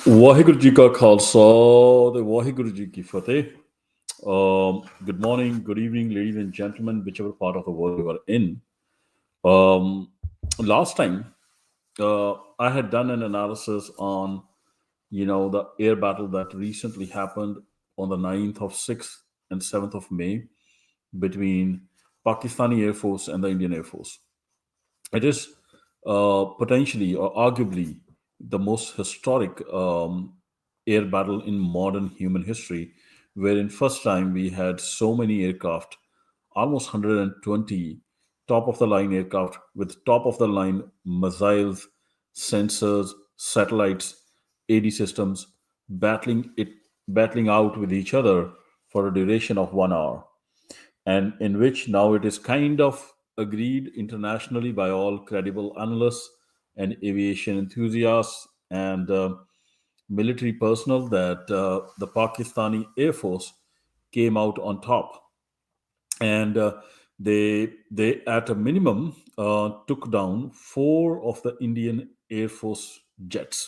ਵਾਹਿਗੁਰੂ ਜੀ ਕਾ ਖਾਲਸਾ ਤੇ ਵਾਹਿਗੁਰੂ ਜੀ ਕੀ ਫਤਿਹ. Good morning, good evening, ladies and gentlemen, whichever part of the world you are in. Um, Last time, I had done an analysis on, the air battle that recently happened on the 9th of 6th and 7th of May between Pakistani Air Force and the Indian Air Force. It is potentially or arguably the most historic air battle in modern human history, wherein first time we had so many aircraft, almost 120 top of the line aircraft with top of the line missiles, sensors, satellites, AD systems, battling out with each other for a duration of 1 hour, and in which now it is kind of agreed internationally by all credible analysts and aviation enthusiasts and military personnel that the Pakistani Air Force came out on top, and they at a minimum took down four of the Indian Air Force jets,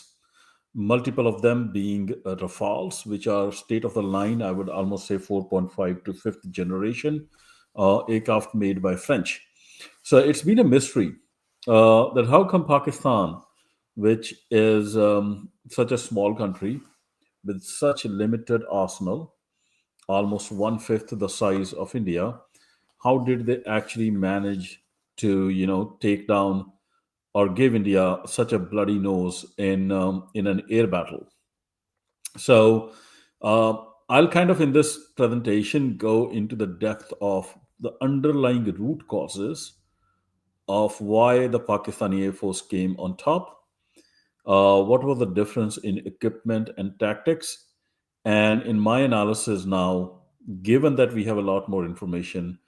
multiple of them being Rafales, which are state of the line. I would almost say 4.5 to fifth generation aircraft made by French. So it's been a mystery that how come Pakistan, which is such a small country with such a limited arsenal, almost one fifth the size of India, how did they actually manage to take down or give India such a bloody nose in an air battle? So I'll kind of in this presentation go into the depth of the underlying root causes of why the Pakistani Air Force came on top. What was the difference in equipment and tactics? And in my analysis now, given that we have a lot more information,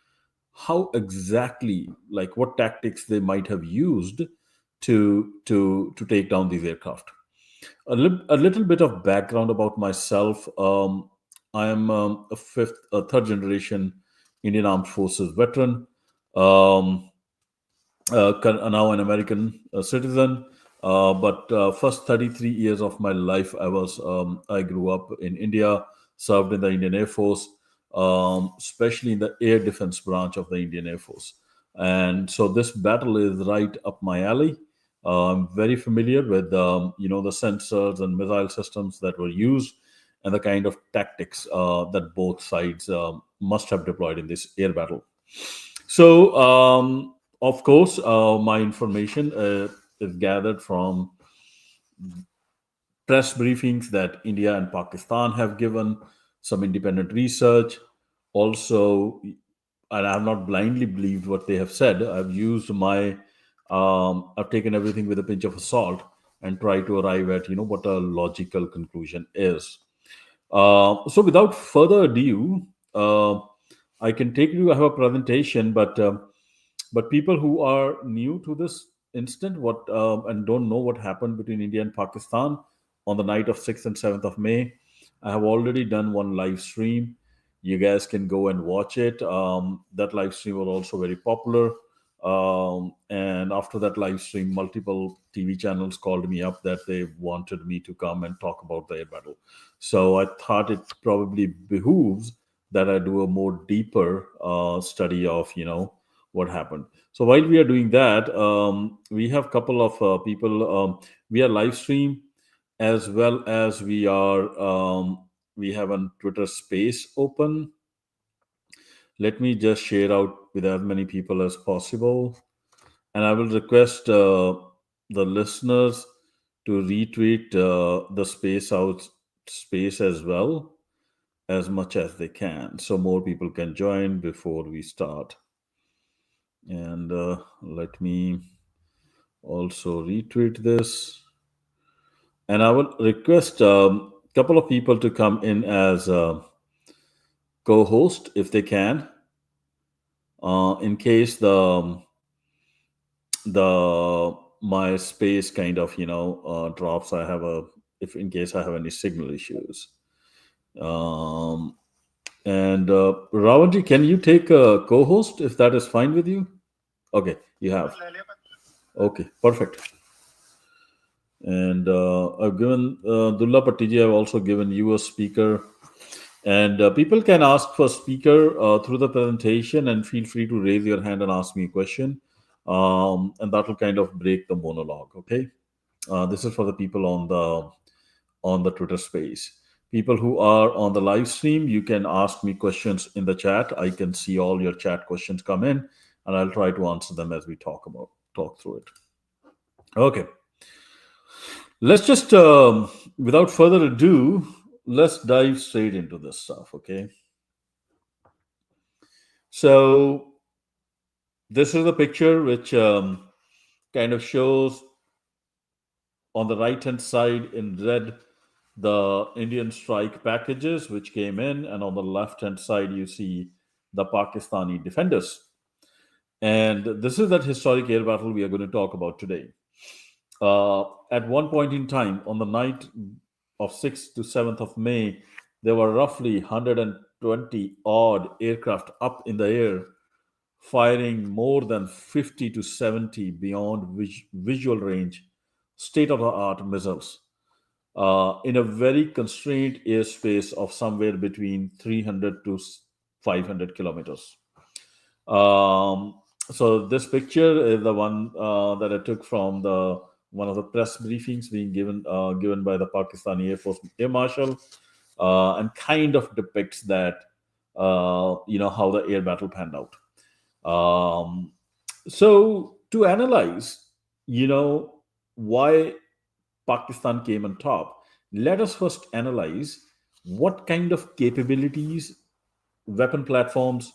how exactly, like what tactics they might have used to take down these aircraft. A little bit of background about myself. I am a third generation Indian Armed Forces veteran. Um, Now an American citizen. But first 33 years of my life, I grew up in India, served in the Indian Air Force, especially in the air defense branch of the Indian Air Force. And so this battle is right up my alley. I'm very familiar with the sensors and missile systems that were used and the kind of tactics that both sides must have deployed in this air battle. So, of course, my information is gathered from press briefings that India and Pakistan have given, some independent research. Also, and I have not blindly believed what they have said. I've taken everything with a pinch of salt and try to arrive at what a logical conclusion is. So, without further ado, I can take you. I have a presentation, but people who are new to this instant, what and don't know what happened between India and Pakistan on the night of 6th and 7th of May, I have already done one live stream. You guys can go and watch it. That live stream was also very popular. And after that live stream, multiple TV channels called me up that they wanted me to come and talk about the air battle. So I thought it probably behooves that I do a more deeper study of, what happened. So while we are doing that, we have a couple of people. We are live stream, as well as we have a Twitter space open. Let me just share out with as many people as possible, and I will request the listeners to retweet the space as well, as much as they can, so more people can join before we start. And let me also retweet this, and I will request a couple of people to come in as co-host if they can, in case the my space kind of drops. I have a if in case I have any signal issues. um, and Ravanji, can you take a co-host if that is fine with you? Okay, you have. Okay, perfect. And I've given Dulla Patiji, I've also given you a speaker. And people can ask for speaker through the presentation, and feel free to raise your hand and ask me a question. And that will kind of break the monologue. Okay, this is for the people on the Twitter space. People who are on the live stream, you can ask me questions in the chat. I can see all your chat questions come in, and I'll try to answer them as we talk through it. Okay, let's just without further ado, let's dive straight into this stuff. Okay, so this is a picture which kind of shows on the right hand side in red the Indian strike packages which came in, and on the left hand side you see the Pakistani defenders. And this is that historic air battle we are going to talk about today. At one point in time, on the night of 6th to 7th of May, there were roughly 120 odd aircraft up in the air, firing more than 50 to 70 beyond visual range, state of the art missiles in a very constrained airspace of somewhere between 300 to 500 kilometers. Um, so this picture is the one that I took from the one of the press briefings being given by the Pakistani Air Force Air Marshal, and kind of depicts that how the air battle panned out. Um, so to analyze, why Pakistan came on top, let us first analyze what kind of capabilities, weapon platforms,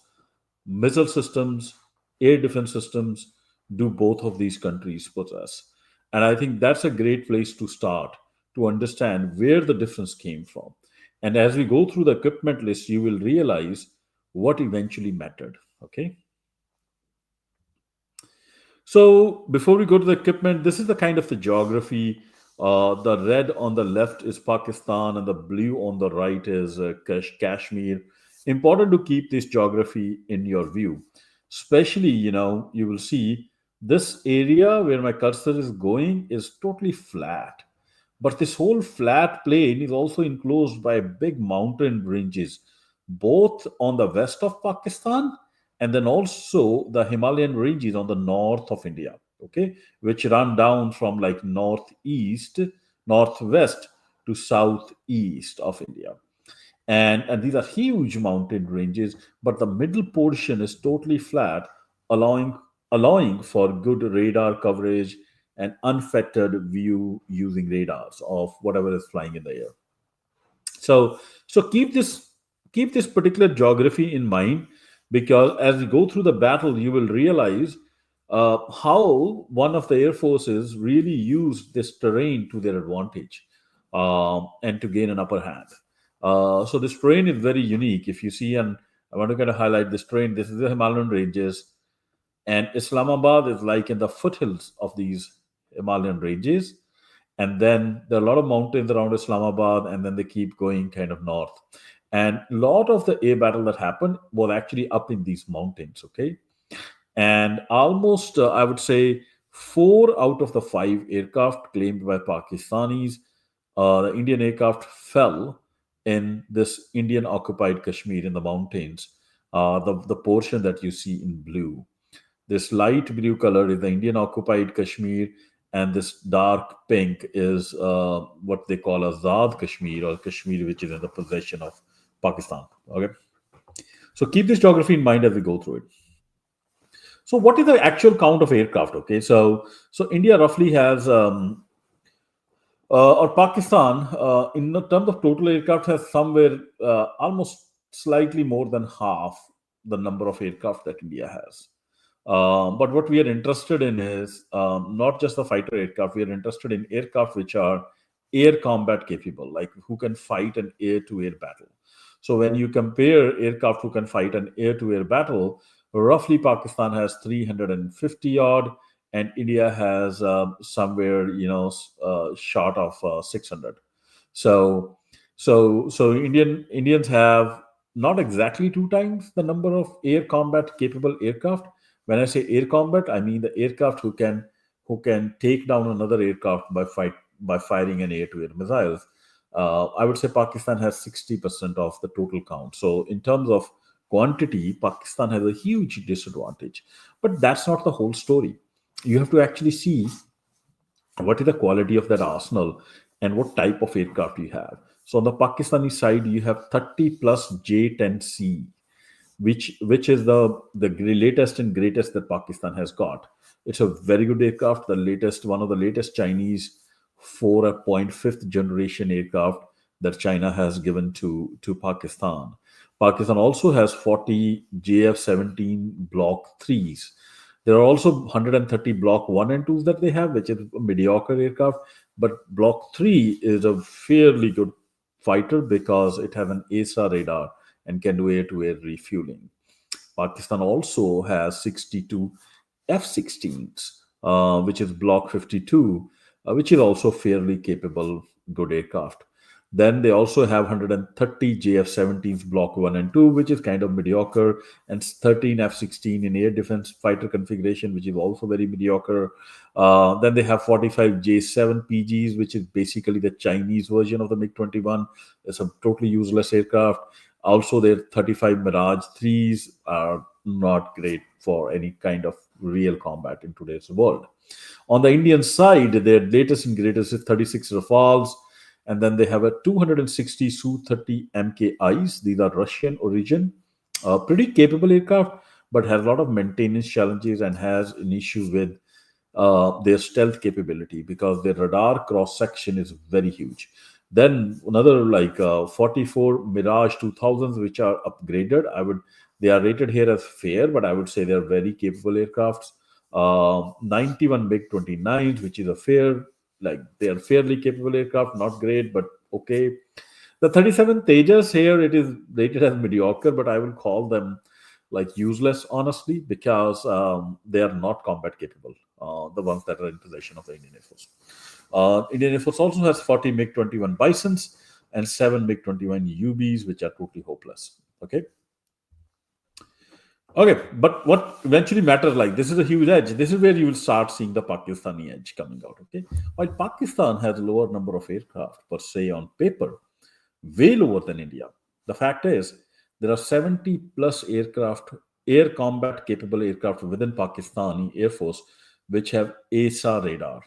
missile systems, air defense systems do both of these countries possess. And I think that's a great place to start to understand where the difference came from. And as we go through the equipment list, you will realize what eventually mattered. Okay. So before we go to the equipment, this is the kind of the geography. The red on the left is Pakistan, and the blue on the right is Kashmir. Important to keep this geography in your view. Especially, you will see this area where my cursor is going is totally flat. But this whole flat plain is also enclosed by big mountain ranges, both on the west of Pakistan and then also the Himalayan ranges on the north of India, okay, which run down from like northwest to southeast of India. And these are huge mountain ranges, but the middle portion is totally flat, allowing allowing for good radar coverage and unfettered view using radars of whatever is flying in the air. So keep this particular geography in mind, because as you go through the battle you will realize how one of the air forces really used this terrain to their advantage, and to gain an upper hand. So this terrain is very unique. If you see, and I want to kind of highlight this terrain, this is the Himalayan ranges, and Islamabad is like in the foothills of these Himalayan ranges. And then there are a lot of mountains around Islamabad, and then they keep going kind of north. And a lot of the air battle that happened was actually up in these mountains, okay? And almost, I would say, four out of the five aircraft claimed by Pakistanis, the Indian aircraft fell in this Indian occupied Kashmir in the mountains, the portion that you see in blue. This light blue color is the Indian occupied Kashmir, and this dark pink is what they call Azad Kashmir, or Kashmir which is in the possession of Pakistan. Okay, so keep this geography in mind as we go through it. So, what is the actual count of aircraft? Okay, so India roughly has or Pakistan, in the terms of total aircraft, has somewhere almost slightly more than half the number of aircraft that India has. But what we are interested in is not just the fighter aircraft. We are interested in aircraft which are air combat capable, like who can fight an air-to-air battle. So when you compare aircraft who can fight an air-to-air battle, roughly Pakistan has 350 odd, and India has somewhere short of 600. So so Indians have not exactly two times the number of air combat capable aircraft. When I say air combat, I mean the aircraft who can take down another aircraft by firing an air-to-air missiles. I would say Pakistan has 60% of the total count. So in terms of quantity, Pakistan has a huge disadvantage. But that's not the whole story. You have to actually see what is the quality of that arsenal and what type of aircraft you have. So on the Pakistani side, you have 30 plus J-10C, which is the latest and greatest that Pakistan has got. It's a very good aircraft, the latest, one of the latest Chinese 4.5th generation aircraft that China has given to Pakistan. Pakistan also has 40 JF-17 Block 3s. There are also 130 Block 1 and 2s that they have, which is a mediocre aircraft. But Block 3 is a fairly good fighter because it has an ASA radar and can do air-to-air refueling. Pakistan also has 62 F-16s, which is Block 52, which is also fairly capable, good aircraft. Then they also have 130 JF-17s Block 1 and 2, which is kind of mediocre, and 13 F-16 in air defense fighter configuration, which is also very mediocre. Then they have 45 J-7 PGs, which is basically the Chinese version of the MiG-21. It's a totally useless aircraft. Also, their 35 Mirage 3s are not great for any kind of real combat in today's world. On the Indian side, their latest and greatest is 36 Rafales, and then they have a 260 Su-30 MKIs. These are Russian origin, pretty capable aircraft, but has a lot of maintenance challenges and has an issue with their stealth capability because their radar cross section is very huge. Then another like 44 Mirage 2000s, which are upgraded. They are rated here as fair, but I would say they are very capable aircrafts. 91 MiG 29s, which is a fair, like they are fairly capable aircraft, not great, but okay. The 37 Tejas here, it is rated as mediocre, but I will call them like useless, honestly, because they are not combat capable. The ones that are in possession of the Indian Air Force. Indian Air Force also has 40 MiG-21 Bisons and 7 MiG-21 UBs, which are totally hopeless. Okay. Okay, but what eventually matters, like this is a huge edge. This is where you will start seeing the Pakistani edge coming out. Okay, while Pakistan has a lower number of aircraft per se on paper, way lower than India. The fact is, there are 70 plus aircraft, air combat capable aircraft within Pakistani Air Force, which have ASA radar,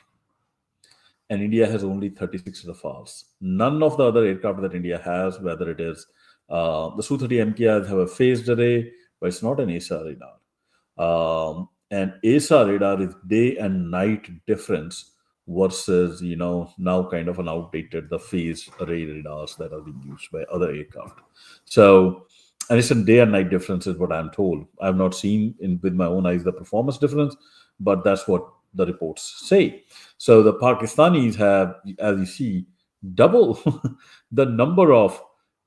and India has only 36 Rafales. None of the other aircraft that India has, whether it is the Su-30 MKIs, have a phased array, but it's not an ASA radar. And ASA radar is day and night difference versus now kind of an outdated the phase array radars that are being used by other aircraft. So, and it's a day and night difference is what I'm told. I've not seen in with my own eyes the performance difference, but that's what the reports say. So the Pakistanis have, as you see, double the number of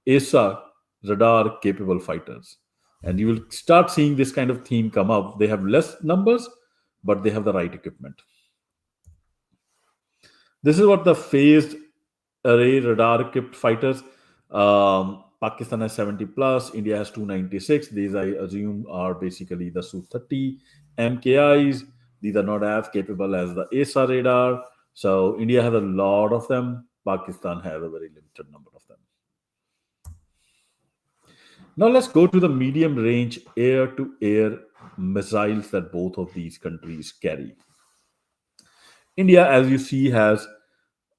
ASA radar capable fighters, and you will start seeing this kind of theme come up. They have less numbers, but they have the right equipment. This is what the phased array radar equipped fighters. Pakistan has 70 plus, India has 296. These, I assume, are basically the Su-30 MKIs. These are not as capable as the ASA radar. So India has a lot of them. Pakistan has a very limited number of them. Now let's go to the medium range air to air missiles that both of these countries carry. India, as you see, has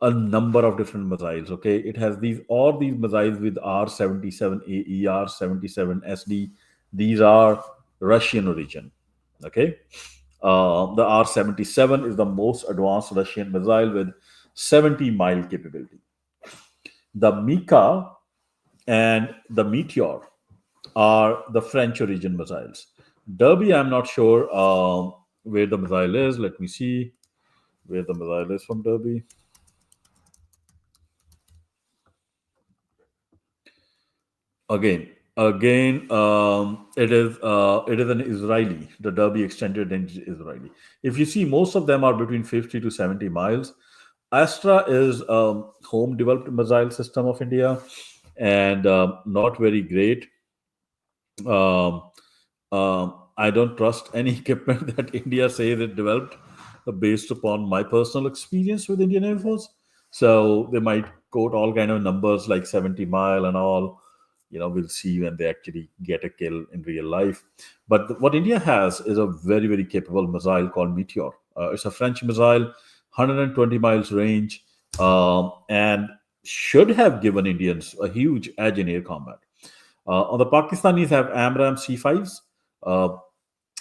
a number of different missiles. Okay, it has these missiles with R-77 AE, R-77 SD. These are Russian origin. Okay, the R-77 is the most advanced Russian missile with 70-mile capability. The Mika and the Meteor are the French origin missiles. Derby, I'm not sure where the missile is. Let me see where the missile is from Derby. Again, it is an Israeli. The Derby extended range is Israeli. If you see, most of them are between 50 to 70 miles. Astra is home developed missile system of India, and not very great. Um, I don't trust any equipment that India says it developed based upon my personal experience with Indian Air Force. So they might quote all kind of numbers like 70 mile and all. We'll see when they actually get a kill in real life. But what India has is a very, very capable missile called Meteor. It's a French missile, 120 miles range, and should have given Indians a huge edge in air combat. On the Pakistanis have AMRAM C5s. Uh,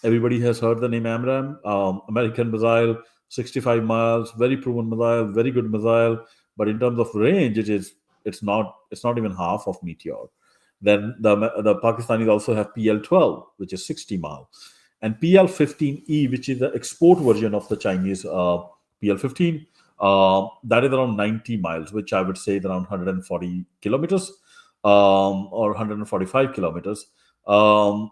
Everybody has heard the name AMRAM, American missile, 65 miles, very proven missile, very good missile. But in terms of range, it's not even half of Meteor. Then the Pakistanis also have PL-12, which is 60 mile, and PL-15E, which is the export version of the Chinese PL-15. That is around 90 miles, which I would say is around 140 kilometers, or 145 kilometers. Um,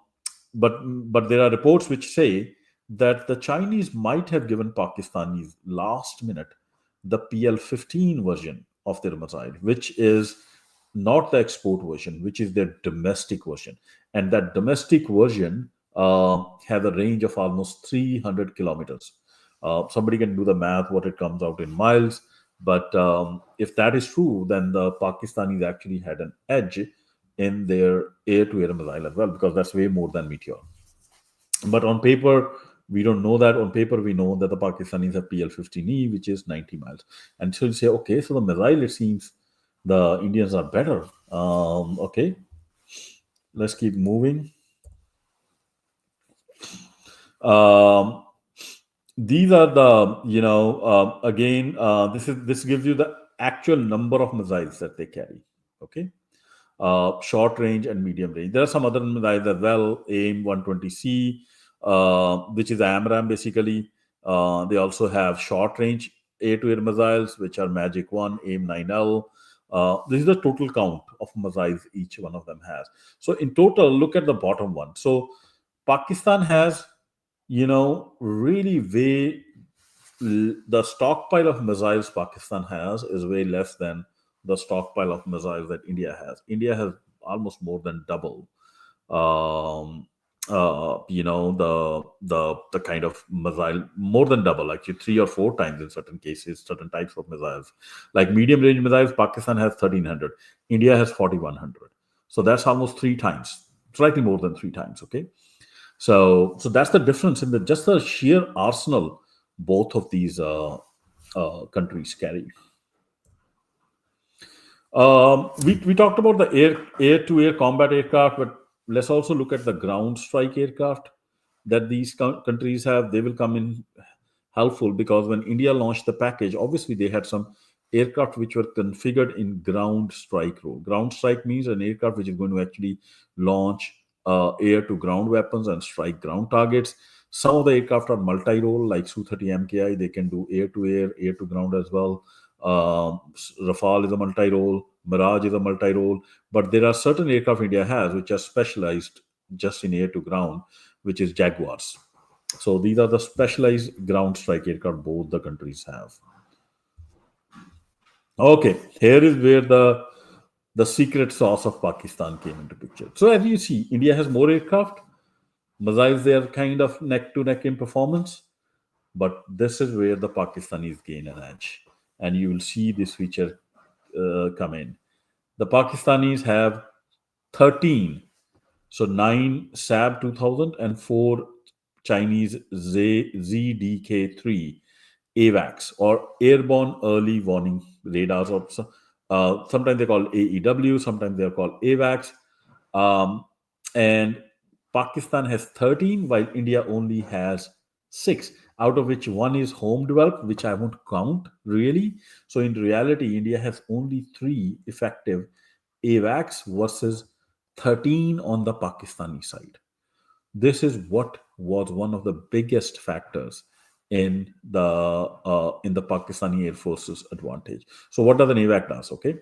but there are reports which say that the Chinese might have given Pakistanis last minute the PL-15 version of their missile, which is not the export version, which is their domestic version, and that domestic version has a range of almost 300 kilometers. Somebody can do the math what it comes out in miles, but if that is true, then the Pakistanis actually had an edge in their air-to-air missile as well, because that's way more than Meteor. But on paper, we don't know that. On paper, we know that the Pakistanis have PL-15E, which is 90 miles. And so you say, okay, so the missile, it seems the Indians are better. Okay, let's keep moving. Um, these are the, again, this gives you the actual number of missiles that they carry. Okay. Short range and medium range. There are some other missiles as well, AIM 120C, which is AMRAM basically. They also have short range air-to-air missiles, which are Magic 1, AIM 9L. This is the total count of missiles each one of them has. So in total, look at the bottom one. So Pakistan has, really the stockpile of missiles Pakistan has is way less than the stockpile of missiles that India has. India has almost more than double. Um, the kind of missile, more than double, actually 3 or 4 times in certain cases, certain types of missiles. Like medium range missiles, Pakistan has 1,300, India has 4,100. So that's almost 3 times, slightly more than 3 times. Okay, so that's the difference in the just the sheer arsenal both of these countries carry. We talked about the air to air combat aircraft, but let's also look at the ground strike aircraft that these countries have. They will come in helpful because when India launched the package, obviously they had some aircraft which were configured in ground strike role. Ground strike means an aircraft which is going to actually launch air to ground weapons and strike ground targets. Some of the aircraft are multi-role, like Su-30 MKI. They can do air to air, air to ground as well. Rafale is a multi-role, Mirage is a multi-role, but there are certain aircraft India has which are specialized just in air to ground, which is Jaguars. So these are the specialized ground strike aircraft both the countries have. Okay, here is where the secret sauce of Pakistan came into picture. So as you see, India has more aircraft. Missiles, they are kind of neck to neck in performance, but this is where the Pakistanis gain an edge, and you will see this feature come in. The Pakistanis have 13, so 9 SAB 2000 and 4 Chinese ZDK3 AVAX, or Airborne Early Warning Radars, or sometimes they call AEW, sometimes they are called AVAX. Um, and Pakistan has 13, while India only has 6, out of which one is home developed, which I won't count really. So in reality, India has only 3 effective AVAX versus 13 on the Pakistani side. This is what was one of the biggest factors in the Pakistani Air Force's advantage. So what does an AVAC does? Okay,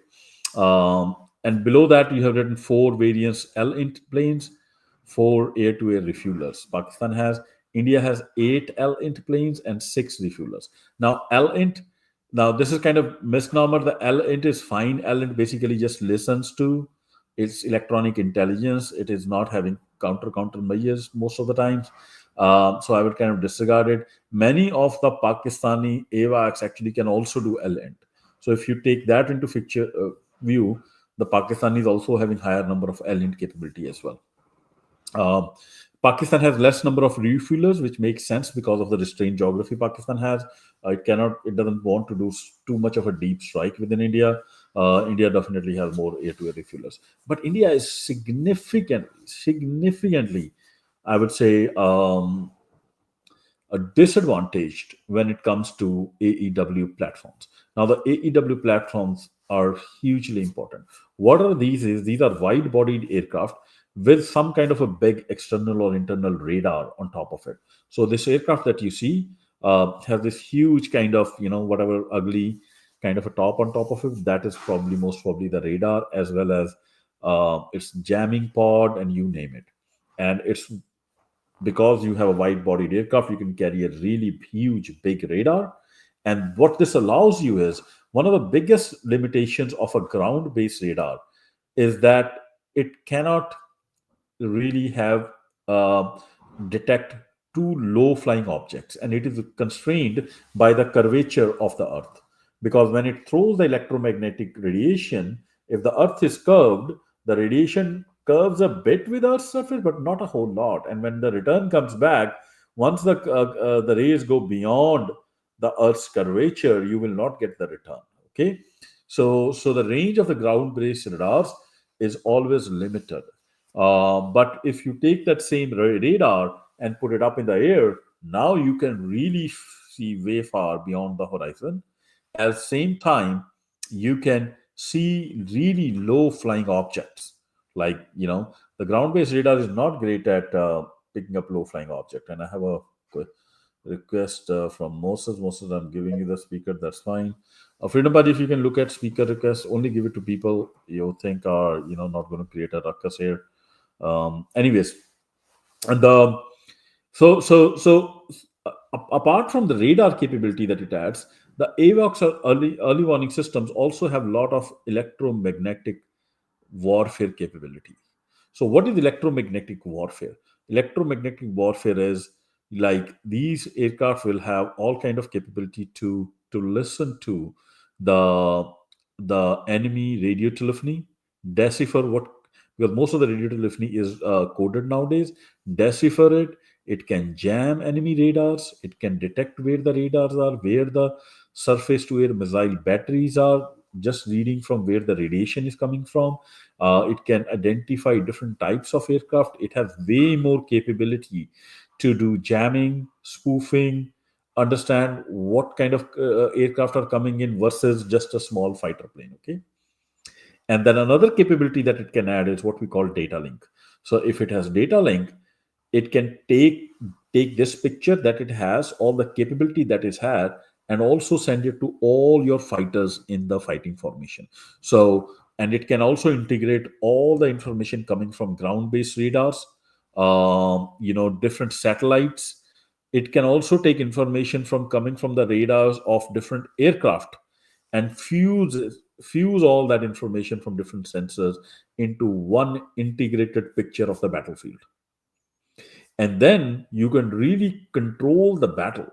and below that you have written 4 variants L-int planes, 4 air-to-air refuelers. India has 8 L-int planes and 6 refuelers. Now L-int, now this is kind of misnomer. The L-int is fine. L-int basically just listens to its electronic intelligence. It is not having counter measures most of the times. So I would kind of disregard it. Many of the Pakistani AWACS actually can also do L-int. So if you take that into view, the Pakistanis also having higher number of L-int capability as well. Uh, Pakistan has less number of refuelers, which makes sense because of the restrained geography Pakistan has. It doesn't want to do too much of a deep strike within India. India definitely has more air-to-air refuelers, but India is significantly, I would say, disadvantaged when it comes to AEW platforms. Now, the AEW platforms are hugely important. What are these? These are wide-bodied aircraft with some kind of a big external or internal radar on top of it. So this aircraft that you see has this huge kind of, whatever ugly kind of a top on top of it. That is most probably the radar, as well as its jamming pod, and you name it. And it's because you have a wide bodied aircraft, you can carry a really huge, big radar. And what this allows you is, one of the biggest limitations of a ground based radar is that it cannot really have detect too low flying objects, and it is constrained by the curvature of the earth, because when it throws the electromagnetic radiation, if the earth is curved, the radiation curves a bit with earth's surface but not a whole lot, and when the return comes back, once the rays go beyond the earth's curvature, you will not get the return. Okay, so the range of the ground based radars is always limited. But if you take that same radar and put it up in the air, now you can really see way far beyond the horizon. At the same time, you can see really low flying objects. Like, the ground based radar is not great at picking up low flying object. And I have a request from Moses. Moses, I'm giving you the speaker. That's fine. Freedom Buddy, if you can look at speaker requests, only give it to people you think are, not going to create a ruckus here. Anyways, and the apart from the radar capability that it adds, the AVOX or early warning systems also have a lot of electromagnetic warfare capability. So, what is electromagnetic warfare? Electromagnetic warfare is like these aircraft will have all kind of capability to listen to the enemy radio telephony, decipher what, because most of the radio telephony is coded nowadays. Decipher it. It can jam enemy radars. It can detect where the radars are, where the surface to air missile batteries are, just reading from where the radiation is coming from. It can identify different types of aircraft. It has way more capability to do jamming, spoofing, understand what kind of aircraft are coming in versus just a small fighter plane. Okay. And then another capability that it can add is what we call data link. So if it has data link, it can take this picture that it has, all the capability that it had, and also send it to all your fighters in the fighting formation. So, and it can also integrate all the information coming from ground-based radars, different satellites. It can also take information from coming from the radars of different aircraft and fuse all that information from different sensors into one integrated picture of the battlefield. And then you can really control the battle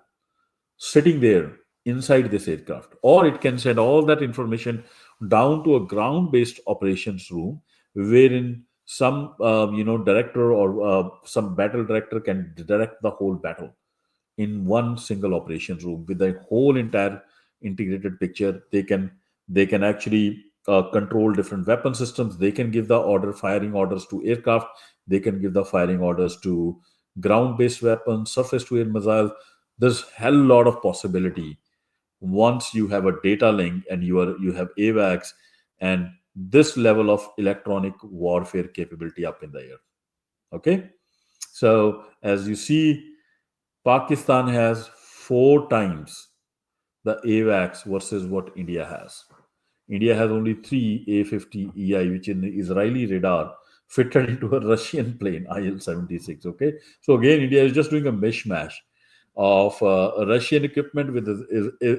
sitting there inside this aircraft. Or it can send all that information down to a ground based operations room, wherein Some director or some battle director can direct the whole battle in one single operations room with the whole entire integrated picture. They can actually control different weapon systems. They can give the firing orders to aircraft. They can give the firing orders to ground based weapons, surface to air missiles. There's hell lot of possibility once you have a data link and you have AVAX and this level of electronic warfare capability up in the air. Okay, so as you see, Pakistan has 4 times the AVAX versus what India has. India has only three A50EI, which is an Israeli radar fitted into a Russian plane, IL-76. Okay, so again, India is just doing a mishmash of Russian equipment with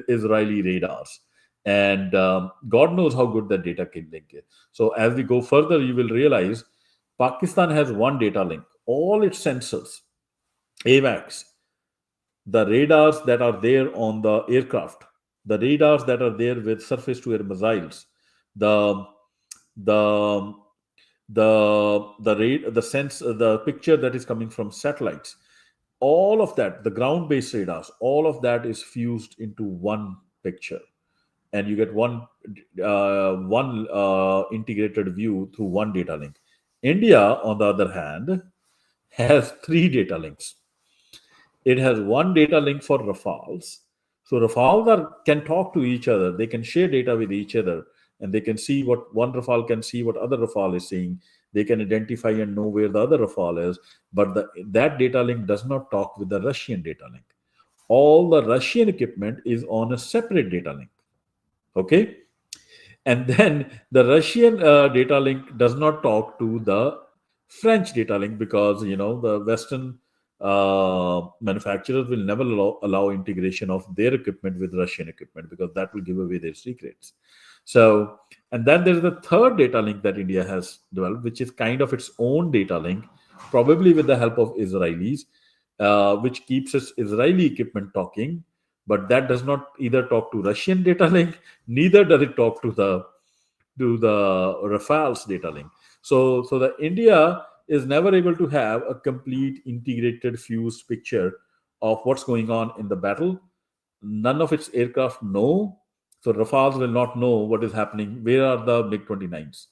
Israeli radars, and God knows how good that data link is. So as we go further, you will realize Pakistan has one data link. All its sensors, AVAX, the radars that are there on the aircraft, the radars that are there with surface to air missiles, the the the picture that is coming from satellites, all of that, the ground based radars, all of that is fused into one picture, and you get one integrated view through one data link. India, on the other hand, has three data links. It has one data link for Rafales. So Rafales can talk to each other. They can share data with each other, and they can see what one Rafale can see, what other Rafale is seeing. They can identify and know where the other Rafale is. But that data link does not talk with the Russian data link. All the Russian equipment is on a separate data link. Okay, and then the Russian data link does not talk to the French data link because the Western manufacturers will never allow integration of their equipment with Russian equipment because that will give away their secrets. So, and then there is the third data link that India has developed, which is kind of its own data link, probably with the help of Israelis, which keeps its Israeli equipment talking, but that does not either talk to Russian data link, neither does it talk to the Rafale's data link. So the India is never able to have a complete integrated fused picture of what's going on in the battle. None of its aircraft know. So Rafales will not know what is happening. Where are the MiG-29s?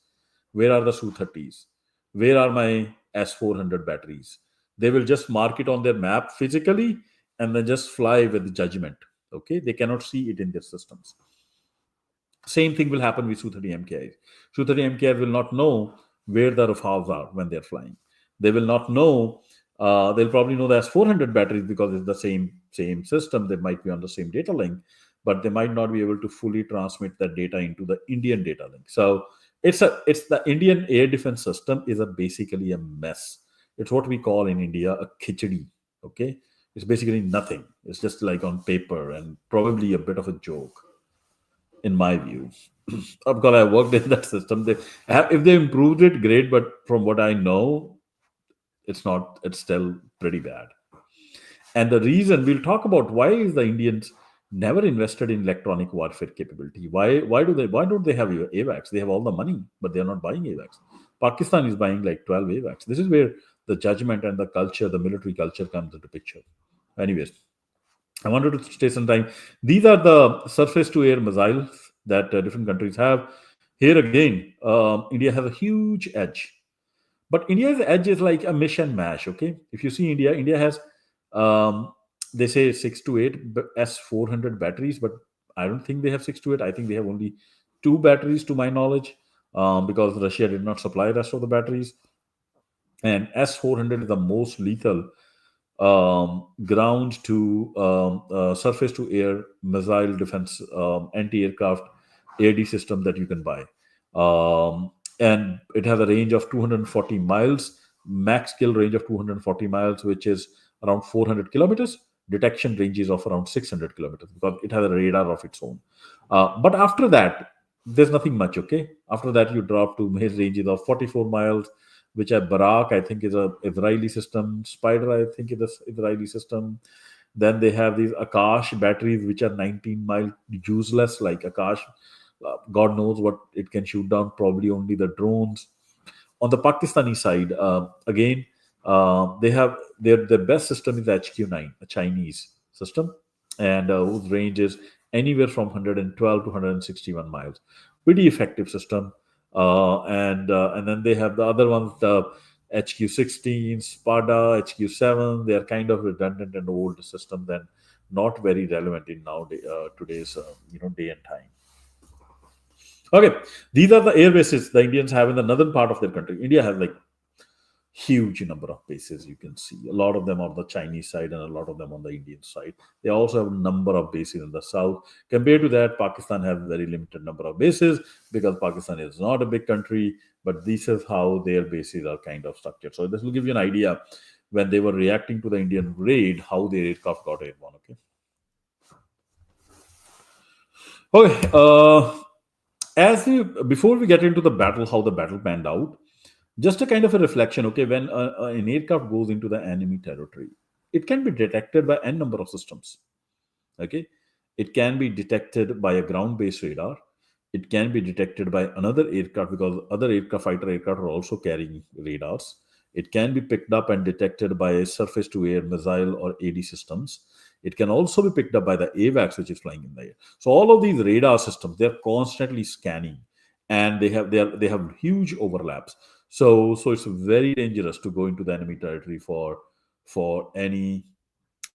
Where are the Su-30s? Where are my S-400 batteries? They will just mark it on their map physically and then just fly with judgment. Okay, they cannot see it in their systems. Same thing will happen with Su-30 MKIs. Su-30 MKIs will not know where the Rafales are when they're flying. They will not know. They'll probably know the S-400 batteries because it's the same system. They might be on the same data link, but they might not be able to fully transmit that data into the Indian data link. So it's the Indian air defense system is basically a mess. It's what we call in India a khichdi. Okay, it's basically nothing. It's just like on paper and probably a bit of a joke in my view. Because I worked in that system. If they improved it, great. But from what I know, it's not. It's still pretty bad. And the reason we'll talk about why is the Indians never invested in electronic warfare capability. Why don't they have AVAX? They have all the money, but they are not buying AVAX. Pakistan is buying like 12 AVAX. This is where the judgment and the culture, the military culture comes into picture. Anyways, I wanted to stay some time. These are the surface to air missiles that different countries have. Here again, India has a huge edge. But India's edge is like a mission mash. Okay. If you see India has, um, they say 6 to 8 S400 batteries, but I don't think they have 6 to 8. I think they have only 2 batteries to my knowledge because Russia did not supply the rest of the batteries. And S400 is the most lethal ground to surface to air missile defense anti-aircraft AD system that you can buy. And it has a range of 240 miles, max kill range of 240 miles, which is around 400 kilometers. Detection ranges of around 600 kilometers because it has a radar of its own. But after that, there's nothing much. Okay, after that you drop to ranges of 44 miles, which are Barak, I think, is a Israeli system. Spider, I think, is an Israeli system. Then they have these Akash batteries, which are 19 mile useless, like Akash. God knows what it can shoot down. Probably only the drones. On the Pakistani side, again, they have their best system is HQ9, a Chinese system, and whose range is anywhere from 112 to 161 miles. Pretty effective system. And then they have the other ones, the HQ16, Spada, HQ7. They are kind of redundant and old system, then not very relevant in nowadays today's day and time. Okay, these are the air bases the Indians have in the northern part of their country. India has like huge number of bases. You can see a lot of them on the Chinese side and a lot of them on the Indian side. They also have a number of bases in the south. Compared to that, Pakistan has very limited number of bases because Pakistan is not a big country, but this is how their bases are kind of structured. So this will give you an idea when they were reacting to the Indian raid, how their aircraft got airborne. Okay. Before we get into the battle, how the battle panned out, just a kind of a reflection. Okay, when an aircraft goes into the enemy territory, it can be detected by n number of systems. Okay, it can be detected by a ground-based radar. It can be detected by another aircraft because other fighter aircraft are also carrying radars. It can be picked up and detected by surface-to-air missile or AD systems. It can also be picked up by the AWACS, which is flying in the air. So all of these radar systems, they're constantly scanning, and they have huge overlaps. So it's very dangerous to go into the enemy territory for any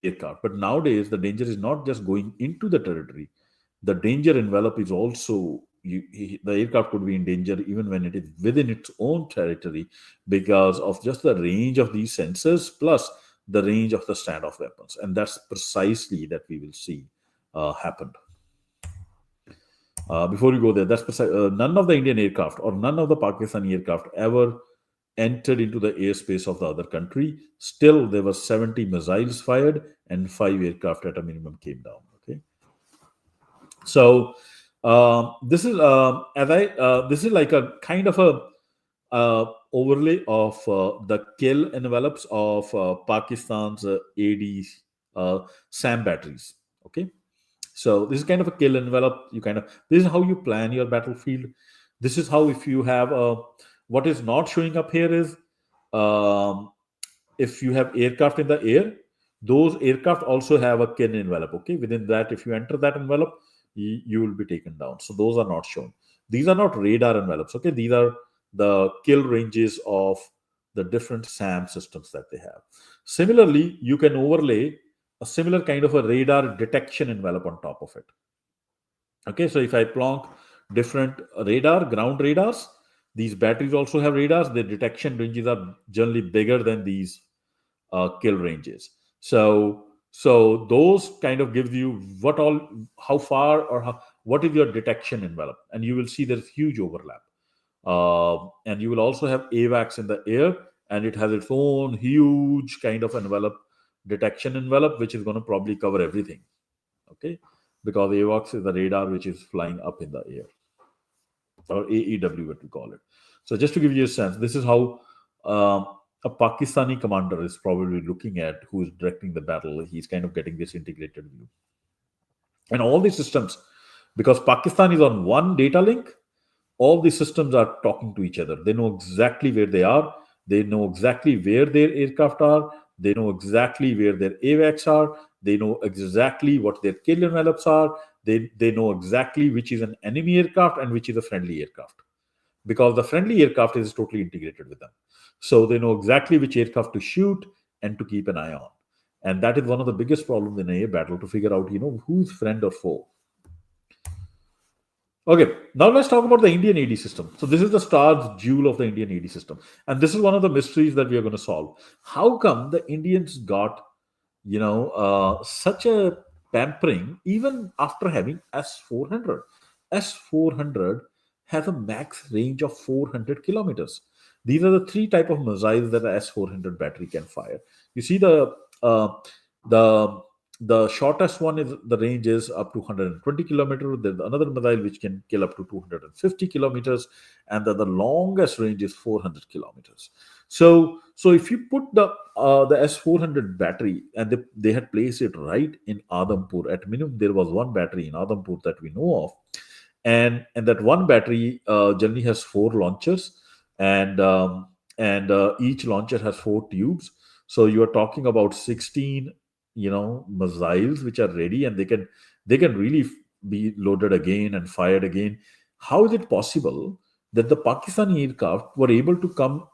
aircraft. But nowadays, the danger is not just going into the territory. The danger envelope is also the aircraft could be in danger even when it is within its own territory because of just the range of these sensors plus the range of the standoff weapons, and that's precisely that we will see happened. Before you go there, none of the Indian aircraft or none of the Pakistani aircraft ever entered into the airspace of the other country. Still, there were 70 missiles fired and 5 aircraft at a minimum came down. Okay, so this is like a kind of a overlay of the kill envelopes of Pakistan's AD SAM batteries. Okay, so this is kind of a kill envelope. This is how you plan your battlefield. This is how, if you have what is not showing up here is um, if you have aircraft in the air, those aircraft also have a kill envelope. Okay, within that, if you enter that envelope, you will be taken down. So those are not shown. These are not radar envelopes. Okay, these are the kill ranges of the different SAM systems that they have. Similarly, you can overlay a similar kind of a radar detection envelope on top of it. Okay, so if I plonk different ground radars, these batteries also have radars. Their detection ranges are generally bigger than these kill ranges. So those kind of gives you how far or what is your detection envelope, and you will see there's huge overlap. And you will also have AWACS in the air, and it has its own huge kind of detection envelope, which is going to probably cover everything. Okay, because AWACS is the radar which is flying up in the air, or AEW, what we call it. So just to give you a sense, this is how a Pakistani commander is probably looking at who is directing the battle. He's kind of getting this integrated view. And all these systems, because Pakistan is on one data link, all these systems are talking to each other. They know exactly where they are. They know exactly where their aircraft are. They know exactly where their AWACS are. They know exactly what their kill envelopes are. They know exactly which is an enemy aircraft and which is a friendly aircraft, because the friendly aircraft is totally integrated with them. So they know exactly which aircraft to shoot and to keep an eye on. And that is one of the biggest problems in a air battle, to figure out, who's friend or foe. Okay, now let's talk about the Indian AD system. So this is the star jewel of the Indian AD system. And this is one of the mysteries that we are going to solve. How come the Indians got, such a pampering even after having S-400? S-400 has a max range of 400 kilometers. These are the 3 type of missiles that a S-400 battery can fire. You see the the shortest one is the range is up to 120 kilometers. There's another missile which can kill up to 250 kilometers, and the longest range is 400 kilometers. So if you put the S-400 battery, and they had placed it right in Adampur, at minimum there was one battery in Adampur that we know of, and that one battery generally has 4 launchers. and each launcher has 4 tubes. So you are talking about 16, missiles which are ready, and they can really be loaded again and fired again. How is it possible that the Pakistani aircraft were able to come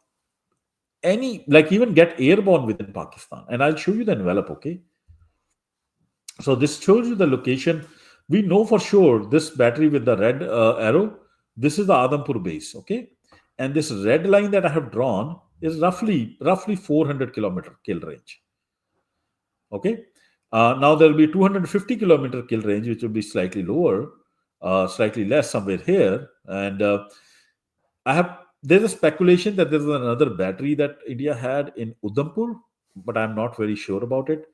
like even get airborne within Pakistan? And I'll show you the envelope, okay? So this shows you the location. We know for sure this battery with the red arrow, this is the Adhampur base, okay? And this red line that I have drawn is roughly 400-kilometer kill range, okay? Now there will be 250-kilometer kill range, which will be slightly lower, slightly less somewhere here. And I have there's a speculation that there's another battery that India had in Udhampur, but I'm not very sure about it.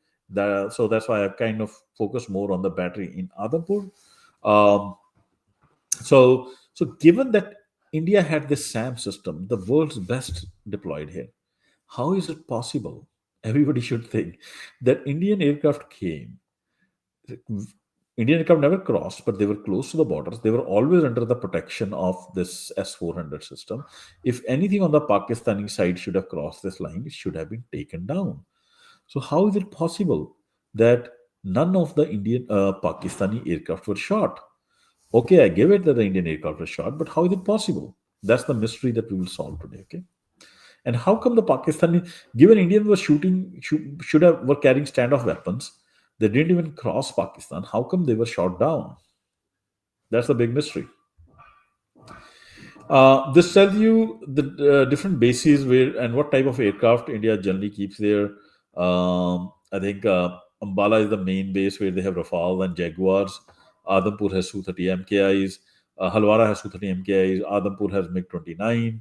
So that's why I've kind of focused more on the battery in Udhampur. Um, so given that India had this SAM system, the world's best deployed here, how is it possible? Everybody should think that Indian aircraft came. Indian aircraft never crossed, but they were close to the borders. They were always under the protection of this S-400 system. If anything on the Pakistani side should have crossed this line, it should have been taken down. So how is it possible that none of the Indian Pakistani aircraft were shot? Okay, I give it that the Indian aircraft were shot, but how is it possible? That's the mystery that we will solve today. Okay, and how come the Pakistani, given Indians were should have were carrying standoff weapons, they didn't even cross Pakistan? How come they were shot down? That's the big mystery. This tells you the different bases where and what type of aircraft India generally keeps there. I think Ambala is the main base where they have Rafale and Jaguars. Adhampur has Su-30 MKIs. Halwara has Su-30 MKIs. Adhampur has MiG-29.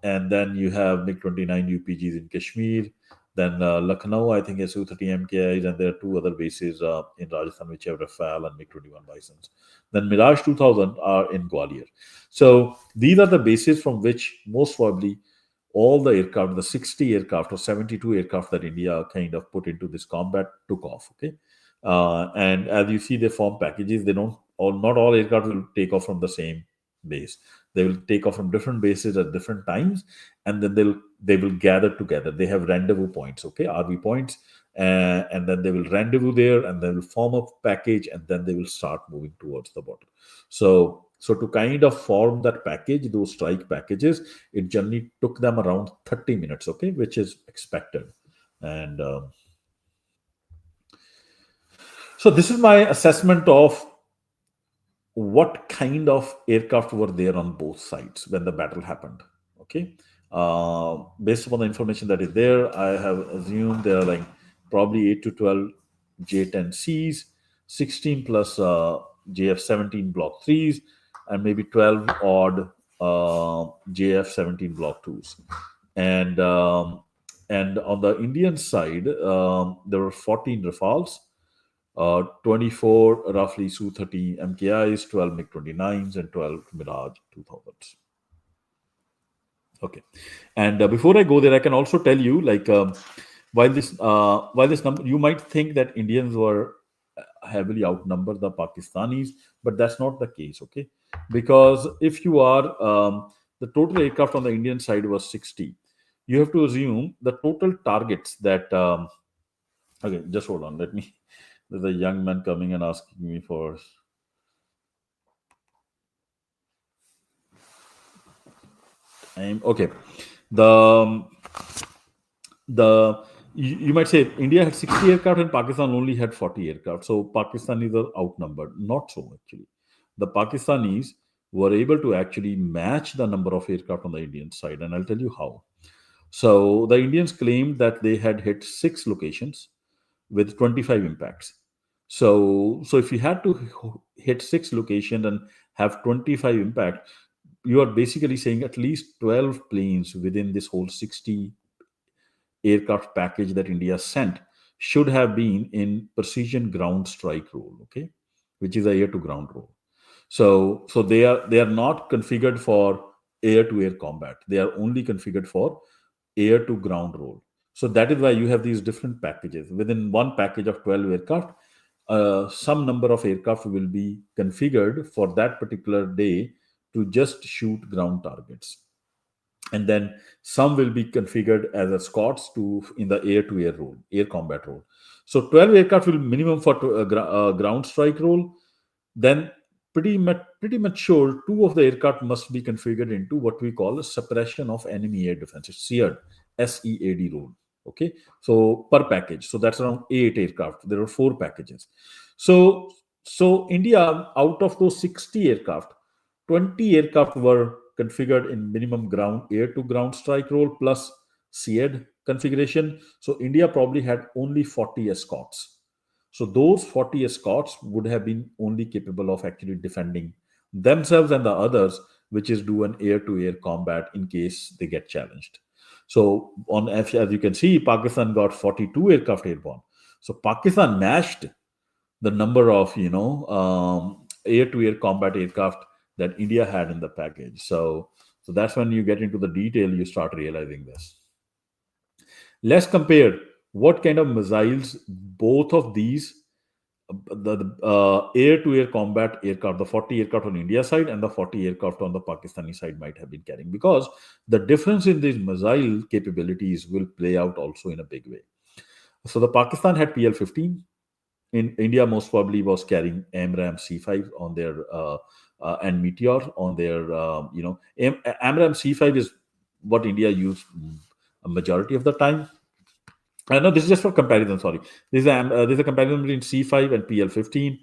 And then you have MiG-29 UPGs in Kashmir. Then Lucknow, I think, has Su-30 MKIs, and there are two other bases in Rajasthan which have Rafale and MiG-21 Bisons. Then Mirage 2000 are in Gwalior. So these are the bases from which most probably all the aircraft, the 60 aircraft or 72 aircraft that India kind of put into this combat took off. Okay, and as you see, they form packages. They don't all not all aircraft will take off from the same base. They will take off from different bases at different times, and then they will gather together. They have rendezvous points, okay, RV points, and then they will rendezvous there, and they will form a package, and then they will start moving towards the border. So to kind of form that package, those strike packages, it generally took them around 30 minutes, okay, which is expected. And so this is my assessment of what kind of aircraft were there on both sides when the battle happened. Okay, based upon the information that is there, I have assumed there are like probably 8 to 12 J-10Cs, 16 plus JF-17 Block 3s, and maybe 12 odd JF-17 Block 2s. And on the Indian side, there were 14 Rafales, 24 roughly Su-30 MKIs, 12 MiG-29s, and 12 Mirage 2000s. Okay, and before I go there, I can also tell you, like, while this number, you might think that Indians were heavily outnumbered the Pakistanis, but that's not the case. Okay, because if you are the total aircraft on the Indian side was 60, you have to assume the total targets that. Okay, just hold on. Let me. There's a young man coming and asking me for. Okay. The the you might say India had 60 aircraft and Pakistan only had 40 aircraft. So Pakistanis are outnumbered. Not so actually. The Pakistanis were able to actually match the number of aircraft on the Indian side, and I'll tell you how. So the Indians claimed that they had hit 6 locations with 25 impacts. So if you had to hit 6 locations and have 25 impact, you are basically saying at least 12 planes within this whole 60 aircraft package that India sent should have been in precision ground strike role, okay, which is a air to ground role. So they are not configured for air to air combat. They are only configured for air to ground role. So that is why you have these different packages. Within one package of 12 aircraft, some number of aircraft will be configured for that particular day to just shoot ground targets. and then some will be configured as a Scots in the air-to-air role, air combat role. So 12 aircraft will minimum for ground strike role. Then pretty much sure two of the aircraft must be configured into what we call a suppression of enemy air defense. It's SEAD role. Okay, so per package, so that's around 8 aircraft. There are 4 packages. So India, out of those 60 aircraft, 20 aircraft were configured in minimum ground air to ground strike role plus SEAD configuration. So India probably had only 40 escorts. So those 40 escorts would have been only capable of actually defending themselves and the others, which is do an air-to-air combat in case they get challenged. So as you can see, Pakistan got 42 aircraft airborne. So Pakistan matched the number of air-to-air combat aircraft that India had in the package. So that's when you get into the detail, you start realizing this. Let's compare what kind of missiles both of these the air-to-air combat aircraft, the 40 aircraft on India side and the 40 aircraft on the Pakistani side might have been carrying, because the difference in these missile capabilities will play out also in a big way. So the Pakistan had PL-15. In India, most probably was carrying AMRAM C5 on their and Meteor on their AMRAM C5 is what India used a majority of the time. No, this is just for comparison. Sorry, this is a comparison between C5 and PL-15.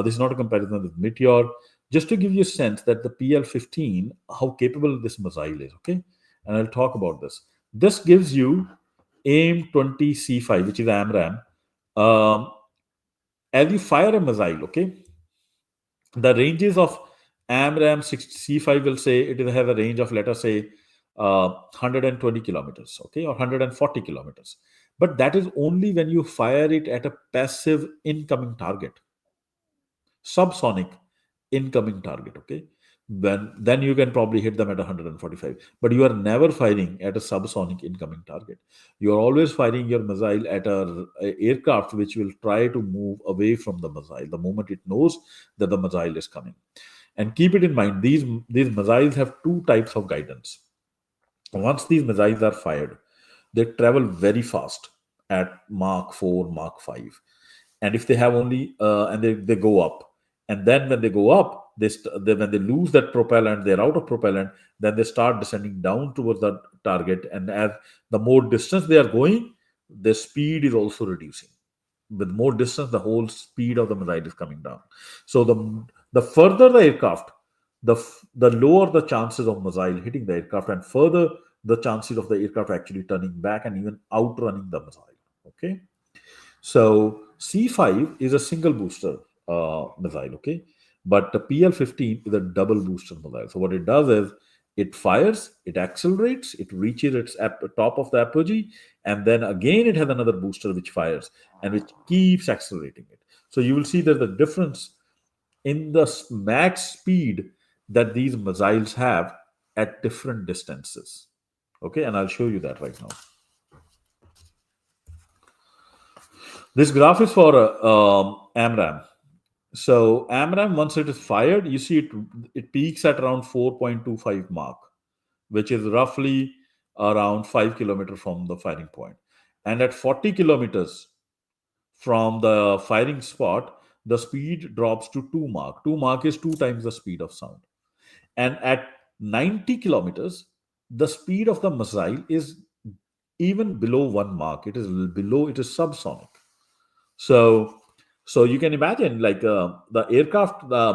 This is not a comparison with Meteor. Just to give you a sense that the PL-15, how capable this missile is. Okay, and I'll talk about this. This gives you AIM-20 C5, which is AMRAM. As you fire a missile, okay, the ranges of AMRAM C5 will say it has a range of, let us say, 120 kilometers, okay, or 140 kilometers. But that is only when you fire it at a passive incoming target, subsonic incoming target, okay. Then you can probably hit them at 145. But you are never firing at a subsonic incoming target. You are always firing your missile at a aircraft which will try to move away from the missile the moment it knows that the missile is coming. And keep it in mind, these missiles have two types of guidance. Once these missiles are fired, they travel very fast at Mach 4, Mach 5. And if they have only, and they go up. And then when they go up, when they lose that propellant, they're out of propellant, then they start descending down towards the target. And as the more distance they are going, the speed is also reducing. With more distance, the whole speed of the missile is coming down. So the further the aircraft, the lower the chances of missile hitting the aircraft, and further the chances of the aircraft actually turning back and even outrunning the missile. Okay, so C5 is a single booster missile. Okay, but the PL-15 is a double booster missile. So what it does is it fires, it accelerates, it reaches its top of the apogee, and then again it has another booster which fires and which keeps accelerating it. So you will see there's a difference in the max speed that these missiles have at different distances. Okay, and I'll show you that right now. This graph is for AMRAM. So AMRAM, once it is fired, you see it peaks at around 4.25 Mach, which is roughly around 5 kilometers from the firing point. And at 40 kilometers from the firing spot, the speed drops to 2 Mach. 2 Mach is 2 times the speed of sound. And at 90 kilometers, the speed of the missile is even below 1 Mach. It is subsonic. So you can imagine, like the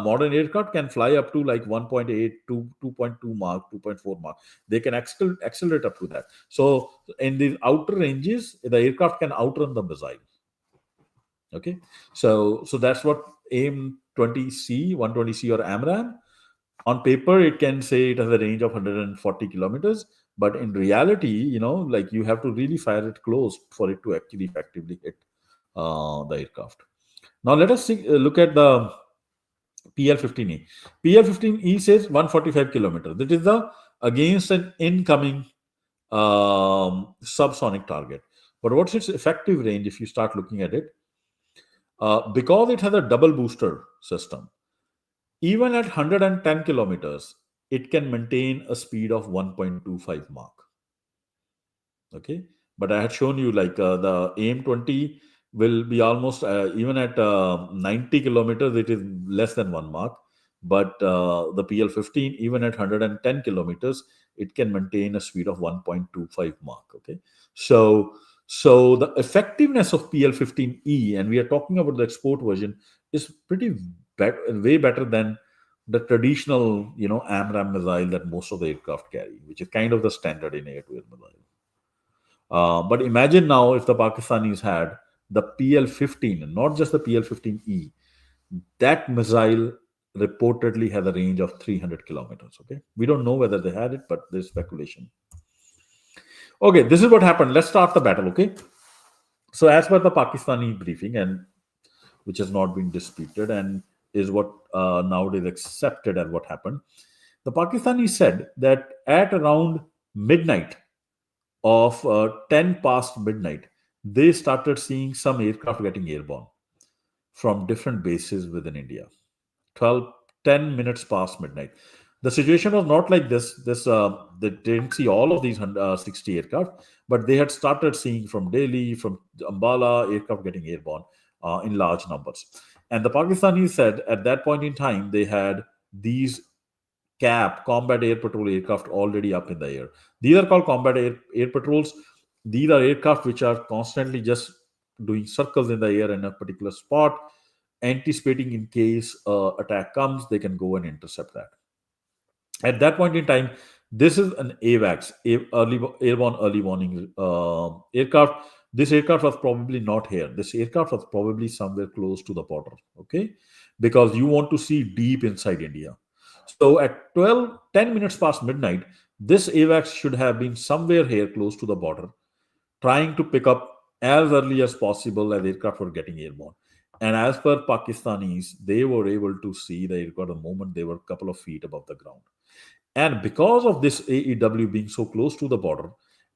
modern aircraft can fly up to like 1.8 to 2.2 Mach, 2.4 Mach. They can accelerate up to that. So in the outer ranges, the aircraft can outrun the missile. Okay, so that's what AIM-20C, 120C or AMRAM. On paper, it can say it has a range of 140 kilometers, but in reality, like you have to really fire it close for it to actually effectively hit the aircraft. Now let us look at the PL-15E. PL-15E says 145 kilometers. That is against an incoming subsonic target. But what's its effective range if you start looking at it? Because it has a double booster system, even at 110 kilometers, it can maintain a speed of 1.25 Mach. Okay, but I had shown you like the AM20 will be almost even at 90 kilometers, it is less than 1 Mach. But the PL15, even at 110 kilometers, it can maintain a speed of 1.25 Mach. Okay, so the effectiveness of PL15E, and we are talking about the export version, is pretty way better than the traditional, AMRAM missile that most of the aircraft carry, which is kind of the standard in air-to-air missile. But imagine now if the Pakistanis had the PL15, not just the PL15E. That missile reportedly has a range of 300 kilometers. Okay, we don't know whether they had it, but there's speculation. Okay, this is what happened. Let's start the battle. Okay, so as per the Pakistani briefing, and which has not been disputed and is what nowadays accepted as what happened, the Pakistani said that at around midnight of 10 past midnight, they started seeing some aircraft getting airborne from different bases within India. 12, 10 minutes past midnight. The situation was not like this. They didn't see all of these 60 aircraft, but they had started seeing from Delhi, from Ambala, aircraft getting airborne in large numbers. And the Pakistanis said at that point in time, they had these CAP, combat air patrol aircraft, already up in the air. These are called combat air patrols. These are aircraft which are constantly just doing circles in the air in a particular spot, anticipating in case attack comes, they can go and intercept that. At that point in time, this is an AWACS, airborne early warning aircraft. This aircraft was probably not here. This aircraft was probably somewhere close to the border. Okay, because you want to see deep inside India. So at 10 minutes past midnight, this AWACS should have been somewhere here close to the border, trying to pick up as early as possible as aircraft were getting airborne. And as per Pakistanis, they were able to see the aircraft the moment they were a couple of feet above the ground. And because of this AEW being so close to the border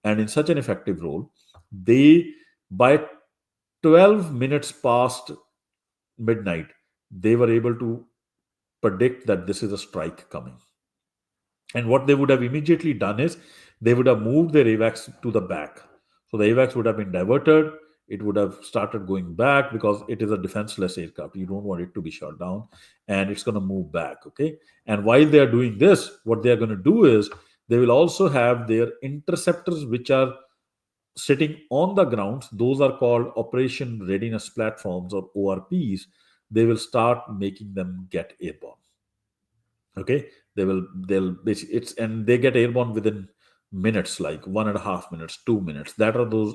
and in such an effective role, they, by 12 minutes past midnight, they were able to predict that this is a strike coming. And what they would have immediately done is they would have moved their AWACS to the back. So the AWACS would have been diverted. It would have started going back because it is a defenseless aircraft. You don't want it to be shot down and it's going to move back. Okay. And while they are doing this, what they are going to do is they will also have their interceptors, which are sitting on the grounds. Those are called Operation Readiness Platforms, or ORPs. They will start making them get airborne. Okay, they'll basically, it's, and they get airborne within minutes, like 1.5 minutes, 2 minutes. That are those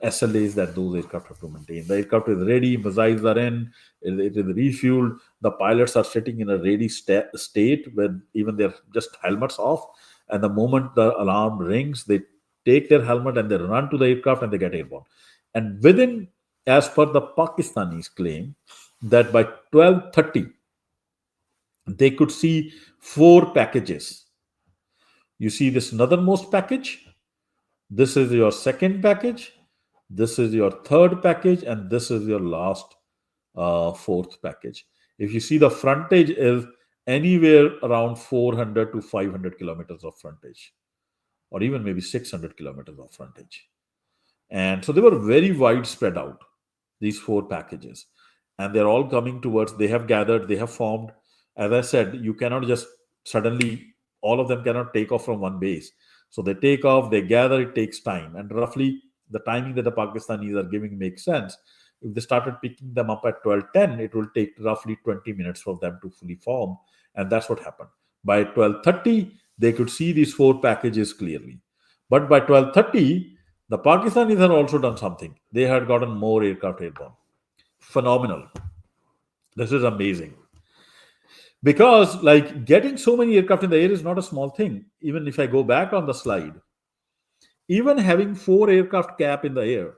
SLAs that those aircraft have to maintain. The aircraft is ready, missiles are in, it is refueled, the pilots are sitting in a ready state with even their just helmets off, and the moment the alarm rings, they take their helmet and they run to the aircraft and they get airborne. And within, as per the Pakistanis claim, that by 12:30 they could see 4 packages. You see this northernmost package, this is your second package, this is your third package, and this is your last fourth package. If you see, the frontage is anywhere around 400 to 500 kilometers of frontage, or even maybe 600 kilometers of frontage. And so they were very widespread out, these 4 packages. And they're all coming towards, they have gathered, they have formed. As I said, you cannot just suddenly, all of them cannot take off from one base. So they take off, they gather, it takes time. And roughly the timing that the Pakistanis are giving makes sense. If they started picking them up at 12:10, it will take roughly 20 minutes for them to fully form. And that's what happened. By 12:30, they could see these 4 packages clearly. But by 12:30, the Pakistanis had also done something. They had gotten more aircraft airborne. Phenomenal. This is amazing. Because, like, getting so many aircraft in the air is not a small thing. Even if I go back on the slide, even having 4 aircraft cap in the air,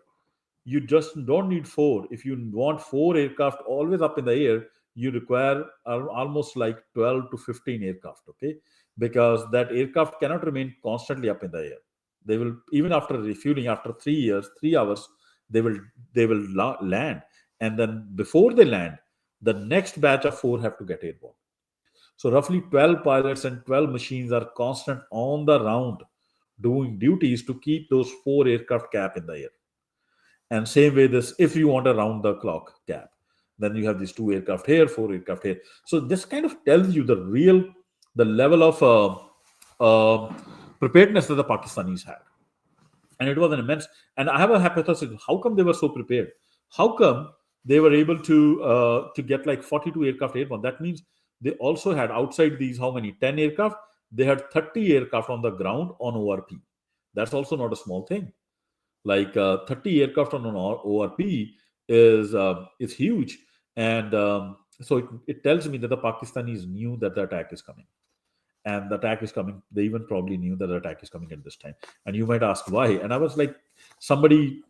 you just don't need 4. If you want 4 aircraft always up in the air, you require almost like 12 to 15 aircraft. Okay, because that aircraft cannot remain constantly up in the air. They will, even after refueling, after 3 years, 3 hours, they will land, and then before they land, the next batch of 4 have to get airborne. So roughly 12 pilots and 12 machines are constant on the round doing duties to keep those 4 aircraft cap in the air. And same way, this if you want a round the clock cap, then you have these 2 aircraft here, 4 aircraft here. So this kind of tells you the level of preparedness that the Pakistanis had, and it was an immense. And I have a hypothesis: how come they were so prepared? How come they were able to get like 42 aircraft airborne? That means they also had outside these how many 10 aircraft? They had 30 aircraft on the ground on ORP. That's also not a small thing. Like 30 aircraft on an ORP is huge, and so it tells me that the Pakistanis knew that the attack is coming, and the attack is coming. They even probably knew that the attack is coming at this time. And you might ask why. And I was like, somebody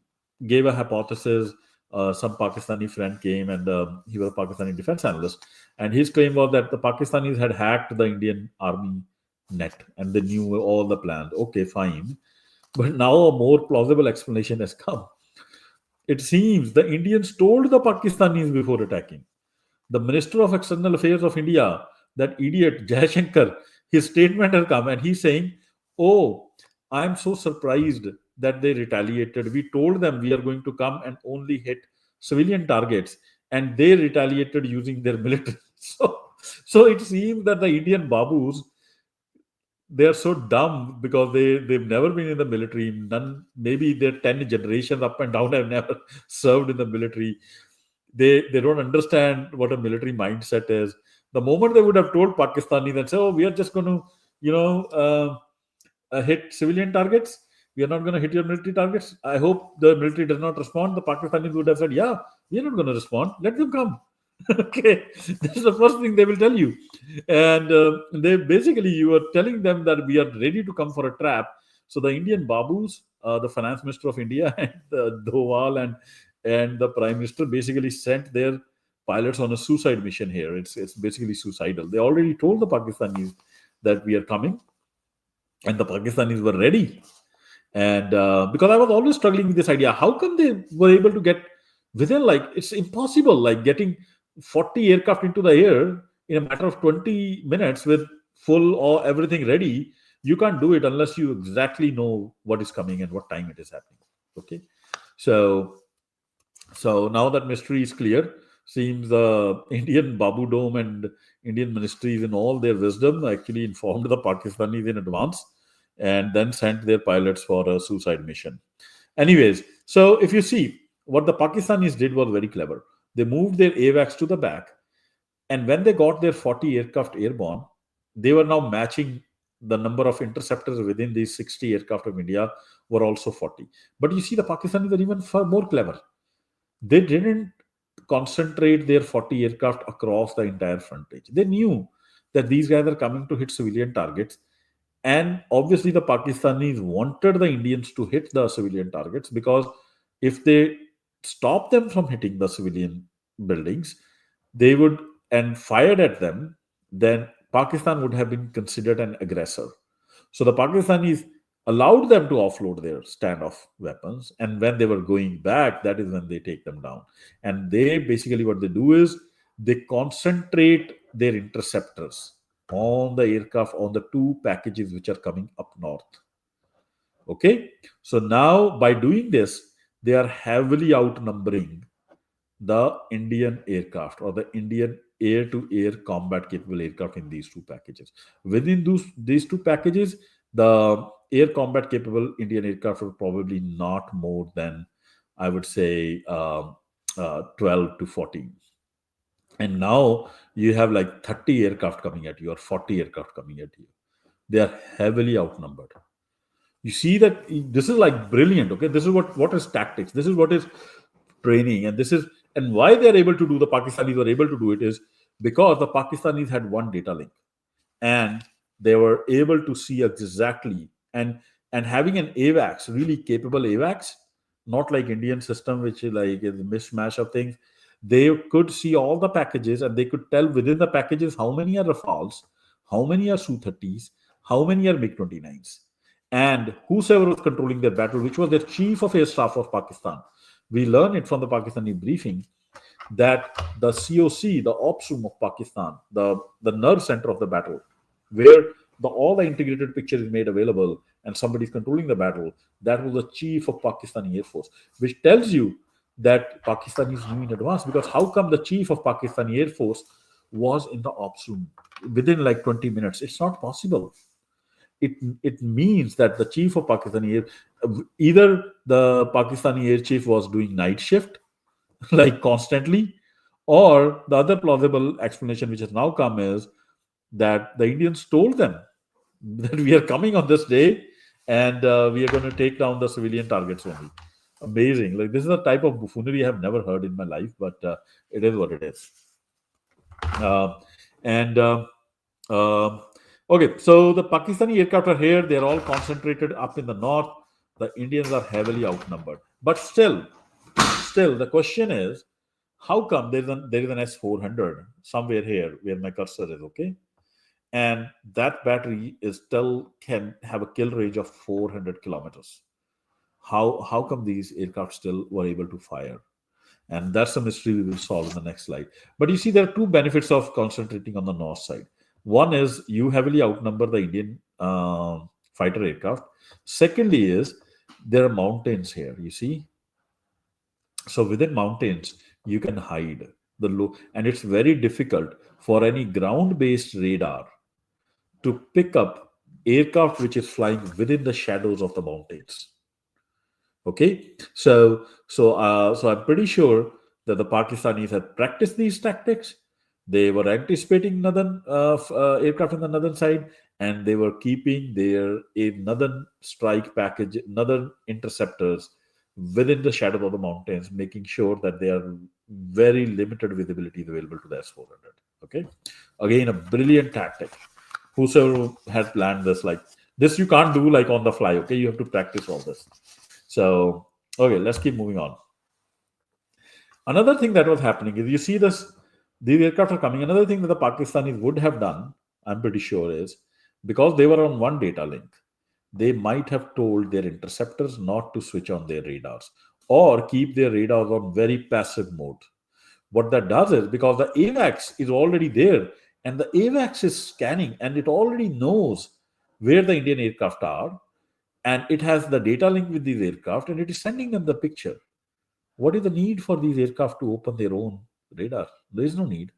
gave a hypothesis. Some Pakistani friend came, and he was a Pakistani defense analyst, and his claim was that the Pakistanis had hacked the Indian army net and they knew all the plans. Okay, fine. But now a more plausible explanation has come. It seems the Indians told the Pakistanis before attacking. The Minister of External Affairs of India, that idiot Jaishankar, his statement has come and he's saying, "Oh, I'm so surprised that they retaliated. We told them we are going to come and only hit civilian targets, and they retaliated using their military." So it seems that the Indian babus, they are so dumb because they've never been in the military. None, maybe their 10 generations up and down have never served in the military. They don't understand what a military mindset is. The moment they would have told Pakistani that say, "Oh, we are just going to, hit civilian targets. We are not going to hit your military targets." I hope the military does not respond. The Pakistanis would have said, "Yeah, we are not going to respond. Let them come." Okay, that's the first thing they will tell you. And they basically, you are telling them that we are ready to come for a trap. So the Indian babus, the finance minister of India, and Doval and the prime minister basically sent their pilots on a suicide mission here. It's basically suicidal. They already told the Pakistanis that we are coming, and the Pakistanis were ready. And because I was always struggling with this idea, how come they were able to get within, like, it's impossible, like getting 40 aircraft into the air in a matter of 20 minutes with full or everything ready. You can't do it unless you exactly know what is coming and what time it is happening. Okay, so now that mystery is clear, seems the Indian Babu Dome and Indian ministries in all their wisdom actually informed the Pakistanis in advance and then sent their pilots for a suicide mission. Anyways, so if you see, what the Pakistanis did was very clever. They moved their AWACS to the back, and when they got their 40 aircraft airborne, they were now matching the number of interceptors within these 60 aircraft of India were also 40. But you see, the Pakistanis are even far more clever. They didn't concentrate their 40 aircraft across the entire frontage. They knew that these guys are coming to hit civilian targets. And obviously, the Pakistanis wanted the Indians to hit the civilian targets, because if they stop them from hitting the civilian buildings, they would and fired at them, then Pakistan would have been considered an aggressor. So the Pakistanis allowed them to offload their standoff weapons, and when they were going back, that is when they take them down. And they basically, what they do is they concentrate their interceptors on the aircraft, on the 2 packages which are coming up north. Okay, so now by doing this, they are heavily outnumbering the Indian aircraft, or the Indian air-to-air combat capable aircraft in these 2 packages. Within these 2 packages, the air combat capable Indian aircraft are probably not more than, I would say, 12 to 14. And now you have like 30 aircraft coming at you, or 40 aircraft coming at you. They are heavily outnumbered. You see that this is like brilliant. Okay, this is what is tactics. This is what is training, and why they are able to do, the Pakistanis were able to do it, is because the Pakistanis had one data link, and they were able to see exactly, and having an AWACS, really capable AWACS, not like Indian system which is like a mismatch of things. They could see all the packages, and they could tell within the packages how many are Rafales, how many are Su-30s, how many are MiG-29s. And whosoever was controlling their battle, which was the chief of air staff of Pakistan, we learn it from the Pakistani briefing, that the COC, the ops room of Pakistan, the nerve center of the battle, where all the integrated picture is made available and somebody is controlling the battle, that was the chief of Pakistani Air Force, which tells you that Pakistanis knew in advance. Because how come the chief of Pakistani Air Force was in the ops room within like 20 minutes? It's not possible. It means that the chief of Pakistani Air, either the Pakistani Air Chief was doing night shift like constantly, or the other plausible explanation which has now come is that the Indians told them that we are coming on this day and we are going to take down the civilian targets only. Amazing. Like, this is a type of buffoonery I have never heard in my life, but it is what it is. And Okay, so the Pakistani aircraft are here. They're all concentrated up in the north. The Indians are heavily outnumbered. But still, the question is, how come there is an S-400 somewhere here where my cursor is, okay? And that battery is still can have a kill range of 400 kilometers. How come these aircraft still were able to fire? And that's a mystery we will solve in the next slide. But you see, there are two benefits of concentrating on the north side. One is you heavily outnumber the Indian fighter aircraft. Secondly is there are mountains here, you see. So within mountains, you can hide the low, and it's very difficult for any ground-based radar to pick up aircraft which is flying within the shadows of the mountains. Okay, so I'm pretty sure that the Pakistanis had practiced these tactics. They were anticipating northern aircraft on the northern side, and they were keeping their northern strike package, northern interceptors within the shadow of the mountains, making sure that they are very limited visibility is available to the S-400. Okay, again, a brilliant tactic. Whosoever has planned this, like this, you can't do like on the fly. Okay, you have to practice all this. So, okay, let's keep moving on. Another thing that was happening is, you see this, these aircraft are coming. Another thing that the Pakistanis would have done, I'm pretty sure, is because they were on one data link, they might have told their interceptors not to switch on their radars or keep their radars on very passive mode. What that does is, because the AVAX is already there and the AVAX is scanning and it already knows where the Indian aircraft are, and it has the data link with these aircraft and it is sending them the picture. What is the need for these aircraft to open their own radar? There is no need.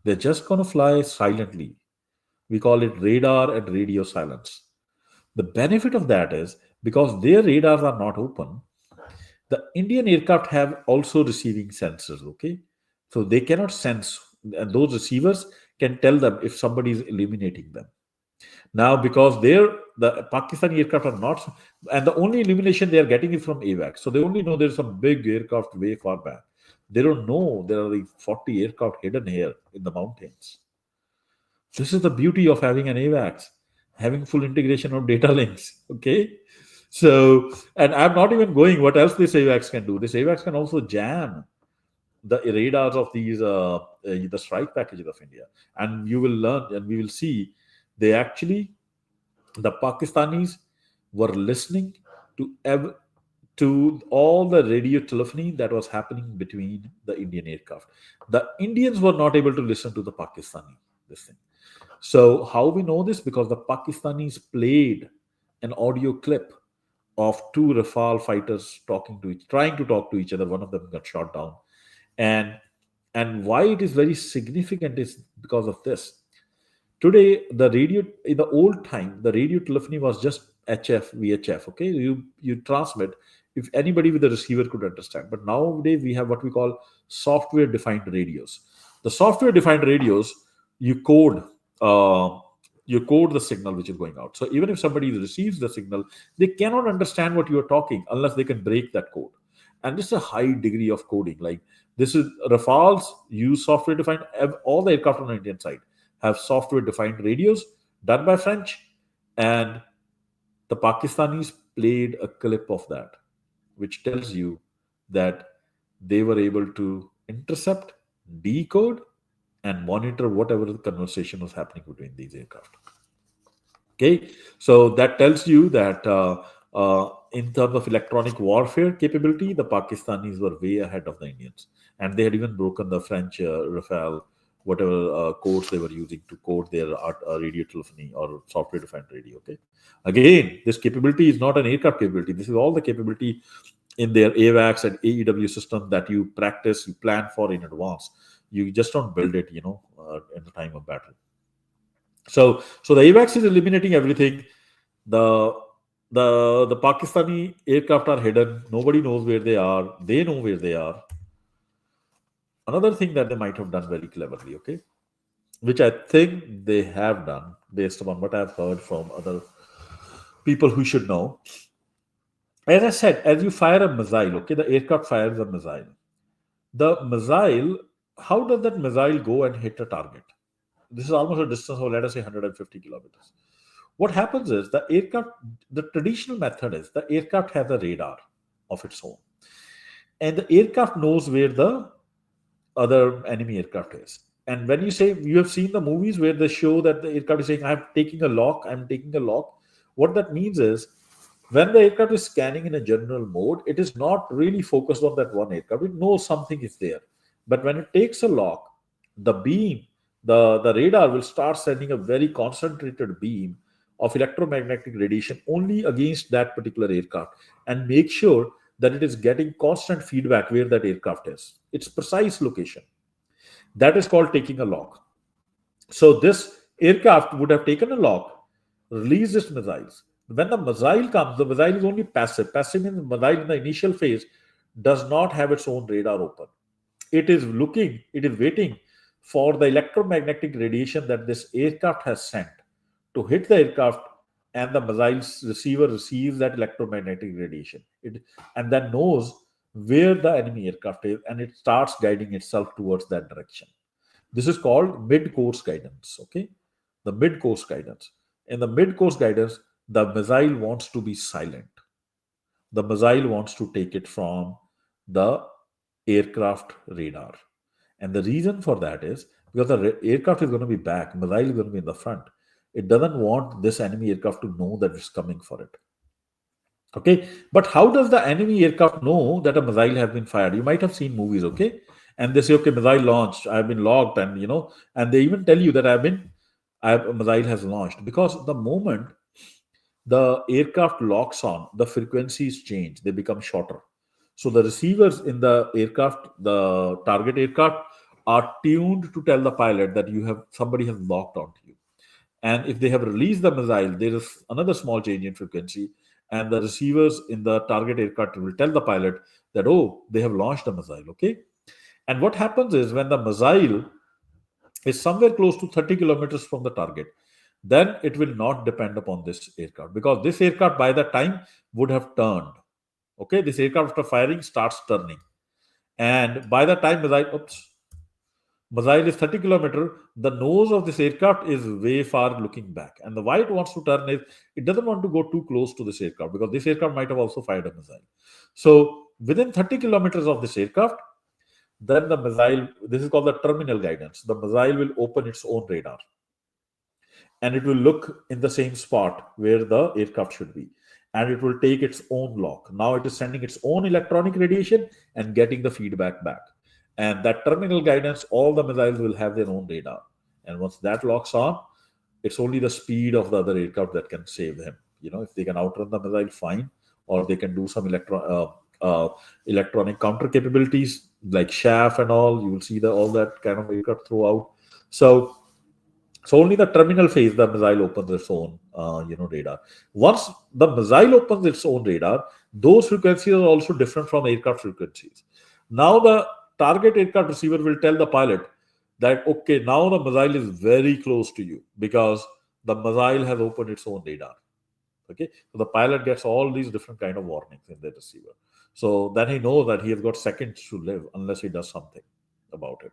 They're just going to fly silently. We call it radar and radio silence. The benefit of that is, because their radars are not open, the Indian aircraft have also receiving sensors, okay? So they cannot sense, and those receivers can tell them if somebody is eliminating them. Now, because the Pakistani aircraft are not, and the only illumination they are getting is from AVAX. So they only know there's some big aircraft way far back. They don't know there are like 40 aircraft hidden here in the mountains. This is the beauty of having an AVAX, having full integration of data links. Okay. So, and I'm not even going what else this AVAX can do. This AVAX can also jam the radars of these the strike packages of India. And you will learn, and we will see, they actually, the Pakistanis were listening to all the radio telephony that was happening between the Indian aircraft. The Indians were not able to listen to the Pakistani this thing. So how we know this? Because the Pakistanis played an audio clip of two Rafale fighters trying to talk to each other. One of them got shot down, and why it is very significant is because of this. Today, the radio, in the old time, the radio telephony was just HF, VHF. Okay, you transmit if anybody with a receiver could understand. But nowadays we have what we call software-defined radios. The software-defined radios, you code the signal which is going out. So even if somebody receives the signal, they cannot understand what you are talking unless they can break that code. And this is a high degree of coding. Like, this is Rafales use software-defined. All the aircraft on the Indian side have software-defined radios done by French, and the Pakistanis played a clip of that, which tells you that they were able to intercept, decode, and monitor whatever the conversation was happening between these aircraft. Okay, so that tells you that in terms of electronic warfare capability, the Pakistanis were way ahead of the Indians, and they had even broken the French Rafale, whatever codes they were using to code their radio telephony or software defined radio. Okay, again, this capability is not an aircraft capability. This is all the capability in their AVAX and AEW system that you practice, you plan for in advance. You just don't build it, in the time of battle. So the AVAX is eliminating everything. The the Pakistani aircraft are hidden. Nobody knows where they are. They know where they are. Another thing that they might have done very cleverly, okay, which I think they have done based upon what I've heard from other people who should know. As I said, as you fire a missile, okay, the aircraft fires a missile. The missile, how does that missile go and hit a target? This is almost a distance of, let us say, 150 kilometers. What happens is the aircraft, the traditional method is the aircraft has a radar of its own. And the aircraft knows where the other enemy aircraft is. And when you say you have seen the movies where they show that the aircraft is saying, I'm taking a lock, I'm taking a lock, what that means is when the aircraft is scanning in a general mode, it is not really focused on that one aircraft. It knows something is there. But when it takes a lock, the beam, the radar will start sending a very concentrated beam of electromagnetic radiation only against that particular aircraft and make sure that it is getting constant feedback where that aircraft is. Its precise location. That is called taking a lock. So this aircraft would have taken a lock, released its missiles. When the missile comes, the missile is only passive. Passive means the missile in the initial phase does not have its own radar open. It is looking, it is waiting for the electromagnetic radiation that this aircraft has sent to hit the aircraft, and the missile's receiver receives that electromagnetic radiation. And then knows where the enemy aircraft is, and it starts guiding itself towards that direction. This is called mid-course guidance. Okay, the mid-course guidance. In the mid-course guidance, the missile wants to be silent. The missile wants to take it from the aircraft radar. And the reason for that is because the aircraft is going to be back, missile is going to be in the front. It doesn't want this enemy aircraft to know that it's coming for it. Okay, but how does the enemy aircraft know that a missile has been fired? You might have seen movies, okay, and they say, okay, missile launched, I've been logged, and and they even tell you that a missile has launched, because the moment the aircraft locks on, the frequencies change, they become shorter. So the receivers in the aircraft, the target aircraft, are tuned to tell the pilot that somebody has locked onto you. And if they have released the missile, there is another small change in frequency, and the receivers in the target aircraft will tell the pilot that, oh, they have launched a missile. Okay. And what happens is when the missile is somewhere close to 30 kilometers from the target, then it will not depend upon this aircraft, because this aircraft by that time would have turned. Okay, this aircraft after firing starts turning, and by the time missile is 30 kilometer, the nose of this aircraft is way far looking back, and the why it wants to turn is it doesn't want to go too close to this aircraft, because this aircraft might have also fired a missile. So within 30 kilometers of this aircraft, then the missile, this is called the terminal guidance, the missile will open its own radar, and it will look in the same spot where the aircraft should be, and it will take its own lock. Now it is sending its own electronic radiation and getting the feedback back. And that terminal guidance, all the missiles will have their own radar. And once that locks on, it's only the speed of the other aircraft that can save them. If they can outrun the missile, fine, or they can do some electronic counter capabilities like chaff and all. You will see all that kind of aircraft throughout. So only the terminal phase, the missile opens its own, radar. Once the missile opens its own radar, those frequencies are also different from aircraft frequencies. Now the target aircraft receiver will tell the pilot that, okay, now the missile is very close to you because the missile has opened its own radar. Okay, so the pilot gets all these different kind of warnings in the receiver. So then he knows that he has got seconds to live unless he does something about it.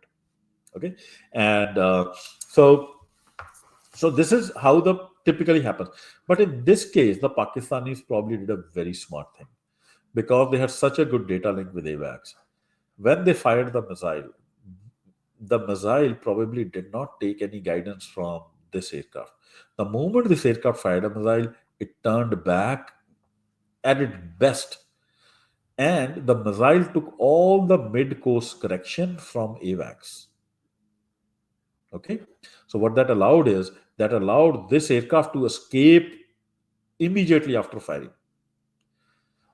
Okay, and so this is how the typically happens. But in this case, the Pakistanis probably did a very smart thing because they had such a good data link with AWACS. When they fired the missile probably did not take any guidance from this aircraft. The moment this aircraft fired a missile, it turned back at its best. And the missile took all the mid-course correction from AWACS. Okay, so what that allowed is that allowed this aircraft to escape immediately after firing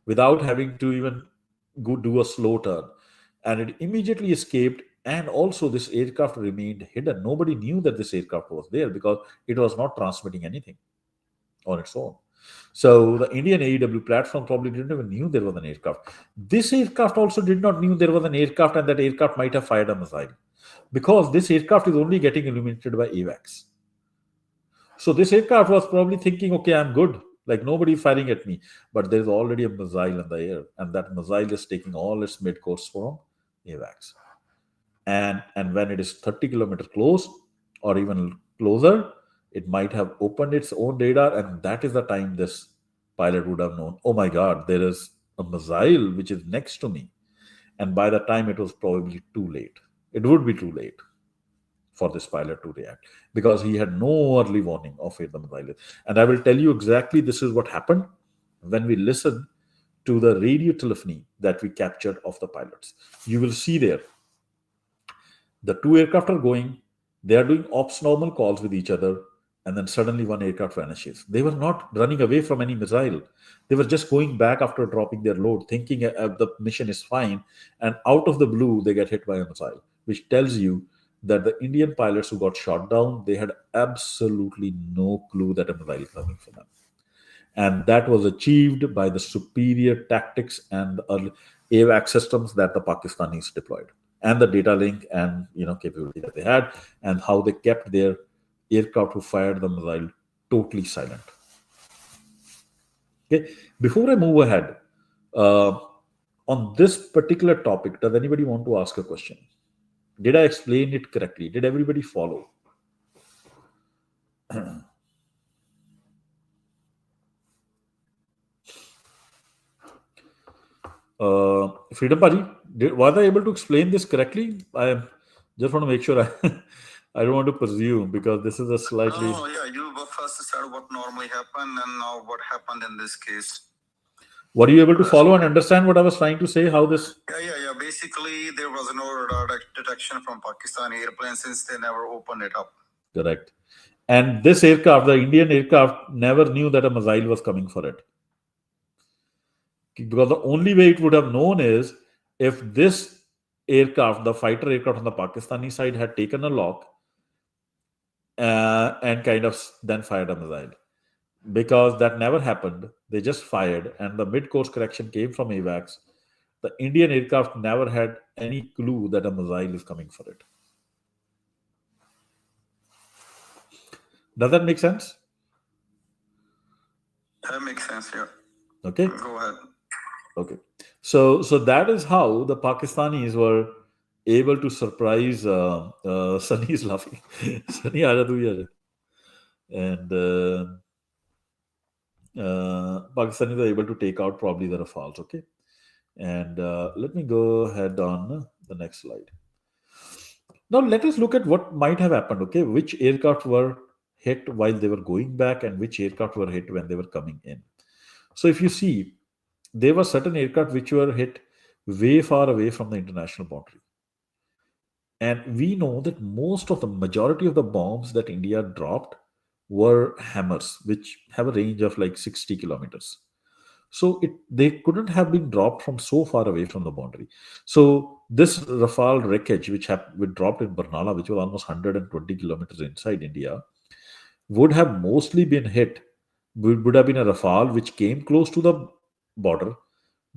without having to even go do a slow turn, and it immediately escaped. And also this aircraft remained hidden. Nobody knew that this aircraft was there because it was not transmitting anything on its own. So the Indian AEW platform probably didn't even knew there was an aircraft. This aircraft also did not knew there was an aircraft, and that aircraft might have fired a missile because this aircraft is only getting illuminated by AWACS. So this aircraft was probably thinking, okay, I'm good. Like nobody firing at me, but there's already a missile in the air, and that missile is taking all its mid-course from AWACS. And when it is 30 kilometers close or even closer, it might have opened its own radar, and that is the time this pilot would have known, oh my God, there is a missile which is next to me. And by the time it was probably too late. It would be too late for this pilot to react because he had no early warning of where the missile is. And I will tell you exactly this is what happened when we listen to the radio telephony that we captured of the pilots. You will see there the two aircraft are going, they are doing ops normal calls with each other, and then suddenly one aircraft vanishes. They were not running away from any missile. They were just going back after dropping their load, thinking the mission is fine, and out of the blue, they get hit by a missile, which tells you that the Indian pilots who got shot down, they had absolutely no clue that a missile is coming for them. And that was achieved by the superior tactics and the early AWACS systems that the Pakistanis deployed, and the data link and capability that they had, and how they kept their aircraft who fired the missile totally silent. Okay, before I move ahead on this particular topic, does anybody want to ask a question? Did I explain it correctly? Did everybody follow? Freedom Paji, was I able to explain this correctly? I just want to make sure I don't want to presume because this is a slightly. Oh, yeah, you first said what normally happened and now what happened in this case. Were you able to follow and understand what I was trying to say? How this? Yeah. Basically, there was no radar detection from Pakistani airplanes since they never opened it up. Correct. And this aircraft, the Indian aircraft, never knew that a missile was coming for it. Because the only way it would have known is if this aircraft, the fighter aircraft on the Pakistani side, had taken a lock and kind of then fired a missile. Because that never happened. They just fired, and the mid-course correction came from AWACS. The Indian aircraft never had any clue that a missile is coming for it. Does that make sense? That makes sense, yeah. Okay. Go ahead. Okay. So that is how the Pakistanis were able to surprise. Sunny is laughing. Sunny, and Pakistanis are able to take out probably the Rafales. Okay. And let me go ahead on the next slide. Now let us look at what might have happened. Okay, which aircraft were hit while they were going back, and which aircraft were hit when they were coming in. So if you see, there were certain aircraft which were hit way far away from the international boundary. And we know that most of the majority of the bombs that India dropped were hammers, which have a range of like 60 kilometers. So they couldn't have been dropped from so far away from the boundary. So this Rafale wreckage, which dropped in Barnala, which was almost 120 kilometers inside India, would have mostly been hit. Would have been a Rafale which came close to the border,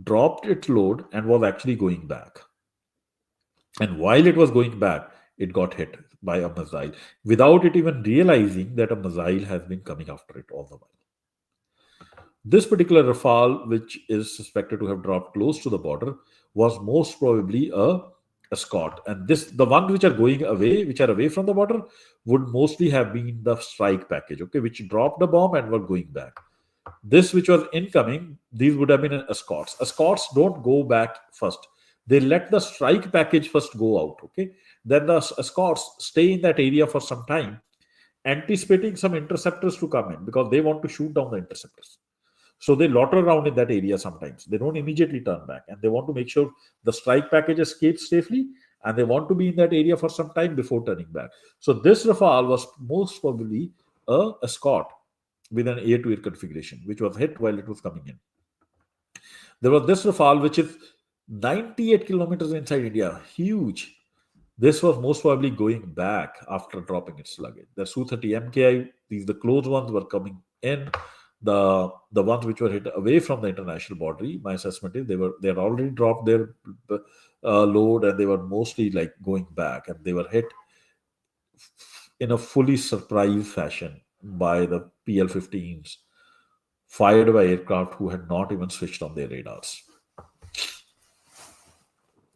dropped its load, and was actually going back. And while it was going back, it got hit by a missile without it even realizing that a missile has been coming after it all the while. This particular Rafale, which is suspected to have dropped close to the border, was most probably a escort. And the ones which are going away, which are away from the border, would mostly have been the strike package, okay, which dropped the bomb and were going back. This which was incoming, these would have been escorts. Escorts don't go back first. They let the strike package first go out, okay? Then the escorts stay in that area for some time, anticipating some interceptors to come in because they want to shoot down the interceptors. So they loiter around in that area sometimes. They don't immediately turn back, and they want to make sure the strike package escapes safely, and they want to be in that area for some time before turning back. So this Rafale was most probably a escort with an air-to-air configuration, which was hit while it was coming in. There was this Rafale, which is 98 kilometers inside India, huge. This was most probably going back after dropping its luggage. The Su-30 MKI, the close ones were coming in. The ones which were hit away from the international boundary, my assessment is they had already dropped their load, and they were mostly like going back, and they were hit in a fully surprise fashion by the PL-15s fired by aircraft who had not even switched on their radars.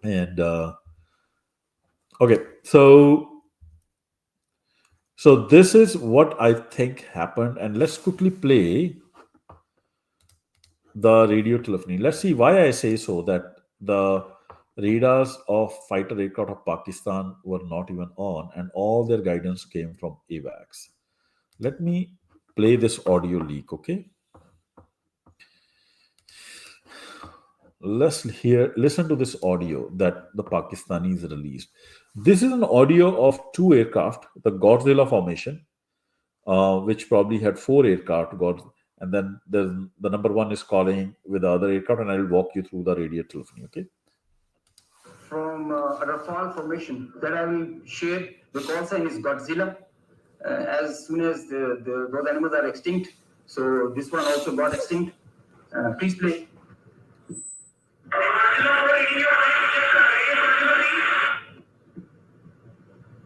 And okay, so this is what I think happened, and let's quickly play the radio telephony. Let's see why I say so, that the radars of fighter aircraft of Pakistan were not even on, and all their guidance came from AWACS. Let me play this audio leak, okay? Listen to this audio that the Pakistanis released. This is an audio of two aircraft, the Godzilla formation, which probably had four aircraft, and then the number one is calling with the other aircraft, and I will walk you through the radio telephony, okay? From a Rafale formation that I will share, the call sign is Godzilla. As soon as those animals are extinct, so this one also got extinct. Please play.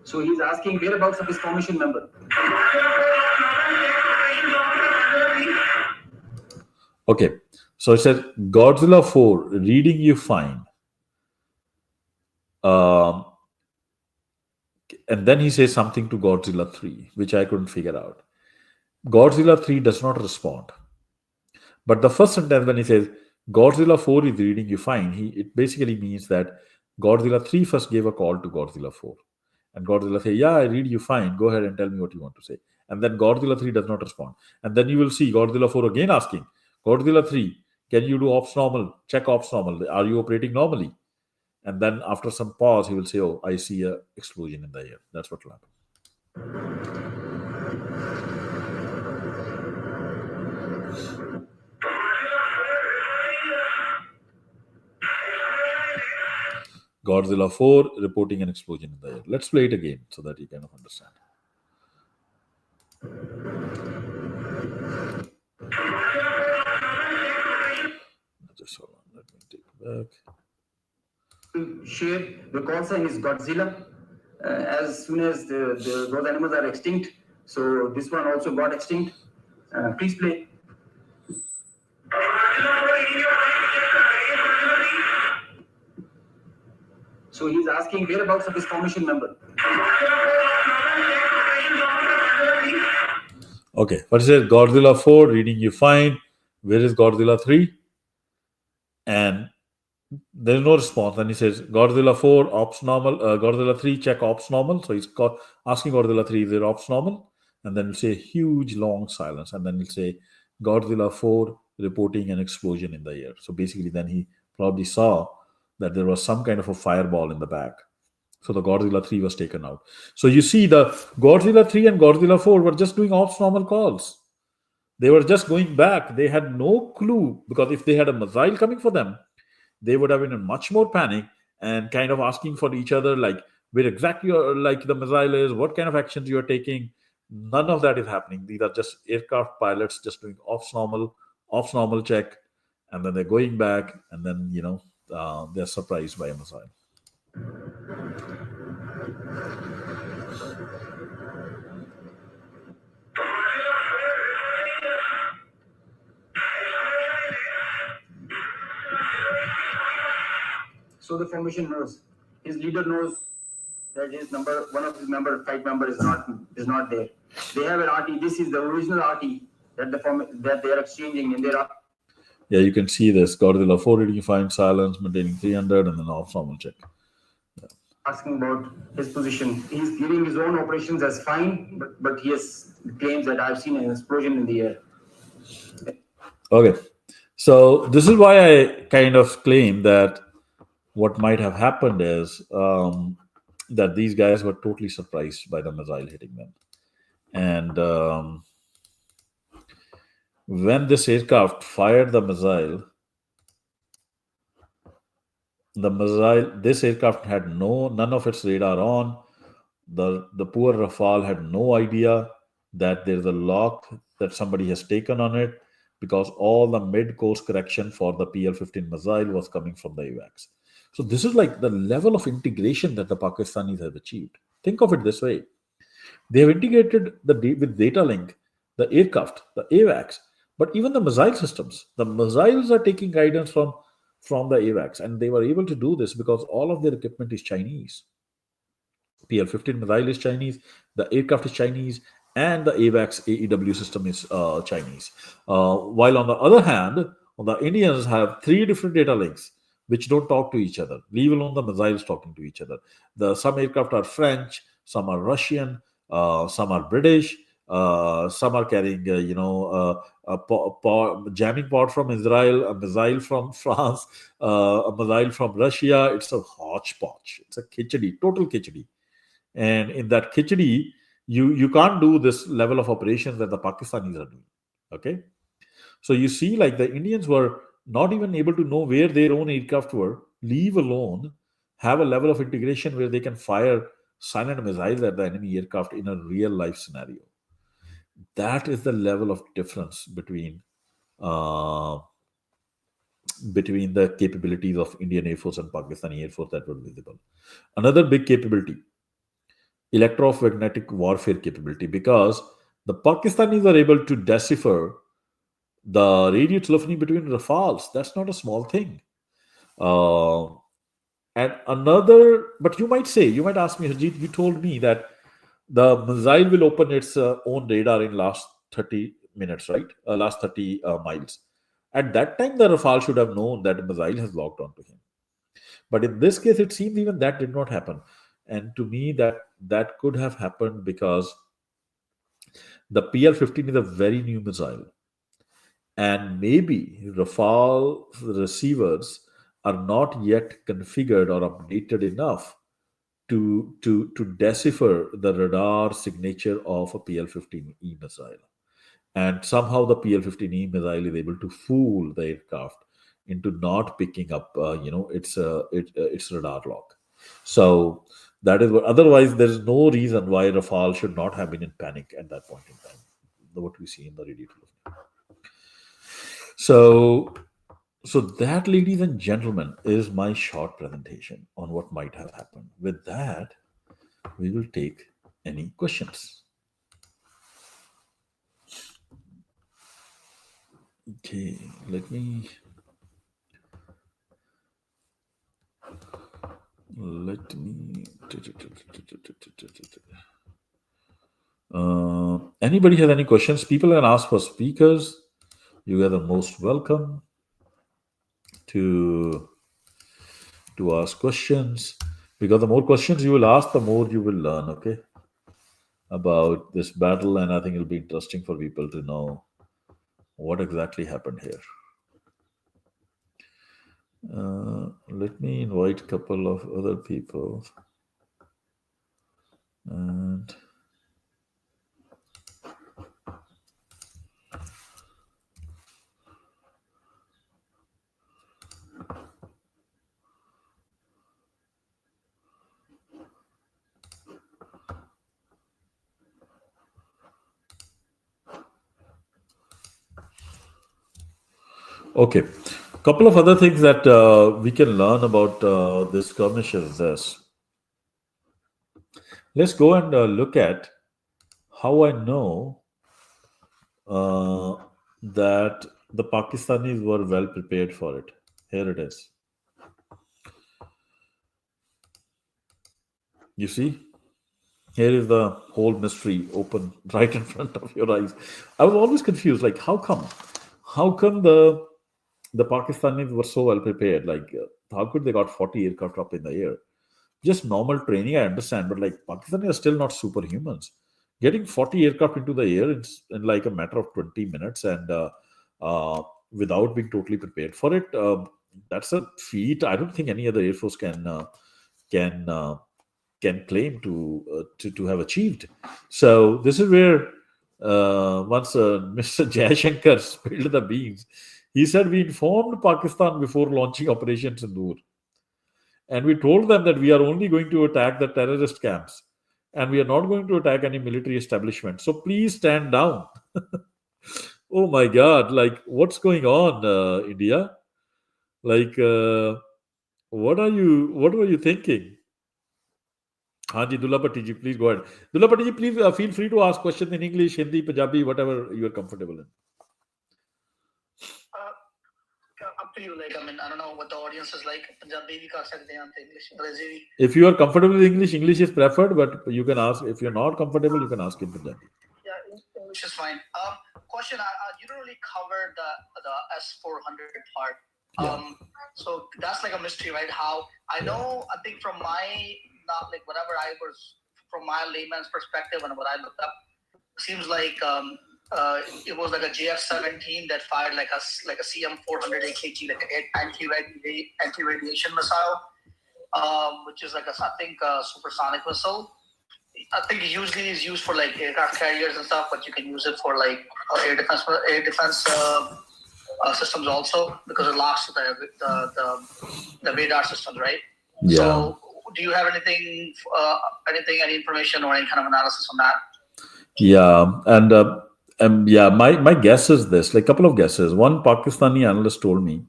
So he's asking whereabouts of his formation member. Okay, so it says Godzilla 4, reading you fine. And then he says something to Godzilla 3, which I couldn't figure out. Godzilla 3 does not respond. But the first sentence, when he says Godzilla 4 is reading you fine, it basically means that Godzilla 3 first gave a call to Godzilla 4. And Godzilla say, yeah, I read you fine. Go ahead and tell me what you want to say. And then Godzilla 3 does not respond. And then you will see Godzilla 4 again asking, Godzilla 3, can you do ops normal? Check ops normal. Are you operating normally? And then after some pause, he will say, oh, I see an explosion in the air. That's what will happen. Godzilla 4 reporting an explosion in the air. Let's play it again so that you kind of understand. Just hold on. Let me take it back. Share, the call sign is Godzilla. As soon as those animals are extinct, so this one also got extinct. Please play. So he's asking whereabouts of his formation member. Okay, what is it? Godzilla 4 reading you fine. Where is Godzilla 3? And there is no response. And he says Godzilla 4 ops normal. Godzilla 3 check ops normal. So he's asking Godzilla 3 is there ops normal, and then he'll say huge long silence, and then he'll say Godzilla 4 reporting an explosion in the air. So basically, then he probably saw that there was some kind of a fireball in the back. So the Godzilla 3 was taken out. So you see, the Godzilla 3 and Godzilla 4 were just doing ops normal calls. They were just going back. They had no clue, because if they had a missile coming for them, they would have been in much more panic and kind of asking for each other, like, where exactly like the missile is, what kind of actions you are taking. None of that is happening. These are just aircraft pilots just doing ops normal check, and then they're going back, and then they're surprised by a missile. So the formation knows, his leader knows that one of his flight member is not there. They have an RT. This is the original RT that they are exchanging in their. Yeah, you can see this Godzilla 4 reading fine, silence, maintaining 300, and then off normal check. Yeah. Asking about his position. He's giving his own operations as fine, but he has claims that I've seen an explosion in the air. Okay. So this is why I kind of claim that what might have happened is that these guys were totally surprised by the missile hitting them. And when this aircraft fired this aircraft had none of its radar on. The poor Rafale had no idea that there's a lock that somebody has taken on it, because all the mid course correction for the PL-15 missile was coming from the AWACS. So this is like the level of integration that the Pakistanis have achieved. Think of it this way: they have integrated with data link, the aircraft, the AWACS, but even the missile systems. The missiles are taking guidance from the AWACS, and they were able to do this because all of their equipment is Chinese. PL-15 missile is Chinese, the aircraft is Chinese, and the AWACS AEW system is Chinese. While on the other hand, the Indians have three different data links which don't talk to each other, leave alone the missiles talking to each other. Some aircraft are French, some are Russian, some are British, some are carrying, a jamming pod from Israel, a missile from France, a missile from Russia. It's a hodgepodge. It's a khichdi, total khichdi. And in that khichdi, you can't do this level of operations that the Pakistanis are doing. Okay, so you see, like, the Indians were not even able to know where their own aircraft were, leave alone have a level of integration where they can fire silent missiles at the enemy aircraft in a real life scenario. That is the level of difference uh, between the capabilities of Indian Air Force and Pakistani Air Force that were visible. Another big capability: electromagnetic warfare capability, because the Pakistanis are able to decipher the radio telephony between Rafales. That's not a small thing. Uh, and another, but you might ask me, Harjeet, you told me that the missile will open its own radar in last 30 minutes, right? Last 30 miles. At that time, the Rafale should have known that the missile has locked onto him. But in this case, it seems even that did not happen. And to me, that could have happened because the PL-15 is a very new missile, and maybe Rafale receivers are not yet configured or updated enough to decipher the radar signature of a PL-15E missile. And somehow the PL-15E missile is able to fool the aircraft into not picking up, its radar lock. So that is what. Otherwise, there is no reason why Rafale should not have been in panic at that point in time. What we see in the radio telephony. So that, ladies and gentlemen, is my short presentation on what might have happened. With that, we will take any questions. Okay, let me anybody has any questions? People can ask for speakers. You guys are most welcome to ask questions, because the more questions you will ask, the more you will learn, okay, about this battle. And I think it'll be interesting for people to know what exactly happened here. Let me invite a couple of other people. And okay, couple of other things that we can learn about this skirmish is this. Let's go and look at how I know that the Pakistanis were well prepared for it. Here it is. You see, here is the whole mystery open right in front of your eyes. I was always confused, like, how come the Pakistanis were so well prepared? Like, how could they got 40 aircraft up in the air? Just normal training, I understand, but like, Pakistanis are still not superhumans. Getting 40 aircraft into the air in like a matter of 20 minutes, and without being totally prepared for it. That's a feat I don't think any other Air Force can can claim to have achieved. So this is where once Mr. Jayashankar spilled the beans. He said we informed Pakistan before launching Operation Sindoor, and we told them that we are only going to attack the terrorist camps, and we are not going to attack any military establishment. So please stand down. Oh my God! Like what's going on, India? Like what were you thinking? Haji Dullah Bhatti ji, please go ahead. Dullah Bhatti ji, please feel free to ask questions in English, Hindi, Punjabi, whatever you are comfortable in. Up to you. Like, I mean, I don't know what the audience is like. Punjabi bhi kar sakte hain, English, Angrezi bhi. If you are comfortable with English, English is preferred, but you can ask. If you're not comfortable, you can ask in Punjabi. Yeah, English is fine. Question: you don't really cover the S400 part. So that's like a mystery, right? How I know, I think from my whatever I was from my layman's perspective and what I looked up, seems like it was like a JF-17 that fired like a CM-400 AKG, like an anti-radiation missile, which is like I think a supersonic missile. I think it usually is used for like aircraft carriers and stuff, but you can use it for like air defense systems also, because it locks the radar systems, right? Yeah. So, do you have any information or any kind of analysis on that? Yeah, and yeah, my guess is this, like a couple of guesses. One Pakistani analyst told me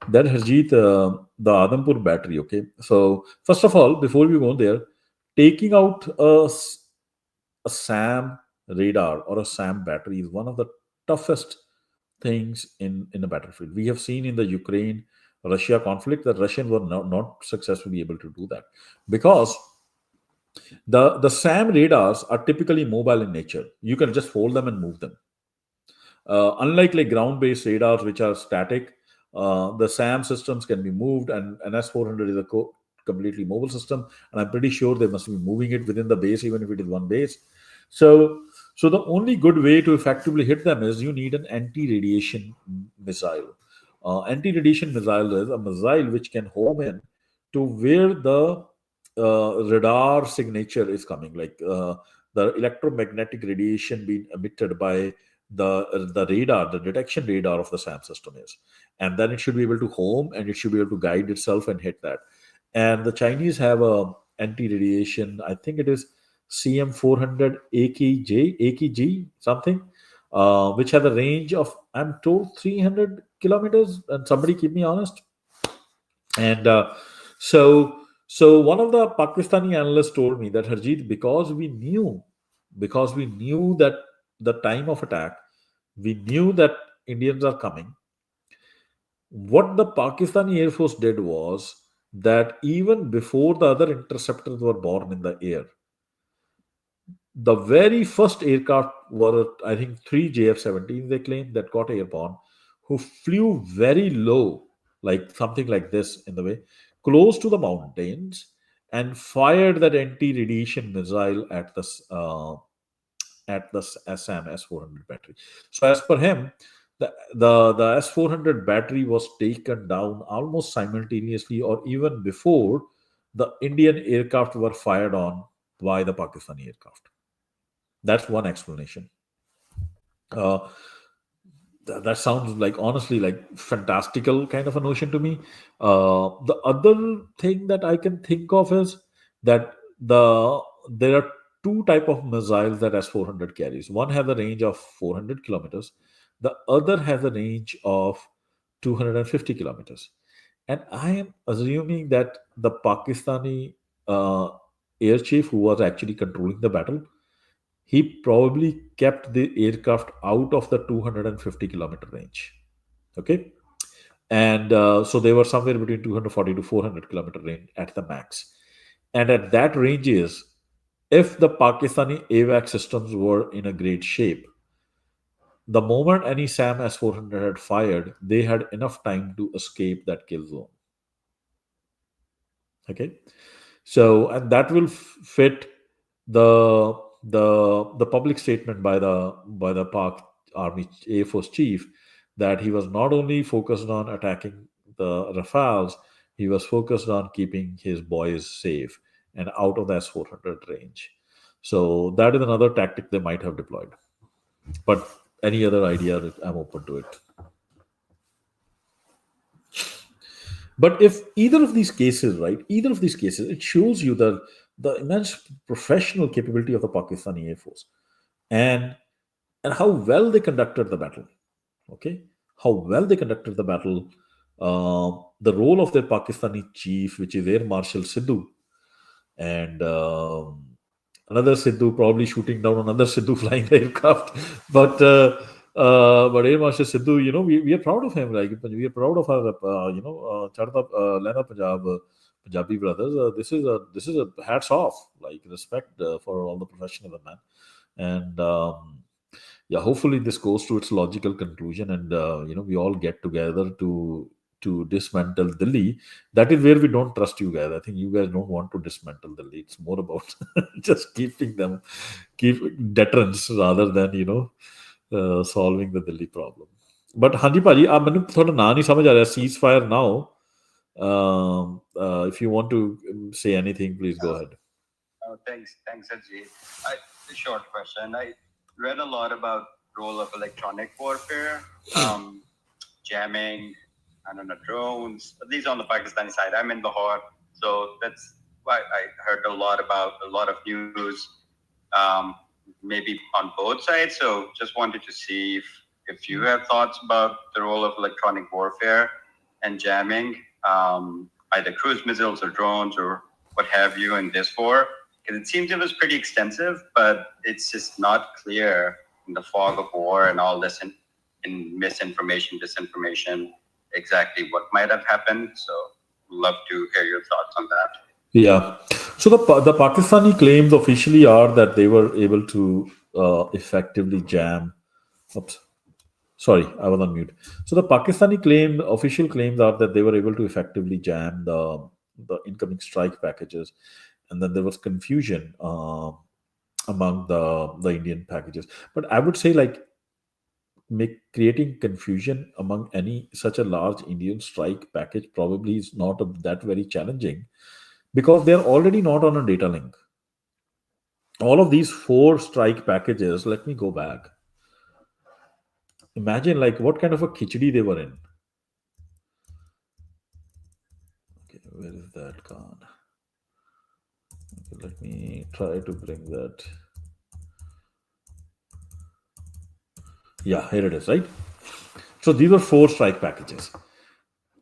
that Harjeet, the Adhampur battery, okay? So, first of all, before we go there, taking out a SAM radar or a SAM battery is one of the toughest things in the battlefield. We have seen in the Ukraine-Russia conflict that Russians were not successfully able to do that, because the SAM radars are typically mobile in nature. You can just fold them and move them. Unlike like ground-based radars, which are static, the SAM systems can be moved, and an S400 is a completely mobile system, and I'm pretty sure they must be moving it within the base, even if it is one base. So the only good way to effectively hit them is you need an anti-radiation missile. Anti-radiation missile is a missile which can home in to where the radar signature is coming, like the electromagnetic radiation being emitted by the radar, the detection radar of the SAM system is, and then it should be able to home, and it should be able to guide itself and hit that. And the Chinese have a anti-radiation, I think it is CM400 AKG something, which has a range of, I'm told, 300 kilometers, and somebody keep me honest. And so one of the Pakistani analysts told me that, Harjeet, because we knew that the time of attack, we knew that Indians are coming. What the Pakistani Air Force did was that even before the other interceptors were born in the air, the very first aircraft were, I think, 3 JF-17s, they claim, that got airborne, who flew very low, like something like this in the way, close to the mountains, and fired that anti-radiation missile at the SAM S400 battery. So as per him, the S400 battery was taken down almost simultaneously, or even before the Indian aircraft were fired on by the Pakistani aircraft. That's one explanation. That sounds like, honestly, like fantastical kind of a notion to me. The other thing that I can think of is that there are two type of missiles that S400 carries. One has a range of 400 kilometers. The other has a range of 250 kilometers. And I am assuming that the Pakistani air chief, who was actually controlling the battle, he probably kept the aircraft out of the 250 kilometer range. Okay. And so they were somewhere between 240 to 400 kilometer range at the max. And at that range is, if the Pakistani AVAC systems were in a great shape, the moment any SAM S400 had fired, they had enough time to escape that kill zone. Okay. So, and that will fit the public statement by the Pak Army Air Force chief, that he was not only focused on attacking the Rafales, he was focused on keeping his boys safe and out of the S-400 range. So that is another tactic they might have deployed. But any other idea, I'm open to it. But if either of these cases, right, either of these cases, it shows you the immense professional capability of the Pakistani Air Force and how well they conducted the battle. Okay, how well they conducted the battle. The role of their Pakistani chief, which is Air Marshal Sidhu, and another Sidhu probably shooting down another Sidhu flying the aircraft. But Air Marshal Sidhu, we are proud of him. Like we are proud of our, Lena Punjabi brothers. This is a hats off, like respect for all the profession of the man. And yeah, hopefully this goes to its logical conclusion, and we all get together to dismantle Delhi. That is where we don't trust you guys. I think you guys don't want to dismantle Delhi. It's more about just keep deterrence rather than solving the Delhi problem. But Hanji Paji, ਮੈਨੂੰ ਤੁਹਾਡਾ ਨਾਂ ਨਹੀਂ ਸਮਝ ਆ ਰਿਹਾ, ceasefire now. If you want to say anything, please go ahead. Thanks, Ajit. A short question. I read a lot about role of electronic warfare, jamming, I don't know, drones, at least on the Pakistani side. I'm in Lahore, so that's why I heard a lot of news, maybe on both sides. So just wanted to see if you have thoughts about the role of electronic warfare and jamming, either cruise missiles or drones or what have you in this war. Because it seems it was pretty extensive, but it's just not clear in the fog of war and all this in misinformation, disinformation, exactly what might have happened. So love to hear your thoughts on that. Yeah. So the Pakistani claims officially are that they were able to effectively jam. Oops. Sorry, I was on mute. So the Pakistani official claims are that they were able to effectively jam the incoming strike packages, and then there was confusion among the Indian packages. But I would say, like, creating confusion among any such a large Indian strike package probably is not that very challenging, because they are already not on a data link. All of these 4 strike packages, let me go back. Imagine like what kind of a khichdi they were in. Okay, where is that gone? Okay, let me try to bring that. Yeah, here it is, right? So these are 4 strike packages.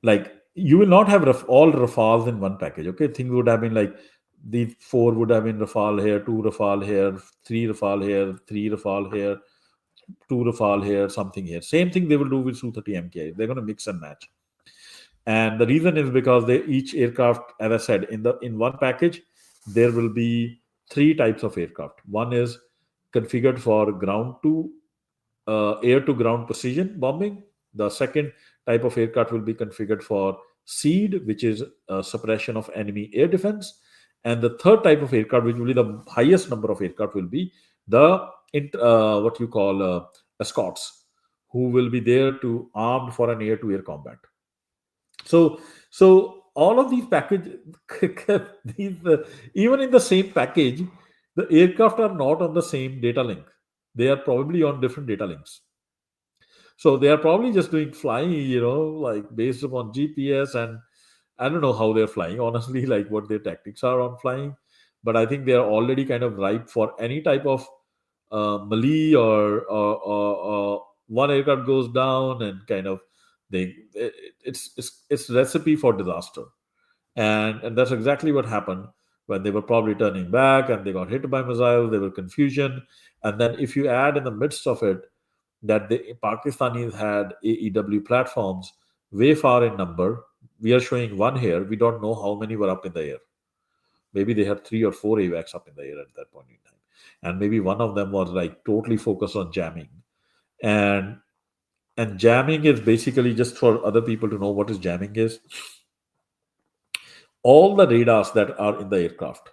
Like, you will not have all Rafales in one package. Okay, things would have been like these 4 would have been Rafale here, 2 Rafale here, 3 Rafale here, 3 Rafale here, 2 Rafale here, something here. Same thing they will do with Su-30 MKI. They're going to mix and match. And the reason is because each aircraft, as I said, in one package, there will be 3 types of aircraft. One is configured for air to ground precision bombing. The second type of aircraft will be configured for SEAD, which is suppression of enemy air defense. And the third type of aircraft, which will be the highest number of aircraft, will be the what you call escorts, who will be there to armed for an air-to-air combat. So all of these packages, even in the same package, the aircraft are not on the same data link. They are probably on different data links. So they are probably just doing flying, like based upon GPS, and I don't know how they're flying, honestly, like what their tactics are on flying. But I think they are already kind of ripe for any type of melee or one aircraft goes down and kind of it's recipe for disaster. And that's exactly what happened when they were probably turning back and they got hit by missiles. There were confusion. And then if you add in the midst of it that the Pakistanis had AEW platforms way far in number. We are showing 1 here. We don't know how many were up in the air. Maybe they had 3 or 4 AWACS up in the air at that point in time. And maybe one of them was like totally focused on jamming. And jamming is basically, just for other people to know what is jamming is, all the radars that are in the aircraft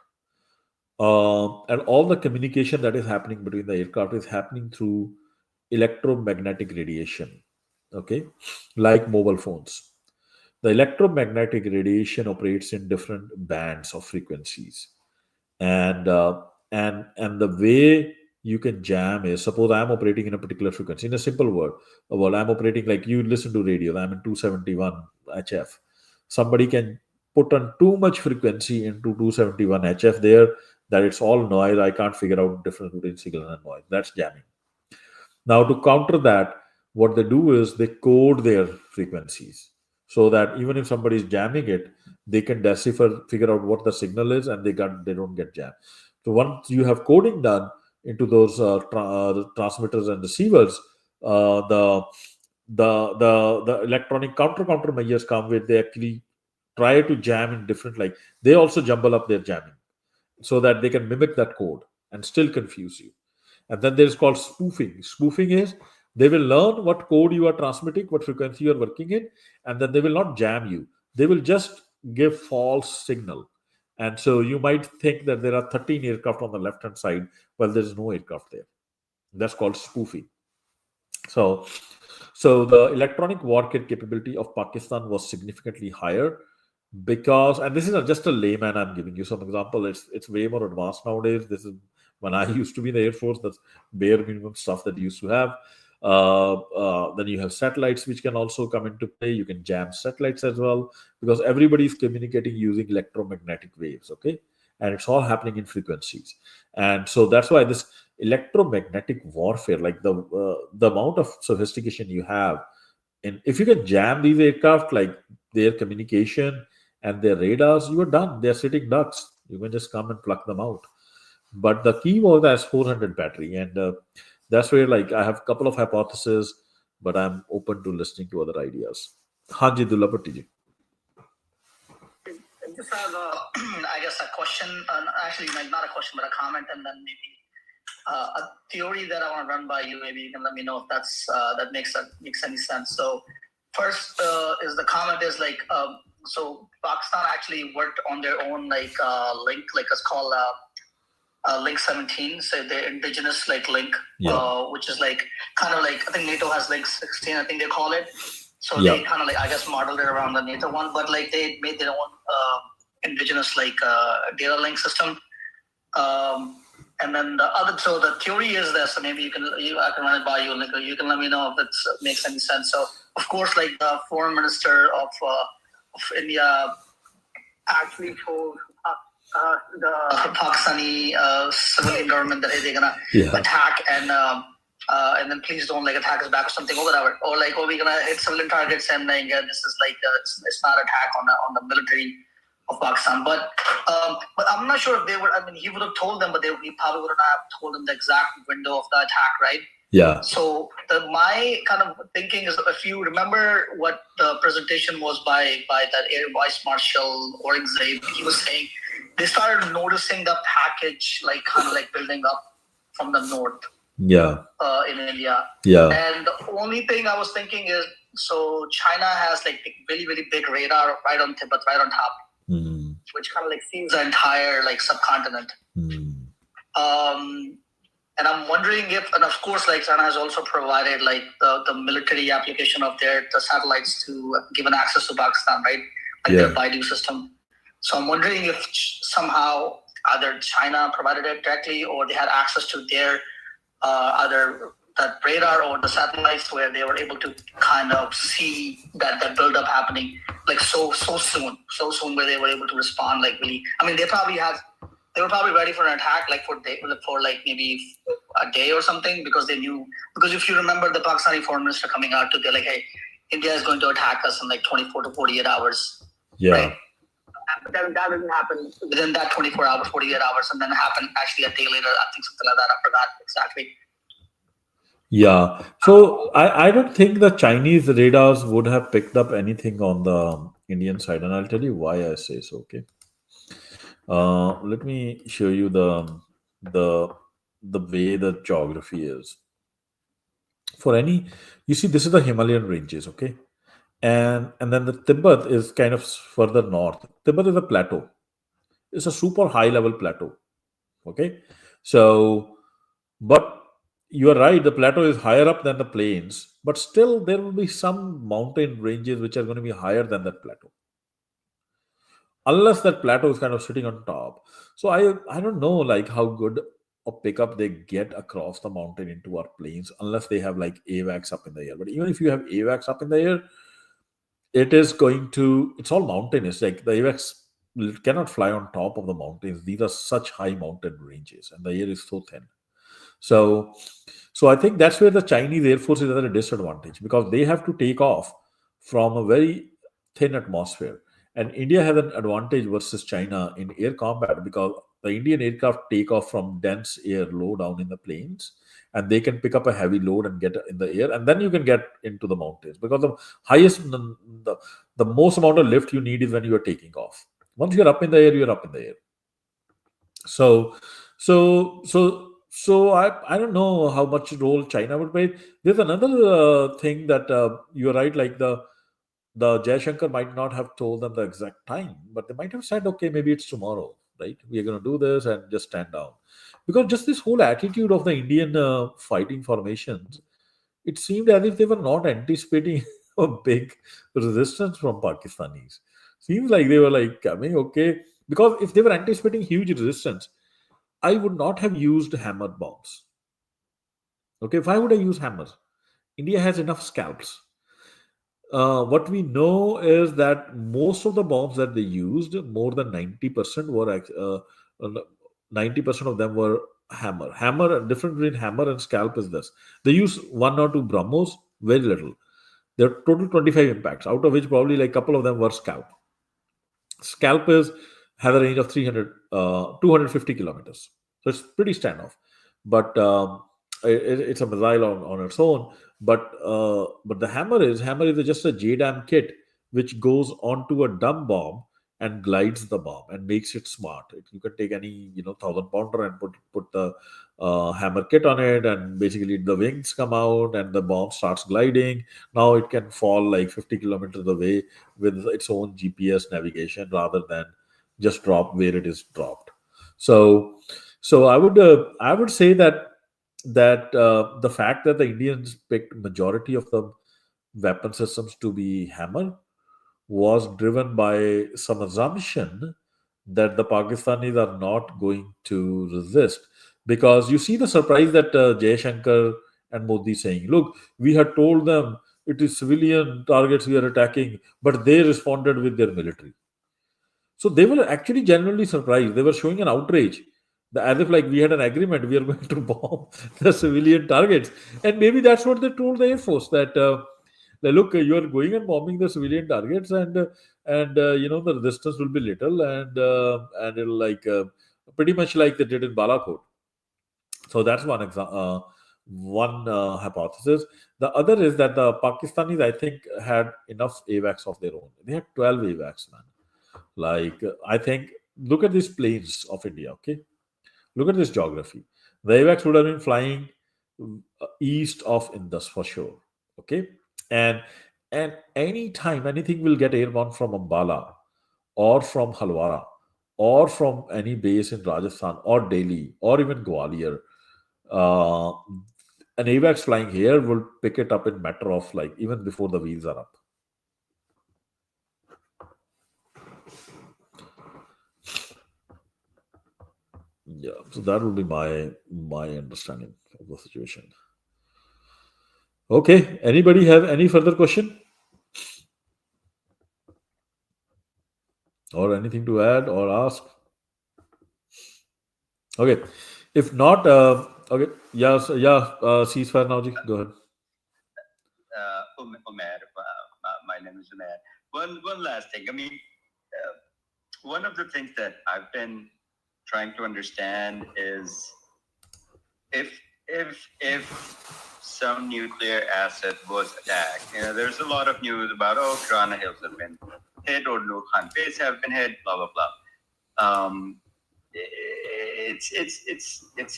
and all the communication that is happening between the aircraft is happening through electromagnetic radiation. okay, like mobile phones. The electromagnetic radiation operates in different bands of frequencies, and and the way you can jam is, suppose I'm operating in a particular frequency. In a simple word, well, I'm operating like you listen to radio. I'm in 271 HF. Somebody can put on too much frequency into 271 HF there that it's all noise. I can't figure out difference between signal and noise. That's jamming. Now, to counter that, what they do is they code their frequencies so that even if somebody is jamming it, they can decipher, figure out what the signal is, and they don't get jammed. So once you have coding done into those transmitters and receivers, the electronic countermeasures come with, they actually try to jam in different, like they also jumble up their jamming so that they can mimic that code and still confuse you. And then there is called spoofing. Spoofing is they will learn what code you are transmitting, what frequency you are working in, and then they will not jam you. They will just give false signal. And so you might think that there are 13 aircraft on the left hand side, while there is no aircraft there. That's called spoofing. So, so the electronic warfare capability of Pakistan was significantly higher because, and this is not just a layman, I'm giving you some example. It's way more advanced nowadays. This is when I used to be in the Air Force. That's bare minimum stuff that you used to have. Then you have satellites which can also come into play. You can jam satellites as well because everybody is communicating using electromagnetic waves. Okay, and it's all happening in frequencies, and so that's why this electromagnetic warfare, like the amount of sophistication you have, and if you can jam these aircraft, like their communication and their radars, you are done. They're sitting ducks. You can just come and pluck them out. But the key was the S400 battery, and that's where, like, I have a couple of hypotheses, but I'm open to listening to other ideas. Hanji Dullapatti ji. I just have, I guess, a question. Actually, like, not a question, but a comment, and then maybe a theory that I want to run by you. Maybe you can let me know if that makes any sense. So, first is the comment is like, so Pakistan actually worked on their own link, like it's called Link 17, so the indigenous link, which is like kind of like, I think NATO has Link 16, I think they call it. So they kind of like, I guess, modeled it around the NATO one, but like they made their own indigenous data link system. And then the other, so the theory is this, so maybe I can run it by you, you can let me know if it makes any sense. So of course, like the foreign minister of India actually told the Pakistani civilian government that, hey, they're gonna attack and then please don't attack us back or something or whatever, or we're gonna hit civilian targets, and this is it's not attack on the military of Pakistan. But I'm not sure if they would. I mean, he would have told them, but he probably would not have told them the exact window of the attack, right? Yeah. So my kind of thinking is, if you remember what the presentation was by that Air Vice Marshal Aurangzeb, he was saying they started noticing the package kind of building up from the north. Yeah. In India. Yeah. And the only thing I was thinking is, so China has really, really big radar right on Tibet, right on top, which kind of sees the entire subcontinent. And I'm wondering if, and of course, China has also provided the military application of the satellites to given access to Pakistan, right? Their Baidu system. So I'm wondering if somehow either China provided it directly, or they had access to their either that radar or the satellites, where they were able to kind of see that build-up happening so soon, where they were able to respond really. I mean, they were probably ready for an attack for maybe a day or something, because they knew, because if you remember the Pakistani foreign minister coming out to be like, hey, India is going to attack us in 24 to 48 hours. Yeah. Right? But then that didn't happen within that 24 hours, 48 hours, and then it happened actually a day later, I think something like that. I forgot exactly. Yeah. So I don't think the Chinese radars would have picked up anything on the Indian side, and I'll tell you why I say so. Okay. Let me show you the way the geography is. For any, you see, this is the Himalayan ranges, okay, and then the Tibet is kind of further north. Tibet is a plateau. It's a super high level plateau. Okay, so but you are right. The plateau is higher up than the plains, but still there will be some mountain ranges which are going to be higher than that plateau, unless that plateau is kind of sitting on top. So I don't know like how good a pickup they get across the mountain into our plains, unless they have like AVAX up in the air. But even if you have AVAX up in the air, it is going to, it's all mountainous. Like the AVAX cannot fly on top of the mountains. These are such high mountain ranges, and the air is so thin. So, so I think that's where the Chinese Air Force is at a disadvantage, because they have to take off from a very thin atmosphere. And India has an advantage versus China in air combat, because the Indian aircraft take off from dense air low down in the plains, and they can pick up a heavy load and get in the air, and then you can get into the mountains, because the highest, the most amount of lift you need is when you are taking off. Once you're up in the air, you're up in the air. So, so I don't know how much role China would play. There's another thing that you're right. Like the Jaishankar might not have told them the exact time, but they might have said, okay, maybe it's tomorrow, right? We are going to do this and just stand down, because just this whole attitude of the Indian fighting formations, it seemed as if they were not anticipating a big resistance from Pakistanis. Seems like they were like coming, okay, because if they were anticipating huge resistance, I would not have used hammer bombs. Okay, why would I use hammers? India has enough scalps. What we know is that most of the bombs that they used, more than 90% were 90% of them were hammer. Hammer, difference between hammer and scalp is this: they use one or two BrahMos, very little. There are total 25 impacts, out of which probably like a couple of them were scalp. Scalp is has a range of 250 kilometers, so it's pretty standoff. But it's a missile on its own. But the hammer is just a JDAM kit which goes onto a dumb bomb and glides the bomb and makes it smart. You can take any 1,000 pounder and put the hammer kit on it, and basically the wings come out and the bomb starts gliding. Now it can fall like 50 kilometers away with its own GPS navigation, rather than just drop where it is dropped. So, so I would say that the fact that the Indians picked majority of the weapon systems to be hammer was driven by some assumption that the Pakistanis are not going to resist. Because you see the surprise that Jayashankar and Modi saying, look, we had told them it is civilian targets we are attacking, but they responded with their military. So they were actually genuinely surprised. They were showing an outrage, as if like we had an agreement, we are going to bomb the civilian targets. And maybe that's what they told the Air Force, that look, you are going and bombing the civilian targets, and the resistance will be little, and it'll like pretty much like they did in Balakot. So that's one hypothesis. The other is that the Pakistanis, I think, had enough AVAX of their own. They had 12 AVAX, man. Like, I think, look at these plains of India, okay? Look at this geography. The AVAX would have been flying east of Indus for sure, okay? And and any time anything will get airborne from Ambala or from Halwara or from any base in Rajasthan or Delhi or even Gwalior, uh, an AVAX flying here will pick it up in matter of like even before the wheels are up. Yeah, so that would be my understanding of the situation. Okay, anybody have any further question or anything to add or ask? Okay, if not, okay, yeah, so, yeah, ceasefire now, ji. Go ahead. Umair, my name is Umair. One last thing. I mean, one of the things that I've been trying to understand is if some nuclear asset was attacked. There's a lot of news about Kirana Hills have been hit or Noor Khan Base have been hit, blah blah blah. It's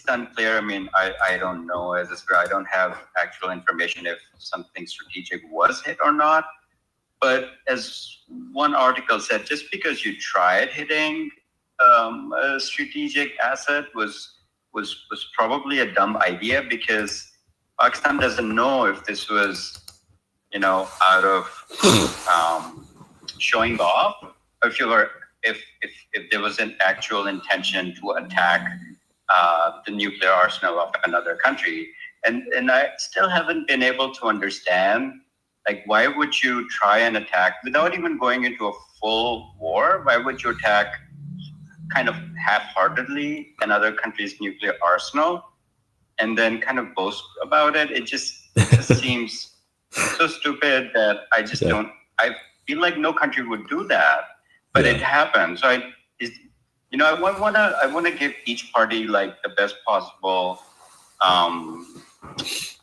unclear. I mean, I don't know, as a scribe, I don't have actual information if something strategic was hit or not. But as one article said, just because you tried hitting a strategic asset was probably a dumb idea, because Pakistan doesn't know if this was, out of showing off, or if there was an actual intention to attack the nuclear arsenal of another country. And I still haven't been able to understand, like, why would you try and attack without even going into a full war? Why would you attack kind of half-heartedly another country's nuclear arsenal and then kind of boast about it? It just seems so stupid that I just don't. I feel like no country would do that, but it happened. So I want to give each party like the best possible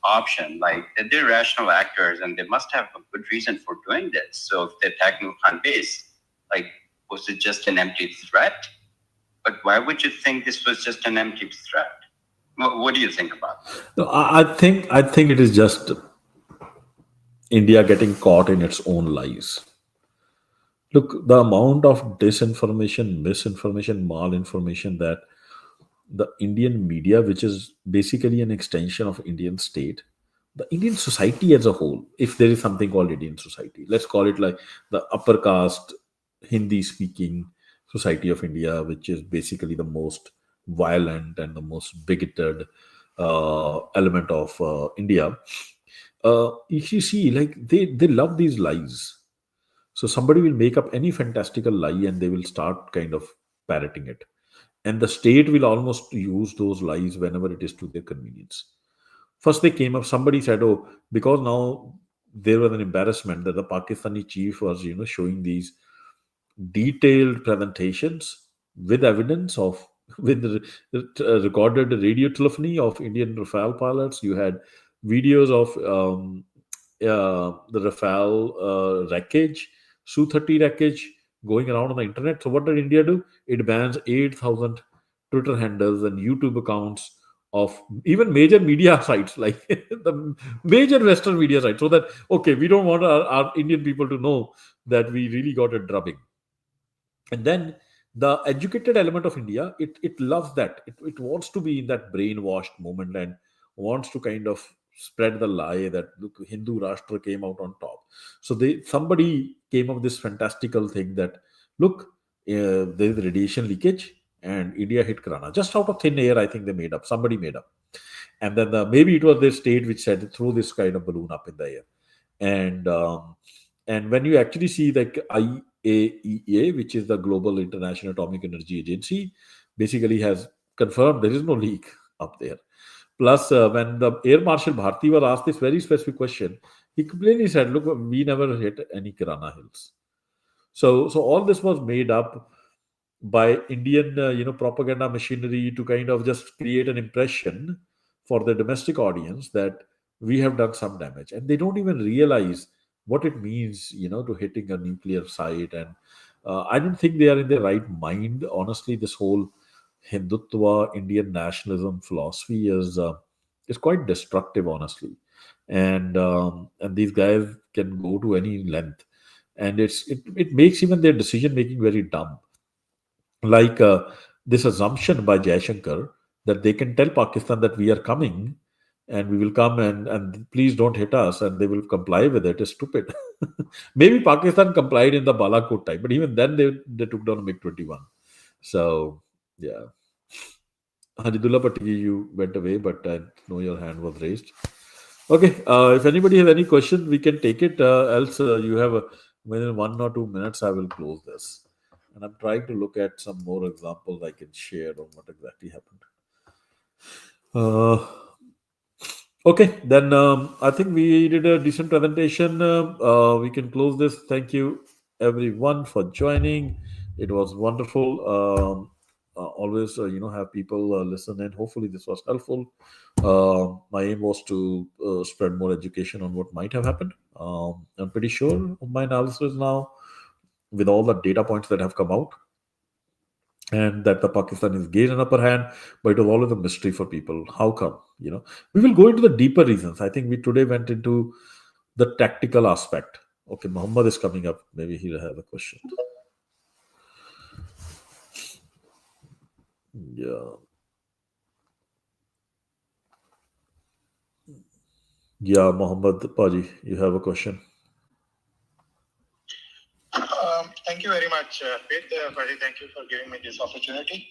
option. Like, they're rational actors, and they must have a good reason for doing this. So if they attack Nukhan base, like, was it just an empty threat? But why would you think this was just an empty threat? What do you think about that? No, I think it is just India getting caught in its own lies. Look, the amount of disinformation, misinformation, malinformation that the Indian media, which is basically an extension of Indian state, the Indian society as a whole, if there is something called Indian society, let's call it like the upper caste, Hindi speaking society of India, which is basically the most violent and the most bigoted element of India. If you see, like they love these lies. So somebody will make up any fantastical lie and they will start kind of parroting it. And the state will almost use those lies whenever it is to their convenience. First, they came up, somebody said, oh, because now there was an embarrassment that the Pakistani chief was, showing these detailed presentations with evidence of with recorded radio telephony of Indian Rafale pilots. You had videos of the Rafale wreckage, Su-30 wreckage going around on the internet. So what did India do? It bans 8,000 Twitter handles and YouTube accounts of even major media sites like the major Western media sites. So that, okay, we don't want our Indian people to know that we really got a drubbing. And then the educated element of India, it loves that. It wants to be in that brainwashed moment and wants to kind of spread the lie that look, Hindu Rashtra came out on top. So somebody came up with this fantastical thing that look, there is radiation leakage and India hit Krana just out of thin air. I think they made up, somebody made up, and then maybe it was their state which said throw this kind of balloon up in the air. And when you actually see like IAEA, which is the Global International Atomic Energy Agency, basically has confirmed there is no leak up there. Plus, when the Air Marshal Bharti was asked this very specific question, he plainly said, "Look, we never hit any Kirana hills." So all this was made up by Indian, propaganda machinery to kind of just create an impression for the domestic audience that we have done some damage, and they don't even realize what it means, to hitting a nuclear site. And I don't think they are in their right mind. Honestly, this whole Hindutva, Indian nationalism philosophy is quite destructive, honestly, and these guys can go to any length, and it makes even their decision making very dumb, like this assumption by Jaishankar that they can tell Pakistan that we are coming and we will come and please don't hit us and they will comply with it is stupid. Maybe Pakistan complied in the Balakot time, but even then they took down MiG-21. So, yeah. Hajidullah Patiki, you went away, but I know your hand was raised. Okay, if anybody has any question, we can take it. Else, you have within 1 or 2 minutes, I will close this. And I'm trying to look at some more examples I can share on what exactly happened. Uh, okay, then I think we did a decent presentation. We can close this. Thank you, everyone, for joining. It was wonderful. Always, have people listen in. Hopefully, this was helpful. My aim was to spread more education on what might have happened. I'm pretty sure of my analysis now, with all the data points that have come out, and that the Pakistanis gained an upper hand, but it was always a mystery for people. How come? We will go into the deeper reasons. I think we today went into the tactical aspect. Okay, Muhammad is coming up. Maybe he'll have a question. Yeah. Yeah, Mohammed Paji, you have a question. Thank you very much, Pete. Very thank you for giving me this opportunity.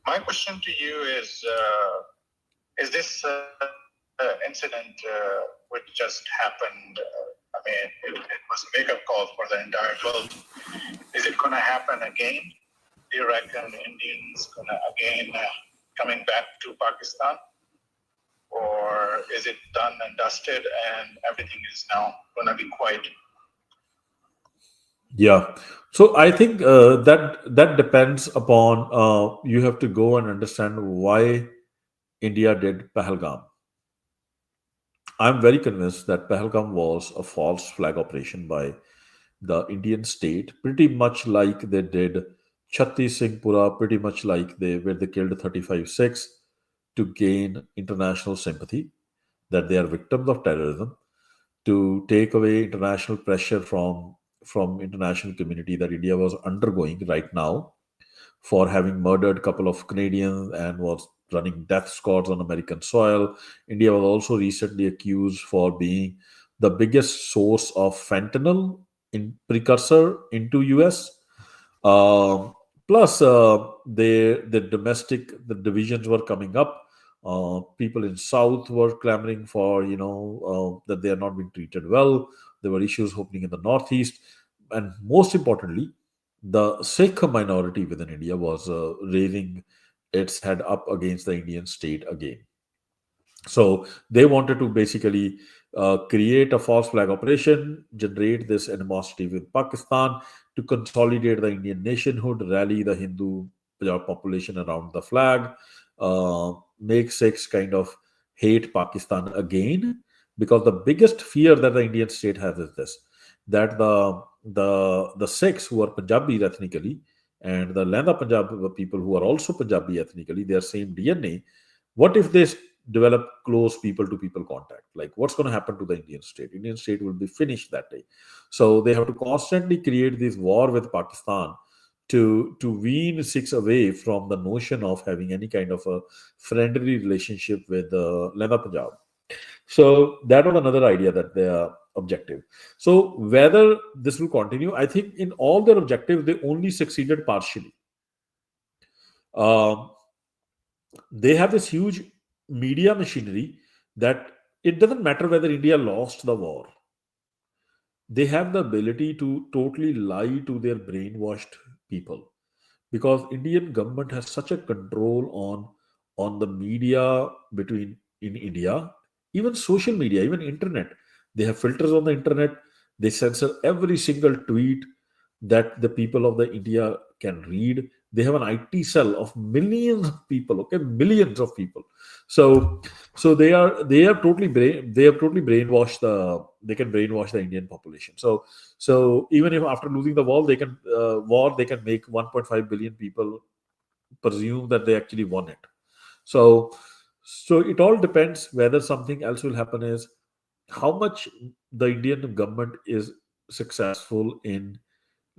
My question to you is this incident which just happened, I mean, it was a wake-up call for the entire world. Is it going to happen again? Do you reckon Indians going to again coming back to Pakistan? Or is it done and dusted and everything is now going to be quiet? Yeah. So I think that depends upon you have to go and understand why India did Pahalgam. I'm very convinced that Pahalgam was a false flag operation by the Indian state, pretty much like they did Chatti Singhpura, pretty much like they where they killed 35 Sikhs to gain international sympathy that they are victims of terrorism, to take away international pressure from international community that India was undergoing right now for having murdered a couple of Canadians and was running death squads on American soil. India was also recently accused for being the biggest source of fentanyl in precursor into US. Um, Plus, the divisions were coming up. People in South were clamoring for that they are not being treated well. There were issues happening in the Northeast, and most importantly, the Sikh minority within India was raising its head up against the Indian state again. So they wanted to basically create a false flag operation, generate this animosity with Pakistan to consolidate the Indian nationhood, rally the Hindu Punjab population around the flag, make Sikhs kind of hate Pakistan again. Because the biggest fear that the Indian state has is this, that the Sikhs who are Punjabi ethnically and the Lenda Punjab people who are also Punjabi ethnically, their same DNA, what if they develop close people to people contact? Like, what's going to happen to the Indian state? Indian state will be finished that day. So they have to constantly create this war with Pakistan to wean Sikhs away from the notion of having any kind of a friendly relationship with Lena Punjab. So that was another idea that their objective. So whether this will continue, I think in all their objectives they only succeeded partially. Um, they have this huge media machinery that it doesn't matter whether India lost the war. They have the ability to totally lie to their brainwashed people, because Indian government has such a control on the media between in India, even social media, even internet. They have filters on the internet. They censor every single tweet that the people of the India can read. They have an IT cell of millions of people, okay, millions of people. So they are totally they have totally brainwashed they can brainwash the Indian population. So even if after losing the war they can make 1.5 billion people presume that they actually won it. So so it all depends whether something else will happen is how much the Indian government is successful in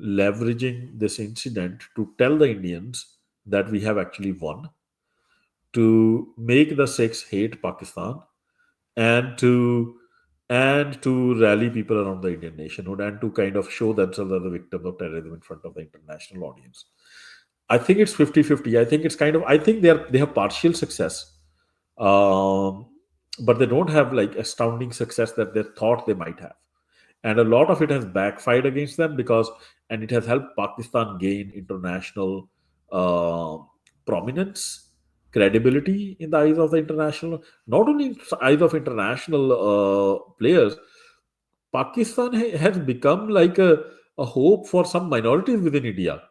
leveraging this incident to tell the Indians that we have actually won, to make the Sikhs hate Pakistan, and to rally people around the Indian nationhood and to kind of show themselves as the victims of terrorism in front of the international audience. I think it's 50-50. I think it's kind of I think they have partial success. Um, but they don't have like astounding success that they thought they might have, and a lot of it has backfired against them because and it has helped Pakistan gain international uh, prominence, credibility in the eyes of the international, not only in the eyes of international players. Pakistan has become like a hope for some minorities within India.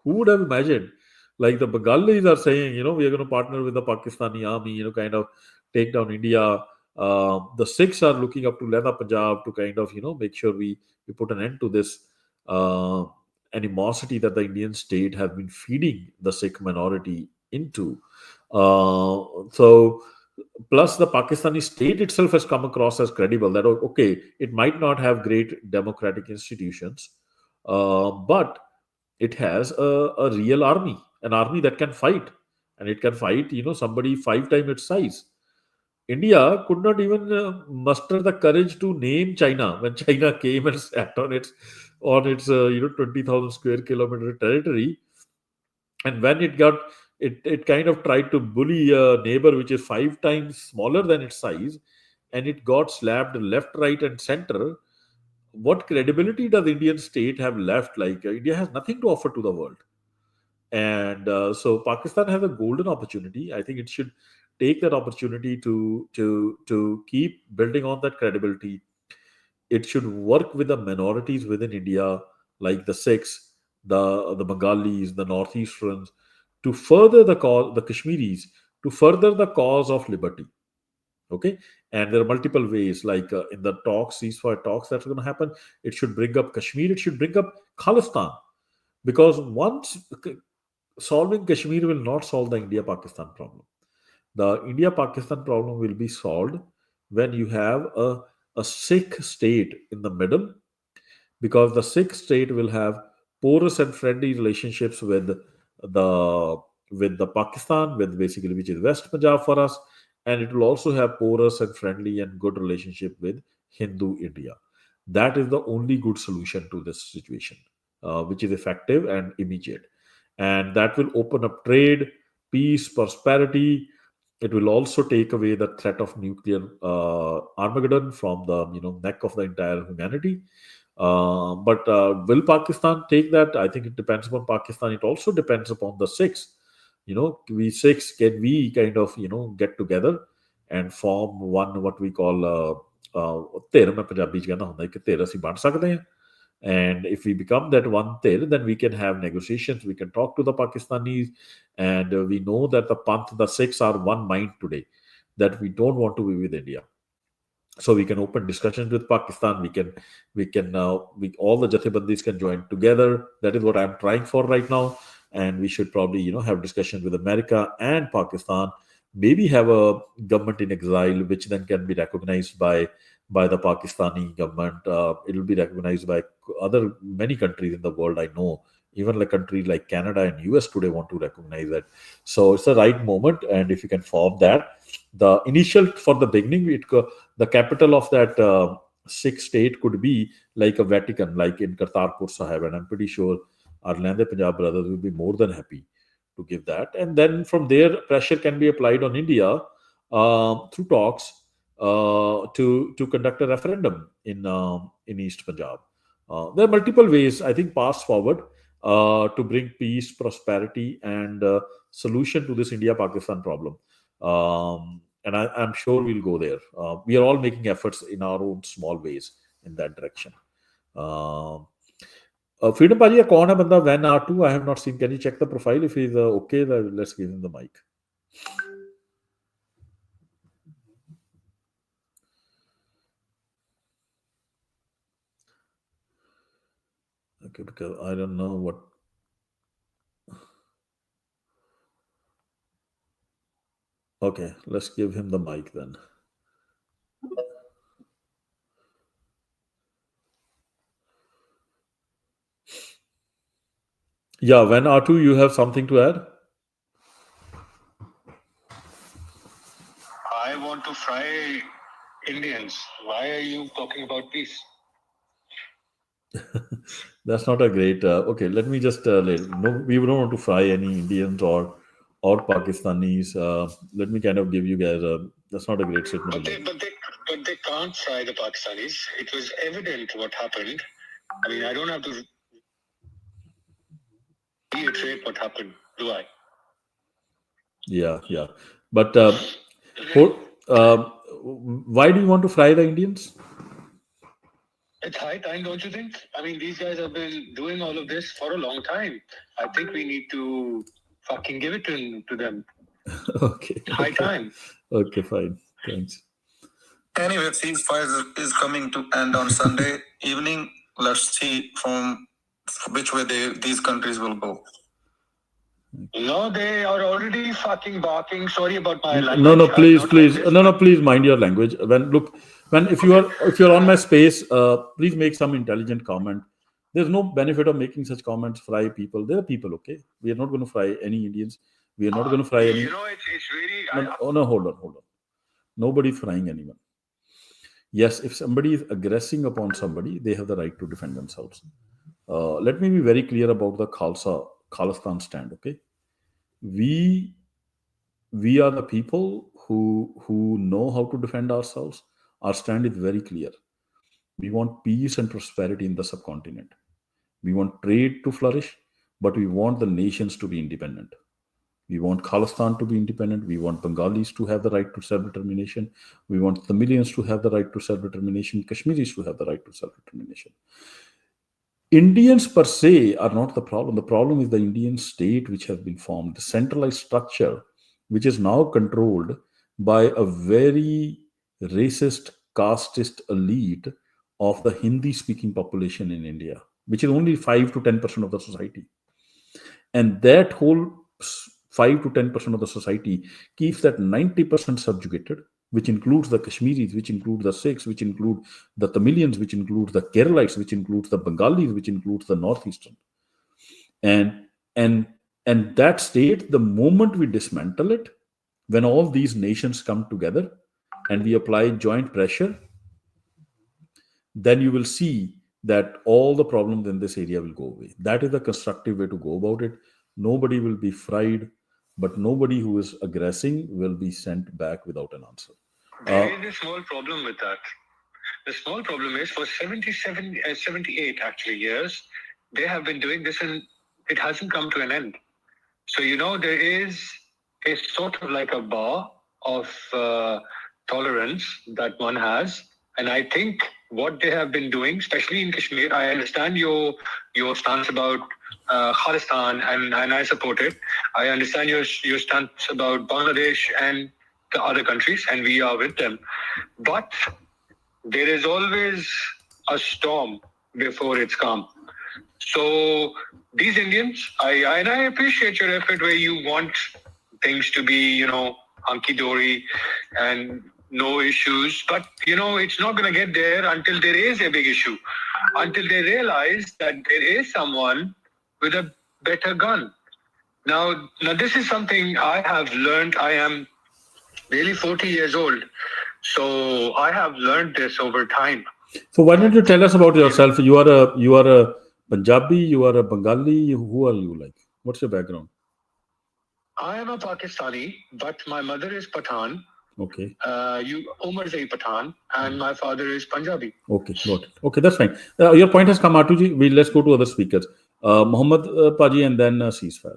Who would have imagined? Like the Bengalis are saying, we are going to partner with the Pakistani army, kind of take down India. The Sikhs are looking up to Lena Punjab to kind of, make sure we put an end to this uh, animosity that the Indian state has been feeding the Sikh minority into. So plus the Pakistani state itself has come across as credible that okay, it might not have great democratic institutions, but it has a real army, an army that can fight, and it can fight somebody 5 times its size. India could not even muster the courage to name China when China came and sat on its 20,000 square kilometer territory, and when it kind of tried to bully a neighbor which is 5 times smaller than its size, and it got slapped left, right, and center. What credibility does Indian state have left? Like India has nothing to offer to the world, and so Pakistan has a golden opportunity. I think it should take that opportunity to keep building on that credibility. It should work with the minorities within India, like the Sikhs, the Bengalis, the Northeasterns, to further the cause, the Kashmiris, to further the cause of liberty. Okay, and there are multiple ways, like in the talks, ceasefire talks that's going to happen. It should bring up Kashmir. It should bring up Khalistan, because once solving Kashmir will not solve the India-Pakistan problem. The India-Pakistan problem will be solved when you have a Sikh state in the middle, because the Sikh state will have porous and friendly relationships the with the Pakistan, with basically which is West Punjab for us, and it will also have porous and friendly and good relationship with Hindu India. That is the only good solution to this situation, which is effective and immediate, and that will open up trade, peace, prosperity. It will also take away the threat of nuclear Armageddon from the neck of the entire humanity. But will Pakistan take that? I think it depends upon Pakistan. It also depends upon the Sikhs. We Sikhs, can we kind of get together and form one, what we call ਧਿਰ, ਮੈਂ ਪੰਜਾਬੀ ਚ ਕਹਿੰਦਾ ਹੁੰਦਾ ਕਿ ਧਿਰ ਅਸੀਂ ਬਣ ਸਕਦੇ ਹਾਂ. And if we become that one ਧਿਰ, then we can have negotiations. We can talk to the Pakistanis, and we know that the Panth, the Sikhs are one mind today, that we don't want to be with India. So we can open discussions with Pakistan. We all the Jathebandis can join together. That is what I'm trying for right now. And we should probably have discussions with America and Pakistan. Maybe have a government in exile, which then can be recognized by the Pakistani government. It will be recognized by many countries in the world. I know even like countries like Canada and US today want to recognize that. So it's the right moment, and if you can form that, the initial for the beginning, the capital of that Sikh state could be like a Vatican, like in Kartarpur Sahib, and I'm pretty sure our Lande Punjab brothers will be more than happy to give that. And then from there, pressure can be applied on India through talks to conduct a referendum in East Punjab. There are multiple ways, I think, paths forward to bring peace, prosperity, and solution to this India-Pakistan problem. And I'm sure we'll go there. We are all making efforts in our own small ways in that direction. Freedom Paji, kaun hai banda Van R2? I have not seen. Can you check the profile? If he's okay, then let's give him the mic. Okay, because I don't know what. Okay, let's give him the mic then. Yeah, Van R2, you have something to add? I want to fry Indians. Why are you talking about peace? That's not a great. Okay, let me just. No, we don't want to fry any Indians or Pakistanis. Let me kind of give you guys that's not a great statement. But they can't fry the Pakistanis. It was evident what happened. I mean, I don't have to reiterate what happened, do I? Yeah. But why do you want to fry the Indians? It's high time, don't you think? I mean, these guys have been doing all of this for a long time. I think we need to fucking give it to them. Okay. High time. Okay, fine. Thanks. Anyway, ceasefire is coming to end on Sunday evening. Let's see from which way these countries will go. No, they are already fucking barking. Sorry about my language. No, please. Please mind your language. If you're on my space, please make some intelligent comment. There's no benefit of making such comments. Fry people. They're people, okay? We are not going to fry any Indians. We are not going to fry any. It's really. No, hold on. Nobody is frying anyone. Yes, if somebody is aggressing upon somebody, they have the right to defend themselves. Let me be very clear about the Khalistan stand. Okay, we are the people who know how to defend ourselves. Our stand is very clear. We want peace and prosperity in the subcontinent. We want trade to flourish, but we want the nations to be independent. We want Khalistan to be independent. We want Bengalis to have the right to self-determination. We want Tamilians to have the right to self-determination. Kashmiris to have the right to self-determination. Indians per se are not the problem. The problem is the Indian state which has been formed, the centralized structure, which is now controlled by a very racist, casteist elite of the Hindi-speaking population in India, which is only 5 to 10% of the society. And that whole 5 to 10% of the society keeps that 90% subjugated, which includes the Kashmiris, which include the Sikhs, which include the Tamilians, which includes the Keralites, which includes the Bengalis, which includes the Northeastern. And that state, the moment we dismantle it, when all these nations come together and we apply joint pressure, then you will see that all the problems in this area will go away. That is the constructive way to go about it. Nobody will be fried, but nobody who is aggressing will be sent back without an answer. There is a small problem with that. The small problem is for 78 actually years, they have been doing this and it hasn't come to an end. So, there is a sort of like a bar of tolerance that one has. And I think what they have been doing, especially in Kashmir, I understand your stance about Khalistan and I support it. I understand your stance about Bangladesh and the other countries, and we are with them. But there is always a storm before it's calm. So these Indians, I appreciate your effort where you want things to be, hunky-dory and no issues. But, it's not going to get there until there is a big issue, until they realize that there is someone with a better gun. Now this is something I have learned. I am really 40 years old. So I have learned this over time. So why don't you tell us about yourself? You are a Punjabi, you are a Bengali. Who are you like? What's your background? I am a Pakistani, but my mother is Pathan. Okay. Umarzai Pathan, and my father is Punjabi. Okay, got it. Okay, that's fine. Your point has come, Artuji. Let's go to other speakers. Mohammed Paji and then Ceasefire.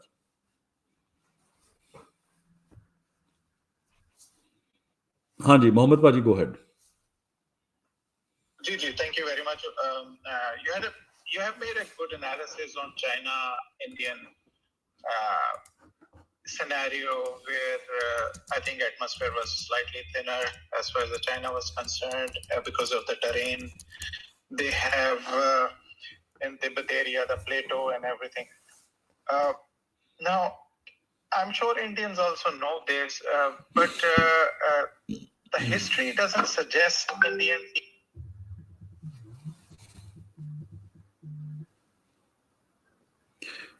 Hanji, Mohammed Paji, go ahead. Gigi, thank you very much. You have made a good analysis on China-Indian scenario where I think atmosphere was slightly thinner as far as the China was concerned because of the terrain. They have in Tibet area, the plateau and everything. Now, I'm sure Indians also know this, but the history doesn't suggest Indian.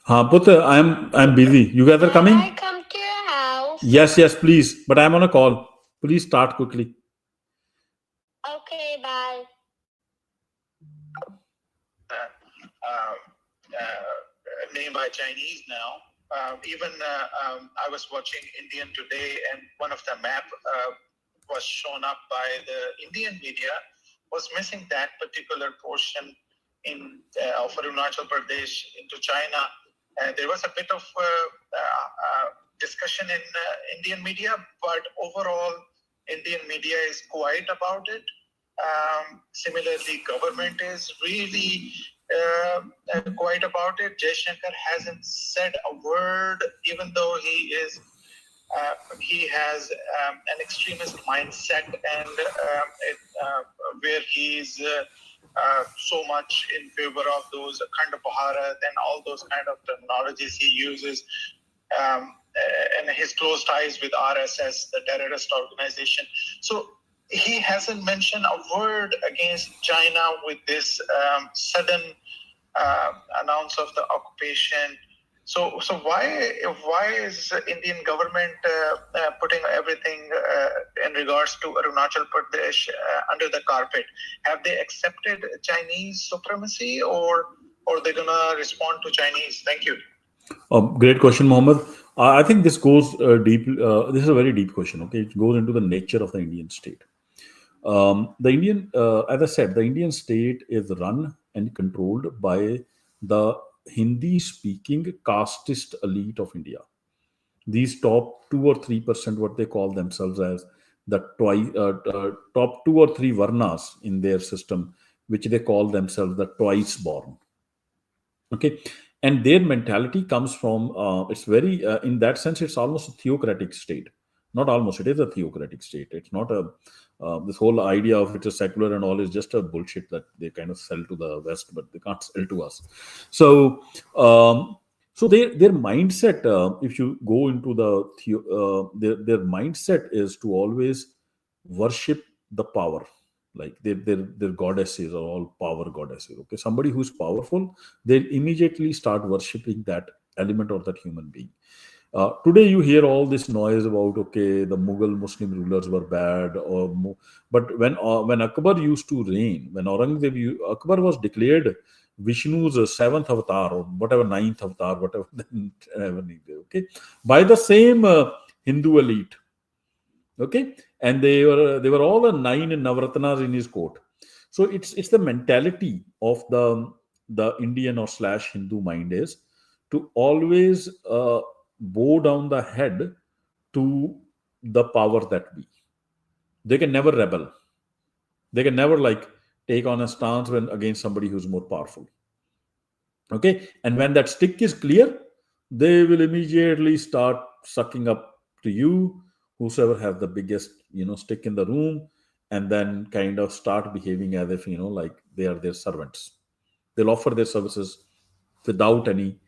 Putra, I'm busy. You guys are coming? Can I come to your house? Yes, please. But I'm on a call. Please start quickly. Okay, bye. Named by Chinese now. I was watching Indian Today, and one of the map was shown up by the Indian media was missing that particular portion of Arunachal Pradesh into China. There was a bit of discussion in Indian media, but overall, Indian media is quiet about it. Similarly, government is really quiet about it. Jaishankar hasn't said a word, even though he has an extremist mindset and where he's so much in favor of those Akhand Bharat and all those kind of terminologies he uses, and his close ties with RSS, the terrorist organization. So he hasn't mentioned a word against China with this sudden announce of the occupation. So why is the Indian government putting everything in regards to Arunachal Pradesh under the carpet? Have they accepted Chinese supremacy, or they're gonna respond to Chinese? Thank you. Great question, Mohammed. I think this goes deep. This is a very deep question. Okay, it goes into the nature of the Indian state. As I said, the Indian state is run and controlled by the Hindi-speaking casteist elite of India. These top 2 or 3%, what they call themselves as the top 2 or 3 varnas in their system, which they call themselves the twice born. Okay, and their mentality comes from it's very in that sense it's almost a theocratic state. Not almost, it is a theocratic state. It's not a this whole idea of it is secular and all is just a bullshit that they kind of sell to the West, but they can't sell to us. So so their mindset, if you go into their mindset is to always worship the power. Like their goddesses are all power goddesses. Okay, somebody who's powerful, they immediately start worshipping that element or that human being. Today you hear all this noise about, okay, the Mughal Muslim rulers were bad, but when Akbar used to reign, when Akbar was declared Vishnu's seventh avatar or whatever, ninth avatar, whatever, okay, by the same Hindu elite. Okay, and they were all the 9 Navratnas in his court. So it's the mentality of the Indian or slash Hindu mind is to always bow down the head to the power that be. They can never rebel. They can never like take on a stance when against somebody who's more powerful. Okay, and when that stick is clear, they will immediately start sucking up to you, whosoever has the biggest stick in the room, and then kind of start behaving as if like they are their servants. They'll offer their services without any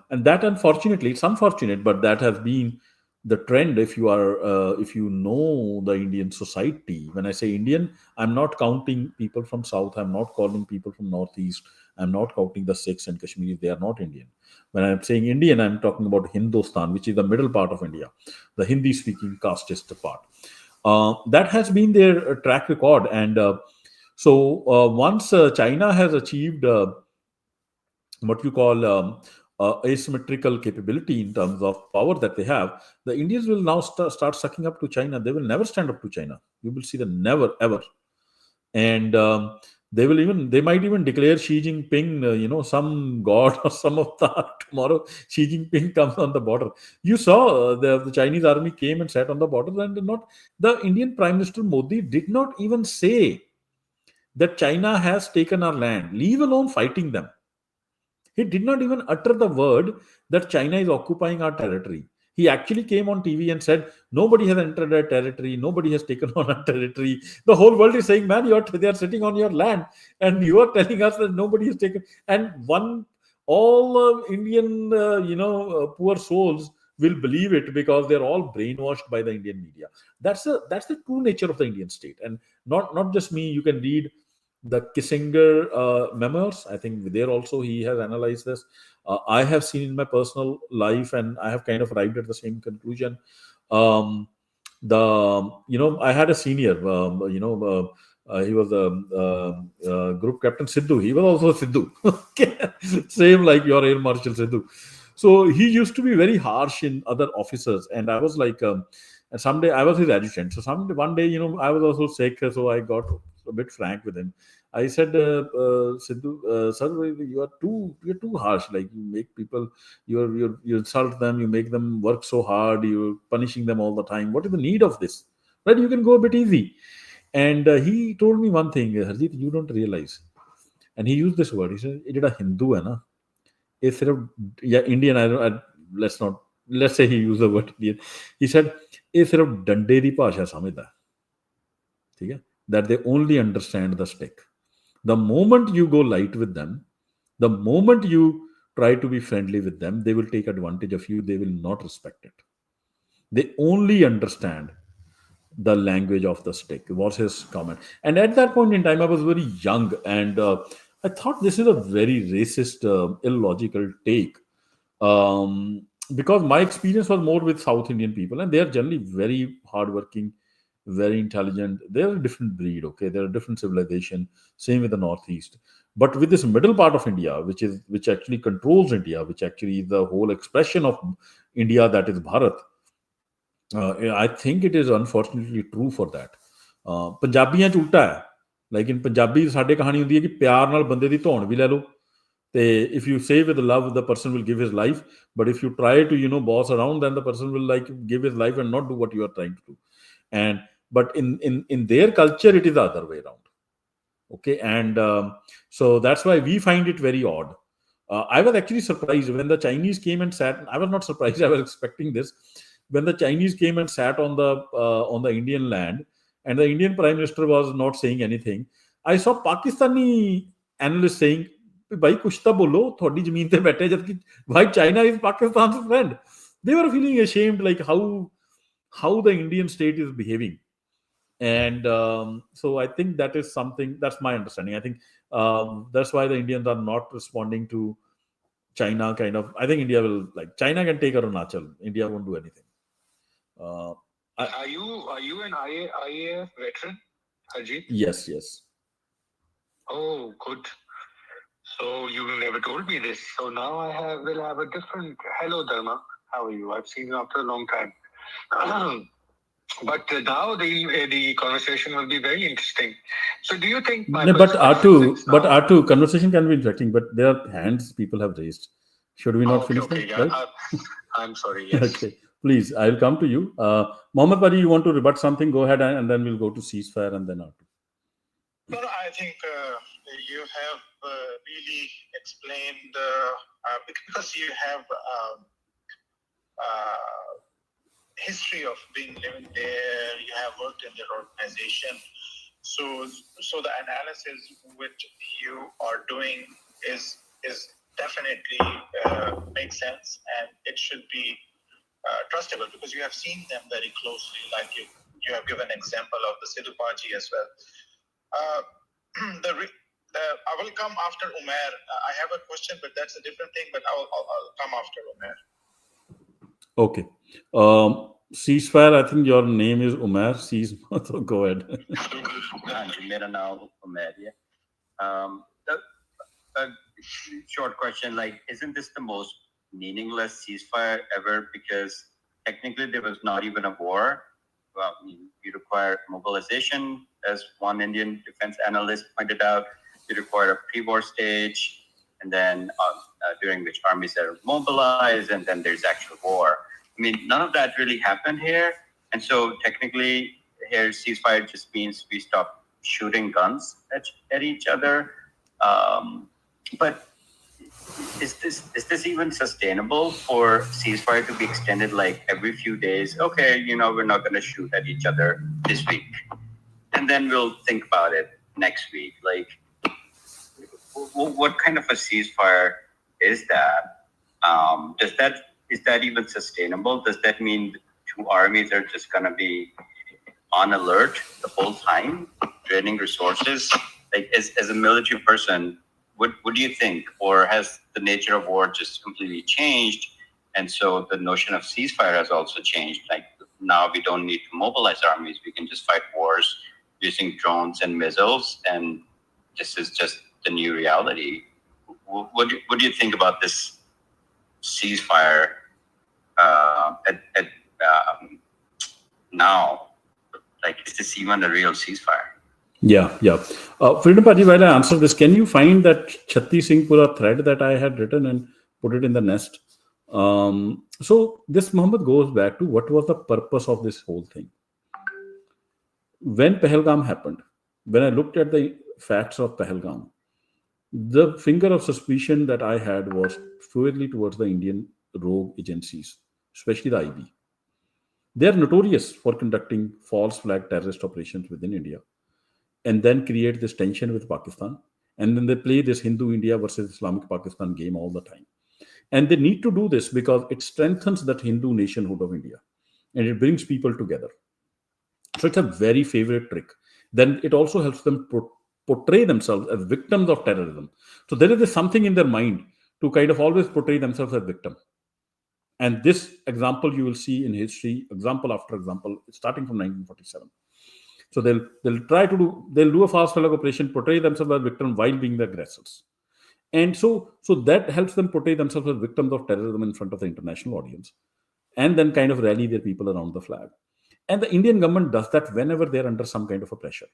and that, unfortunately, it's unfortunate, but that has been the trend. If you know the Indian society, when I say Indian, I'm not counting people from South, I'm not calling people from Northeast, I'm not counting the Sikhs and Kashmiris, they are not Indian. When I'm saying Indian, I'm talking about Hindustan, which is the middle part of India, the Hindi speaking casteist part. That has been their track record. And once China has achieved what you call asymmetrical capability in terms of power that they have, the Indians will now start sucking up to China. They will never stand up to China. You will see them never ever. And they might even declare Xi Jinping, some god or some of that. Tomorrow, Xi Jinping comes on the border. You saw the Chinese army came and sat on the border, and not the Indian Prime Minister Modi did not even say that China has taken our land, leave alone fighting them. He did not even utter the word that China is occupying our territory. He actually came on TV and said, nobody has entered our territory, nobody has taken on our territory. The whole world is saying, man, they are sitting on your land, and you are telling us that nobody has taken. And all Indian, poor souls will believe it because they're all brainwashed by the Indian media. That's the true nature of the Indian state. And not just me. You can read the Kissinger memoirs. I think there also he has analyzed this. I have seen in my personal life, and I have kind of arrived at the same conclusion. I had a senior. He was a group captain, Sidhu. He was also Sidhu. Okay. Same like your Air Marshal Sidhu. So he used to be very harsh in other officers, and I was like, and someday I was his adjutant. So one day, I was also sick, so I got a bit frank with him. I said, Sidhu, sir, you're too harsh. Like, you make people, you insult them, you make them work so hard, you're punishing them all the time. What is the need of this? Right? You can go a bit easy. And he told me one thing, Harjeet, you don't realize. And he used this word. He said, "It is a Hindu, hai na? If Indian, let's say he used the word Indian. He said, "If dande di bhasha samajhda hai." That they only understand the stick. The moment you go light with them, the moment you try to be friendly with them, they will take advantage of you. They will not respect it. They only understand the language of the stick, was his comment. And at that point in time, I was very young, and I thought this is a very racist, illogical take Because my experience was more with South Indian people, and they are generally very hardworking, very intelligent. They're a different breed, okay? They're a different civilization. Same with the Northeast. But with this middle part of India, which actually controls India, which actually is the whole expression of India, that is Bharat. I think it is unfortunately true for that. ਪੰਜਾਬੀਆਂ ਚ ਉਲਟਾ ਹੈ ਲੇਕਿਨ ਪੰਜਾਬੀ ਸਾਡੇ ਕਹਾਣੀ ਹੁੰਦੀ ਹੈ ਕਿ ਪਿਆਰ ਨਾਲ ਬੰਦੇ ਦੀ ਧੌਣ ਵੀ ਲੈ ਲਓ ਤੇ if you say with love the person will give his life, but if you try to boss around, then the person will like give his life and not do what you are trying to do. And but in their culture it is the other way around, okay? And so that's why we find it very odd. I was actually surprised when the Chinese came and sat. I was not surprised, I was expecting this. When the Chinese came and sat on the Indian land, and the Indian Prime Minister was not saying anything, I saw Pakistani analysts saying, भाई कुछ तो बोलो, थोड़ी जमीन पे बैठे जबकि भाई China is Pakistan's friend. They were feeling ashamed, like how the Indian state is behaving. And so I think that is something, that's my understanding. I think that's why the Indians are not responding to China kind of. I think India will, like, China can take Arunachal, India won't do anything. Are you an IAF veteran, Ajit? Yes. Oh, good. So you never told me this. So now will have a different. Hello, Dharma. How are you? I've seen you after a long time. But now the conversation will be very interesting. So do you think? But R2, conversation can be interesting, but there are hands people have raised. Should we not finish them? Yeah. Right? I'm sorry. Yes. Okay. Please, I'll come to you. Mohammed Pari, you want to rebut something? Go ahead, and then we'll go to ceasefire and then R2. No, I think you have really explained because you have history of living there. You have worked in their organization, so the analysis which you are doing is definitely makes sense, and it should be trustable because you have seen them very closely. Like you have given example of the Sidhu Paji as well. I will come after Umair. I have a question, but that's a different thing. But I'll come after Umair. Okay. Ceasefire. I think your name is Umair. So go ahead. Mera naam Umair. A short question. Like, isn't this the most meaningless ceasefire ever? Because technically there was not even a war. Well, you require mobilization, as one Indian defense analyst pointed out. You require a pre-war stage, and then during which armies are mobilized, and then there's actual war. I mean, none of that really happened here, and so technically here ceasefire just means we stop shooting guns at each other. But is this even sustainable for ceasefire to be extended like every few days? Okay, we're not going to shoot at each other this week, and then we'll think about it next week. Like, what kind of a ceasefire is that? Is that even sustainable? Does that mean two armies are just going to be on alert the whole time, draining resources? Like, as a military person, what do you think? Or has the nature of war just completely changed? And so the notion of ceasefire has also changed. Like, now we don't need to mobilize armies. We can just fight wars using drones and missiles. And this is just the new reality. What do you think about this ceasefire now? Like, is this even a real ceasefire? Yeah. Freedom Party, while I answer this, can you find that Chatti Singh Pura thread that I had written and put it in the nest? So this, Muhammad, goes back to what was the purpose of this whole thing. When Pahalgam happened, when I looked at the facts of Pahalgam, the finger of suspicion that I had was purely towards the Indian rogue agencies, especially the IB. They are notorious for conducting false flag terrorist operations within India, and then create this tension with Pakistan. And then they play this Hindu India versus Islamic Pakistan game all the time. And they need to do this because it strengthens that Hindu nationhood of India, and it brings people together. So it's a very favorite trick. Then it also helps them portray themselves as victims of terrorism. So there is something in their mind to kind of always portray themselves as victim. And this example you will see in history, example after example, starting from 1947. So they'll do a fast flag operation, portray themselves as victim while being the aggressors. And so that helps them portray themselves as victims of terrorism in front of the international audience, and then kind of rally their people around the flag. And the Indian government does that whenever they're under some kind of a pressure,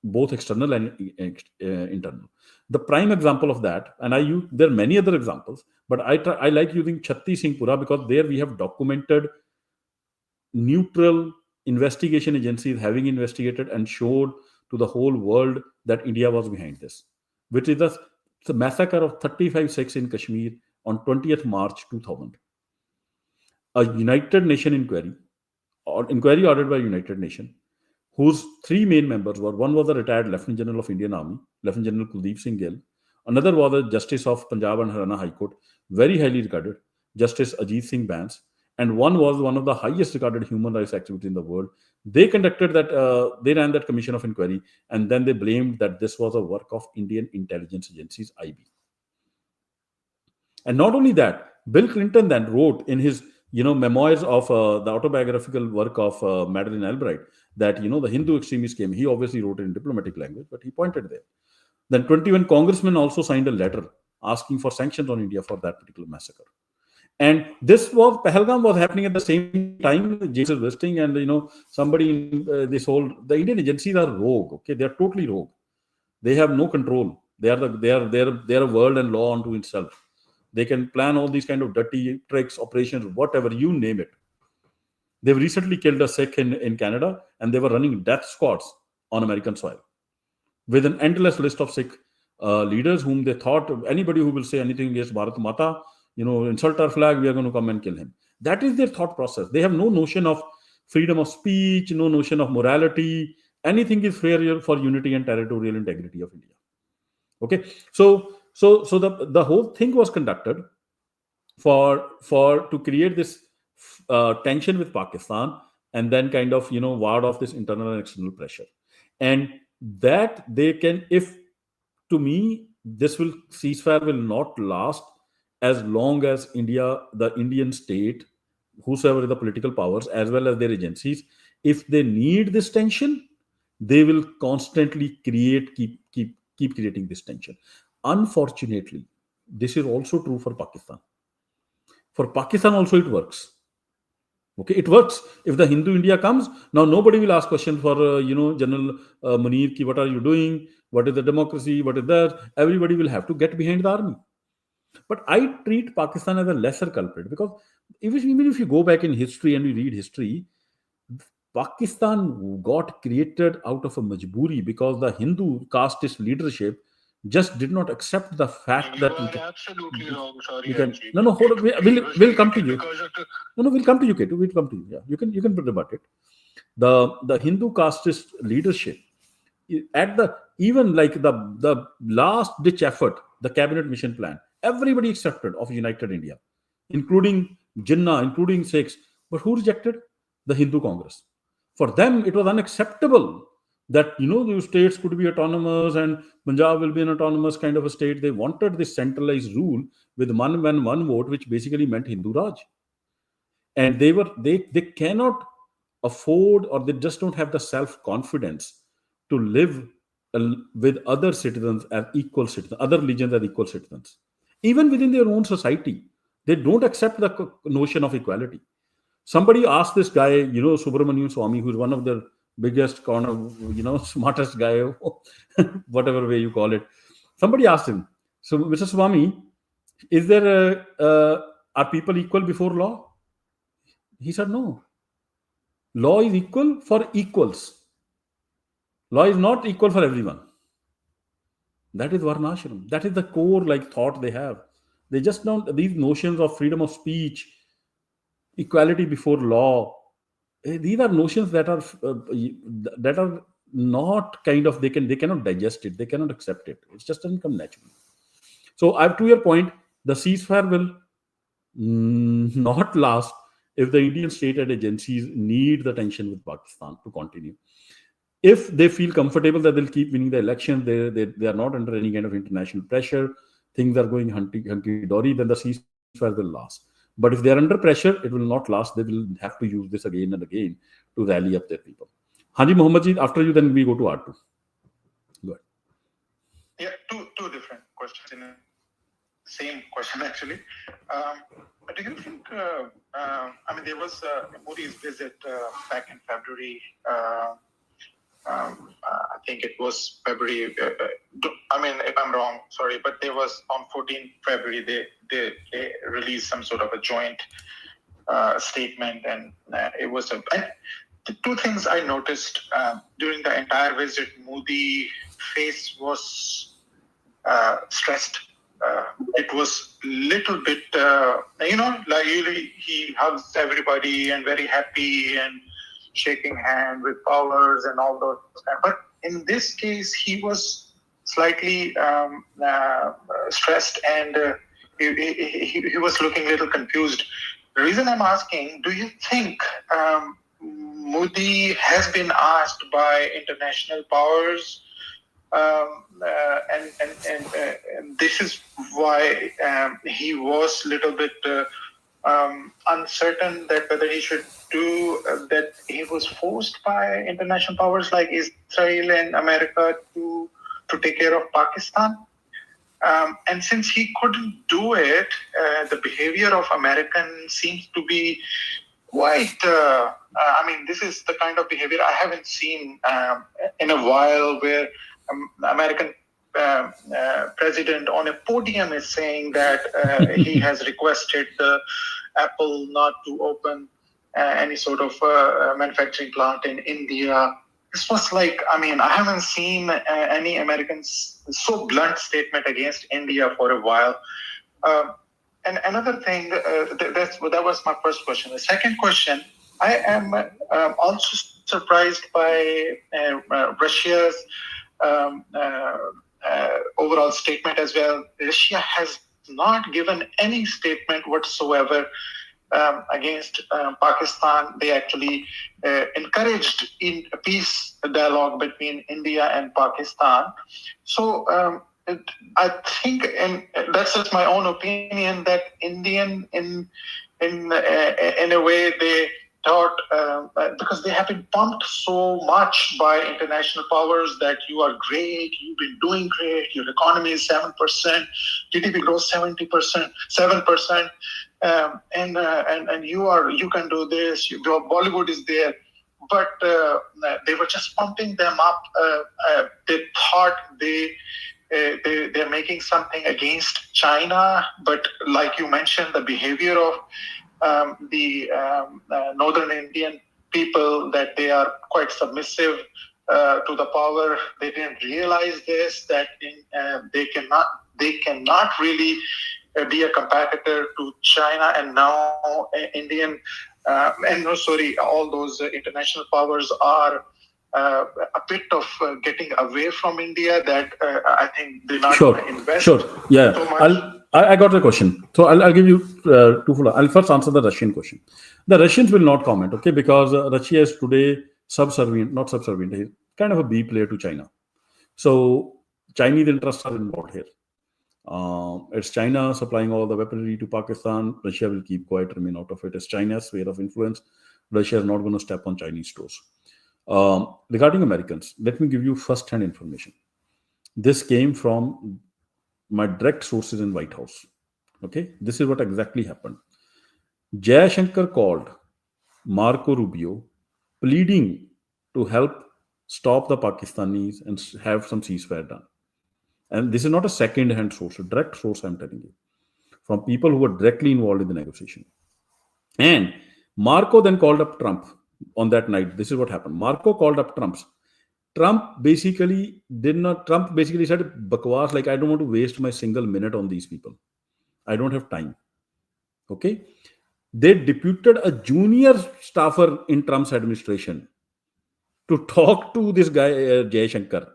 both external and internal. The prime example of that, and there are many other examples, but I like using Chatti Singhpura because there we have documented neutral investigation agencies having investigated and showed to the whole world that India was behind this, which is the massacre of 35 Sikhs in Kashmir on 20th March 2000. A United Nations inquiry ordered by United Nations, whose three main members were: one was a retired Lieutenant General of Indian Army, Lieutenant General Kuldeep Singh Gill; another was a Justice of Punjab and Haryana High Court, very highly regarded, Justice Ajit Singh Bans; and one was one of the highest regarded human rights activists in the world. They ran that commission of inquiry, and then they blamed that this was a work of Indian intelligence agencies, IB. And not only that, Bill Clinton then wrote in his memoirs of the autobiographical work of Madeleine Albright that the Hindu extremists came. He obviously wrote it in diplomatic language, but he pointed there. Then 21 congressmen also signed a letter asking for sanctions on India for that particular massacre. And Pahalgam was happening at the same time. James is visiting, and somebody the Indian agencies are rogue. Okay, they are totally rogue. They have no control. They are a world and law unto itself. They can plan all these kind of dirty tricks, operations, whatever, you name it. They've recently killed a Sikh in Canada, and they were running death squads on American soil with an endless list of Sikh leaders whom they thought anybody who will say anything against Bharat Mata, insult our flag, we are going to come and kill him. That is their thought process. They have no notion of freedom of speech, no notion of morality. Anything is fair for unity and territorial integrity of India. Okay, so the whole thing was conducted to create this tension with Pakistan, and then kind of ward off this internal and external pressure. And that they can, to me, this ceasefire will not last as long as the Indian state, whosoever the political powers, as well as their agencies, if they need this tension, they will constantly keep creating this tension. Unfortunately, this is also true for Pakistan. For Pakistan also it works. Okay, it works. If the Hindu India comes, now nobody will ask questions for General Munir ki, what are you doing? What is the democracy? What is that? Everybody will have to get behind the army. But I treat Pakistan as a lesser culprit, because even if you go back in history and you read history, Pakistan got created out of a majburi because the Hindu casteist leadership just did not accept the fact that you are absolutely wrong. Sorry, no, hold on. We'll come to you. We'll come to you, Ketu. We'll come to you. Yeah, you can rebut it. The Hindu casteist leadership, at the last ditch effort, the cabinet mission plan, everybody accepted of united India, including Jinnah, including Sikhs. But who rejected? The Hindu Congress. For them, it was unacceptable that these states could be autonomous and Punjab will be an autonomous kind of a state. They wanted this centralized rule with one man, one vote, which basically meant Hindu Raj. And they cannot afford, or they just don't have the self-confidence to live with other citizens as equal citizens, other religions as equal citizens. Even within their own society, they don't accept the notion of equality. Somebody asked this guy, Subramanian Swamy, who's one of the biggest, smartest guy, whatever way you call it. Somebody asked him, so Mr. Swamy, is there are people equal before law? He said, no. Law is equal for equals. Law is not equal for everyone. That is Varnashram. That is the core thought they have. They just don't, these notions of freedom of speech, equality before law, these are notions that are not kind of, they cannot digest it, they cannot accept it. It just doesn't come naturally. So to your point, the ceasefire will not last if the Indian state and agencies need the tension with Pakistan to continue. If they feel comfortable that they'll keep winning the election, they are not under any kind of international pressure, things are going hunky dory, then the ceasefire will last. But if they are under pressure, it will not last. They will have to use this again and again to rally up their people. Haji Mohammed ji, after you, then we go to R2. Go ahead. Yeah, two different questions in the same question actually. Do you think? I mean, there was Modi's visit back in February. I think it was February. I mean, if I'm wrong, sorry, but there was on 14th February they released some sort of a joint statement, and it was a. And the two things I noticed during the entire visit, Modi face was stressed. It was little bit, like usually he hugs everybody and very happy and shaking hand with powers and all those. But in this case, he was slightly stressed and he was looking a little confused. The reason I'm asking, do you think Modi has been asked by international powers, and this is why he was a little bit uncertain that whether he should do that. He was forced by international powers like Israel and America to take care of Pakistan. And since he couldn't do it, the behavior of Americans seems to be quite. I mean, this is the kind of behavior I haven't seen in a while, where American president on a podium is saying that he has requested Apple not to open any sort of manufacturing plant in India. This was like, I mean, I haven't seen any Americans so blunt statement against India for a while. And another thing, that was my first question. The second question, I am also surprised by Russia's overall statement as well. Russia has not given any statement whatsoever against Pakistan. They actually encouraged in a peace dialogue between India and Pakistan. So I think, and that's just my own opinion, that Indian in a way they thought, because they have been pumped so much by international powers that you are great, you've been doing great, your economy is 7%, GDP grows 70%, 7%, and you can do this. Your Bollywood is there, but they were just pumping them up. They thought they're making something against China, but like you mentioned, the behavior of the northern Indian people, that they are quite submissive to the power. They didn't realize this, that they cannot really be a competitor to China, and now all those international powers are a bit of getting away from India, that I think they're not going to invest. Yeah, so much. I got the question. So I'll give you two full. I'll first answer the Russian question. The Russians will not comment, okay, because Russia is today not subservient. He's kind of a B player to China. So Chinese interests are involved here. It's China supplying all the weaponry to Pakistan. Russia will keep quiet, remain out of it. It's China's sphere of influence. Russia is not going to step on Chinese toes. Regarding Americans, let me give you first-hand information. This came from my direct sources in White House. Okay, this is what exactly happened. Jayashankar called Marco Rubio, pleading to help stop the Pakistanis and have some ceasefire done. And this is not a second-hand source, a direct source I'm telling you, from people who were directly involved in the negotiation. And Marco then called up Trump on that night. This is what happened. Marco called up Trump basically said, bakwas, like, I don't want to waste my single minute on these people. I don't have time. Okay. They deputed a junior staffer in Trump's administration to talk to this guy, Jayashankar,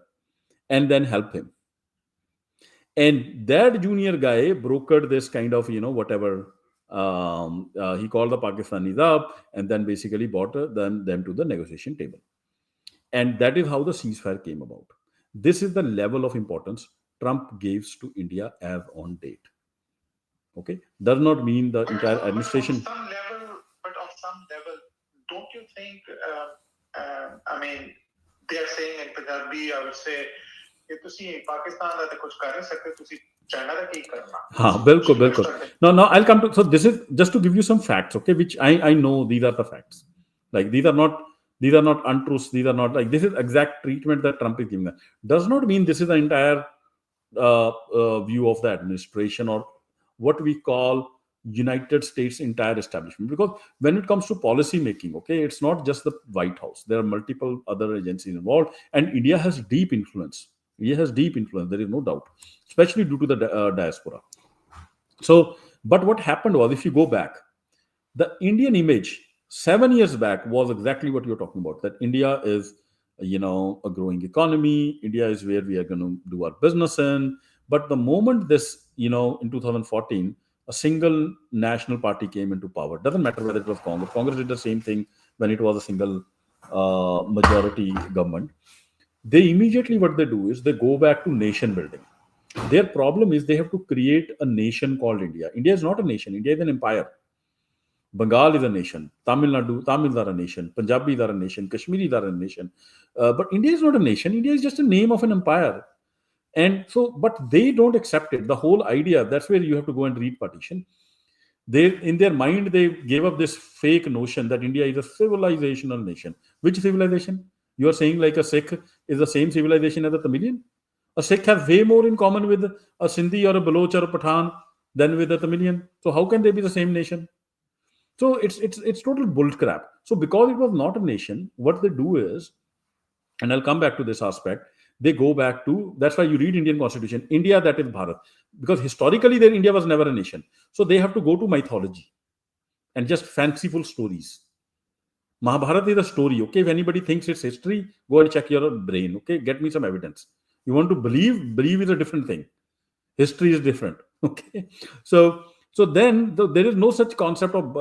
and then help him. And that junior guy brokered this kind of, whatever. He called the Pakistanis up and then basically brought them to the negotiation table. And that is how the ceasefire came about. This is the level of importance. Trump gives to India as on date. Okay, does not mean the entire administration. But on some level, don't you think? I mean, they are saying in Punjabi, I would say, कि तुसी पाकिस्तान दा ते कुछ कर नहीं सकते, तुसी China दा की करना? हाँ, बिल्कुल, बिल्कुल. No, I'll come to. So this is just to give you some facts, okay? Which I know these are the facts. Like these are not untruths. These are not like this is exact treatment that Trump is giving. Does not mean this is the entire view of the administration or what we call United States entire establishment. Because when it comes to policy making, okay, it's not just the White House. There are multiple other agencies involved, and India has deep influence. India has deep influence. There is no doubt, especially due to the diaspora. So, but what happened was, if you go back, the Indian image 7 years back was exactly what you're talking about. That India is, a growing economy. India is where we are going to do our business in. But the moment this, in 2014, a single national party came into power. Doesn't matter whether it was Congress. Congress did the same thing when it was a single majority government. They immediately, what they do is they go back to nation building. Their problem is they have to create a nation called India. India is not a nation. India is an empire. Bengal is a nation. Tamils are a nation. Punjabis are a nation. Kashmiris are a nation. But India is not a nation. India is just a name of an empire. And so, but they don't accept it. The whole idea, that's where you have to go and read partition. They, in their mind, they gave up this fake notion that India is a civilizational nation. Which civilization? You are saying like a Sikh is the same civilization as a Tamilian? A Sikh has way more in common with a Sindhi or a Baloch or a Pathan than with a Tamilian. So how can they be the same nation? So it's total bull crap. So because it was not a nation, what they do is, and I'll come back to this aspect, they go back to, that's why you read Indian constitution, India, that is Bharat. Because historically there, India was never a nation. So they have to go to mythology and just fanciful stories. Mahabharata is a story, okay? If anybody thinks it's history, go and check your brain, okay? Get me some evidence. You want to believe is a different thing. History is different, okay? So then there is no such concept of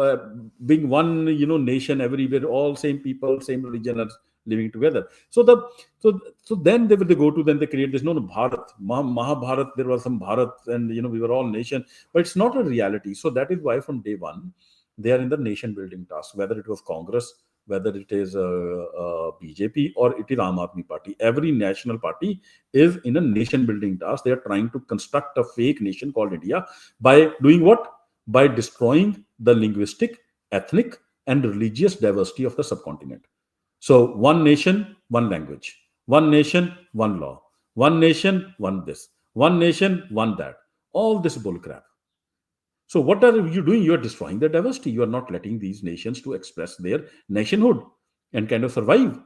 being one, nation everywhere, all same people, same religion are living together. So then they go to, then they create this, Bharat, Mahabharat, there was some Bharat and, we were all nation, but it's not a reality. So that is why from day one, they are in the nation building task, whether it was Congress, whether it is BJP or it is Aam Aadmi Party. Every national party is in a nation building task. They are trying to construct a fake nation called India by doing what? By destroying the linguistic, ethnic, and religious diversity of the subcontinent. So one nation, one language. One nation, one law. One nation, one this. One nation, one that. All this bullcrap. So what are you doing? You are destroying the diversity. You are not letting these nations to express their nationhood and kind of survive.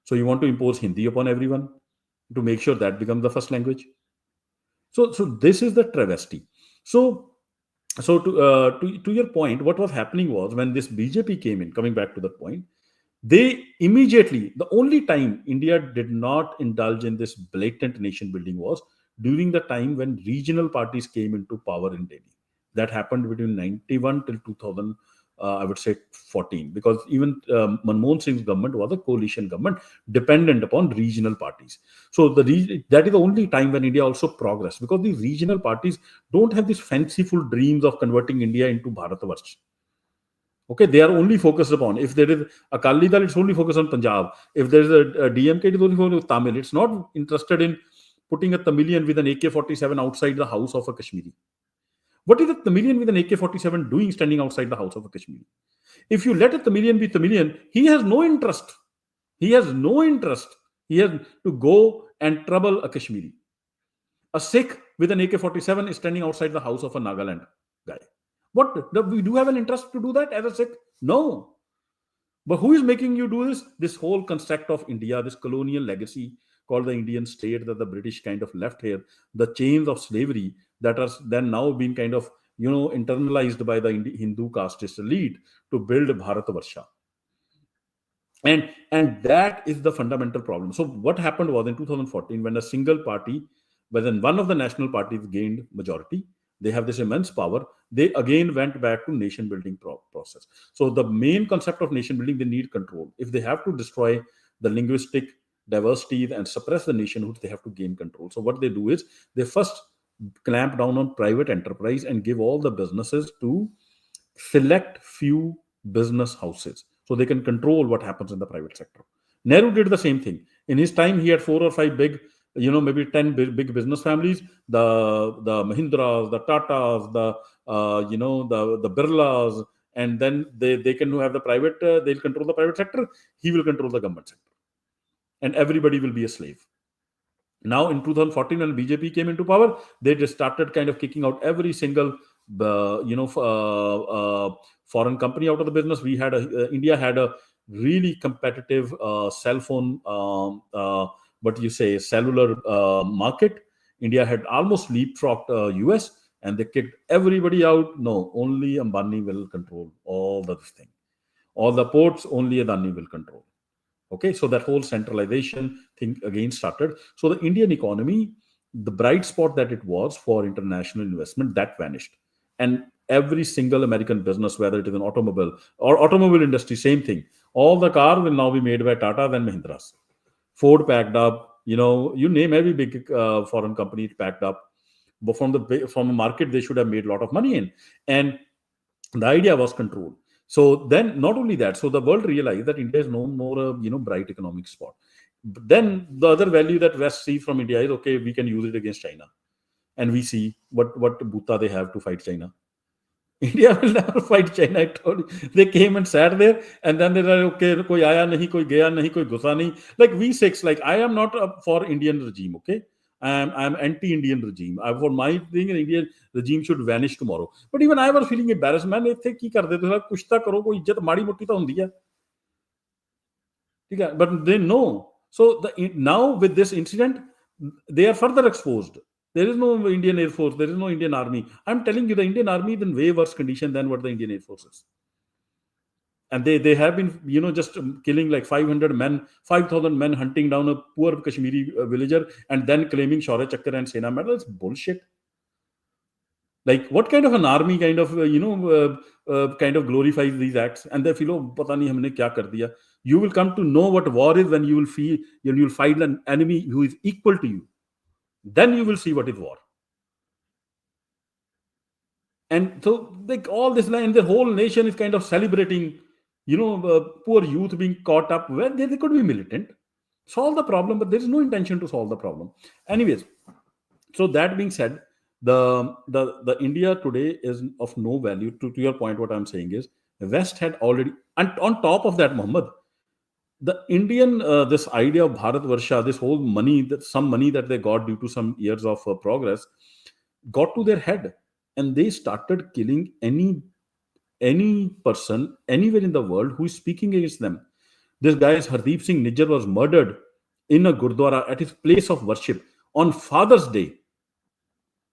So you want to impose Hindi upon everyone to make sure that becomes the first language. So this is the travesty. So to your point, what was happening was when this BJP came in, coming back to the point, they immediately, the only time India did not indulge in this blatant nation building was during the time when regional parties came into power in Delhi. That happened between 91 till 2000, I would say 14, because even Manmohan Singh's government was a coalition government dependent upon regional parties. So that is the only time when India also progressed, because these regional parties don't have these fanciful dreams of converting India into Bharatvarsh. Okay, they are only focused upon, if there is Akali Dal, it's only focused on Punjab. If there is a DMK, it is only focused on Tamil. It's not interested in putting a Tamilian with an AK-47 outside the house of a Kashmiri. What is a Tamilian with an AK-47 doing standing outside the house of a Kashmiri? If you let a Tamilian be Tamilian, he has no interest. He has to go and trouble a Kashmiri. A Sikh with an AK-47 is standing outside the house of a Nagaland guy. What? We do have an interest to do that as a Sikh? No. But who is making you do this? This whole construct of India, this colonial legacy called the Indian state that the British kind of left here, the chains of slavery that are then now being kind of, internalized by the Hindu casteist elite to build Bharatvarsha. And that is the fundamental problem. So what happened was in 2014, when a single party, when one of the national parties gained majority, they have this immense power, they again went back to nation building process. So the main concept of nation building, they need control. If they have to destroy the linguistic diversity and suppress the nationhood, they have to gain control. So what they do is they first clamp down on private enterprise and give all the businesses to select few business houses so they can control what happens in the private sector. Nehru did the same thing. In his time, he had 4 or 5 big, maybe 10 big business families, the Mahindras, the Tatas, the Birlas, and then they can have the private, they'll control the private sector, he will control the government sector. And everybody will be a slave. Now in 2014, when BJP came into power, they just started kind of kicking out every single foreign company out of the business. India had a really competitive cell phone, cellular market. India had almost leapfrogged US, and they kicked everybody out. No, only Ambani will control all the thing. All the ports, only Adani will control. Okay, so that whole centralization thing again started. So the Indian economy, the bright spot that it was for international investment, that vanished. And every single American business, whether it is an automobile or automobile industry, same thing. All the car will now be made by Tata and Mahindras. Ford packed up, you name every big foreign company packed up. But from the market, they should have made a lot of money in. And the idea was control. So then, not only that, so the world realized that India is no more a bright economic spot. But then the other value that West sees from India is, okay, we can use it against China, and we see what bhuta they have to fight China. India will never fight China. I told you. They came and sat there, and then they were okay. Koi aaya nahi, koi gaya nahi, koi gusa nahi. Like V6, like I am not for Indian regime. Okay. I'm anti-Indian regime. For my thing, Indian regime should vanish tomorrow. But even I was feeling embarrassed. Man, ki karde tu kuch ta karo, koi izzat maadi moti ta hundi hai. But they know. So now with this incident, they are further exposed. There is no Indian Air Force. There is no Indian Army. I'm telling you, the Indian Army is in way worse condition than what the Indian Air Force is. And they have been, just killing like 500 men, 5,000 men hunting down a poor Kashmiri villager and then claiming Shaurya Chakra and Sena Medal. It's bullshit. Like, what kind of an army kind of, glorifies these acts? And they feel, oh, pata nahi humne kya kar diya. You will come to know what war is when you will fight an enemy who is equal to you. Then you will see what is war. And so, like, all this, and the whole nation is kind of celebrating, poor youth being caught up where they could be militant, solve the problem, but there is no intention to solve the problem. Anyways, so that being said, the India today is of no value. To your point, what I'm saying is, the West had already, and on top of that, Muhammad, the Indian, this idea of Bharat Varsha, this whole money, some money that they got due to some years of progress, got to their head, and they started killing any person anywhere in the world who is speaking against them. This guy, Hardeep Singh Nijjar, was murdered in a Gurdwara at his place of worship on Father's Day.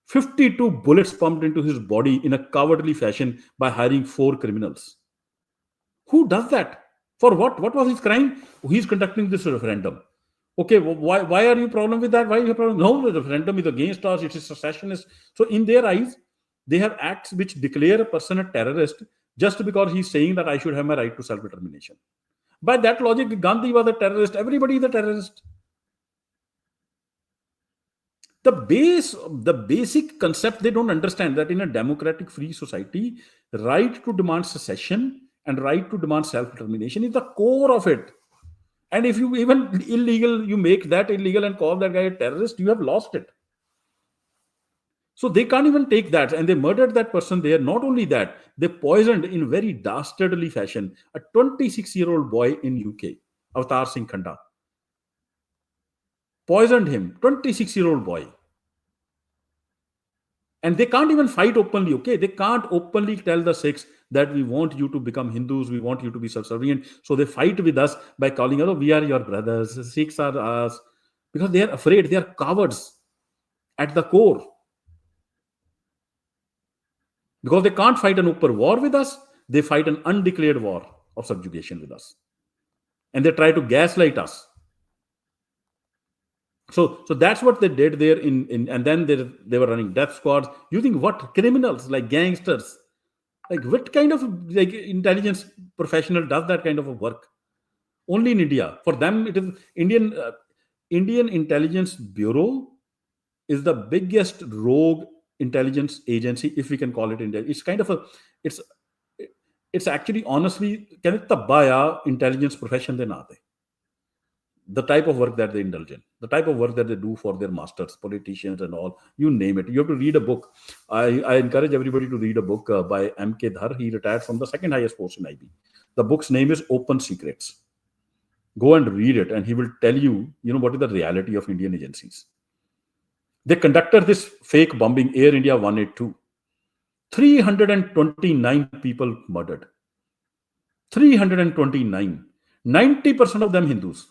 52 bullets pumped into his body in a cowardly fashion by hiring 4 criminals. Who does that? For what? What was his crime? He's conducting this referendum. Okay, why are you problem with that? Why are you problem? No, the referendum is against us. It is secessionist. So in their eyes, they have acts which declare a person a terrorist just because he's saying that I should have my right to self-determination. By that logic, Gandhi was a terrorist. Everybody is a terrorist. The basic concept they don't understand, that in a democratic free society, right to demand secession and right to demand self-determination is the core of it. And if you even you make that illegal and call that guy a terrorist, you have lost it. So they can't even take that, and they murdered that person there. Not only that, they poisoned in very dastardly fashion a 26-year-old boy in UK, Avatar Singh Khanda. Poisoned him, 26-year-old boy. And they can't even fight openly, okay? They can't openly tell the Sikhs that we want you to become Hindus, we want you to be subservient. So they fight with us by calling us, oh, we are your brothers, the Sikhs are us. Because they are afraid, they are cowards at the core. Because they can't fight an open war with us, they fight an undeclared war of subjugation with us. And they try to gaslight us. So that's what they did there and then they were running death squads using what? Criminals, like gangsters. Like what kind of intelligence professional does that kind of a work? Only in India. For them, it is Indian Intelligence Bureau is the biggest rogue intelligence agency, if we can call it India. It's kind of a, it's it's actually honestly, can it tabaya intelligence profession de naate. The type of work that they indulge in, the type of work that they do for their masters, politicians, and all, you name it. You have to read a book. I encourage everybody to read a book by M.K. Dhar. He retired from the second highest post in IB. The book's name is Open Secrets. Go and read it, and he will tell you, what is the reality of Indian agencies. They conducted this fake bombing, Air India 182. 329 people murdered. 329. 90% of them Hindus.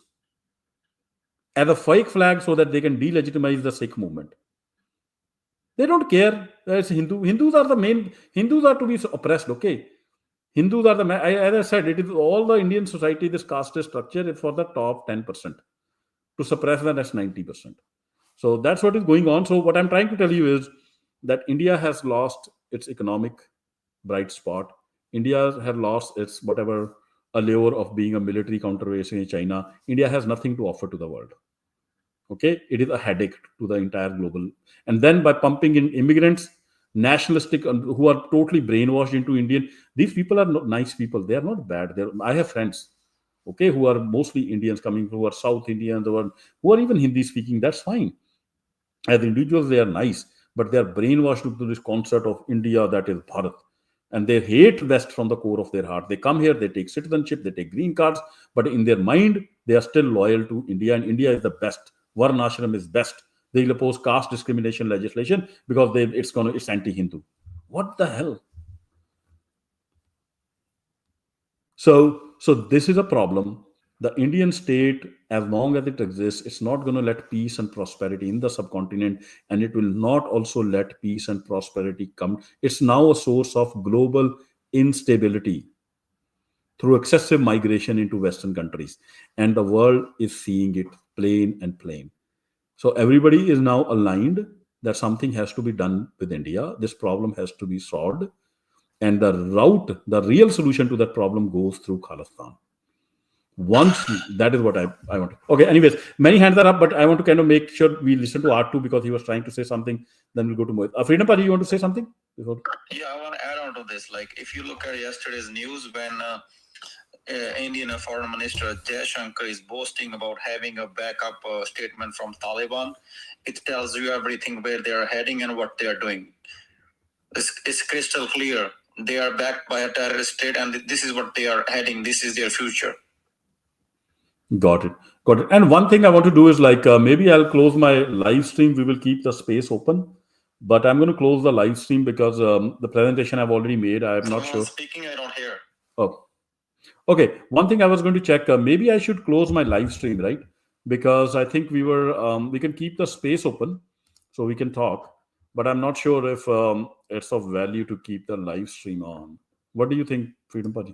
As a fake flag so that they can delegitimize the Sikh movement. They don't care. It's Hindus are the main. Hindus are to be oppressed, okay? Hindus are the, as I said, it is all the Indian society, this caste structure is for the top 10% to suppress the next 90%. So that's what is going on. So what I'm trying to tell you is that India has lost its economic bright spot. India has lost its whatever allure of being a military counterweight in China. India has nothing to offer to the world. Okay, it is a headache to the entire global. And then by pumping in immigrants, nationalistic, who are totally brainwashed into Indian, these people are not nice people. They are not bad. I have friends, okay, who are mostly Indians coming, who are South Indians, who are even Hindi speaking. That's fine. As individuals, they are nice, but they are brainwashed into this concept of India that is Bharat. And they hate West from the core of their heart. They come here, they take citizenship, they take green cards, but in their mind, they are still loyal to India, and India is the best. Varnashram is best. They will oppose caste discrimination legislation because it's anti-Hindu. What the hell? So this is a problem. The Indian state, as long as it exists, it's not going to let peace and prosperity in the subcontinent, and it will not also let peace and prosperity come. It's now a source of global instability through excessive migration into Western countries, and the world is seeing it plain and plain. So everybody is now aligned that something has to be done with India. This problem has to be solved, and the real solution to that problem goes through Khalistan. That is what I want. Okay, anyways, many hands are up, but I want to kind of make sure we listen to R2 because he was trying to say something. Then we'll go to Mohit. Freedom Party, you want to say something? Yeah, I want to add on to this. Like, if you look at yesterday's news, when Indian Foreign Minister Jaishankar is boasting about having a backup statement from Taliban, it tells you everything where they are heading and what they are doing. It's crystal clear. They are backed by a terrorist state, and this is what they are heading. This is their future. Got it. And one thing I want to do is maybe I'll close my live stream. We will keep the space open, but I'm going to close the live stream because the presentation I've already made. I'm not sure. Speaking, I don't hear. Oh, okay. One thing I was going to check. Maybe I should close my live stream, right? Because I think we can keep the space open so we can talk, but I'm not sure if it's of value to keep the live stream on. What do you think, Freedom Party?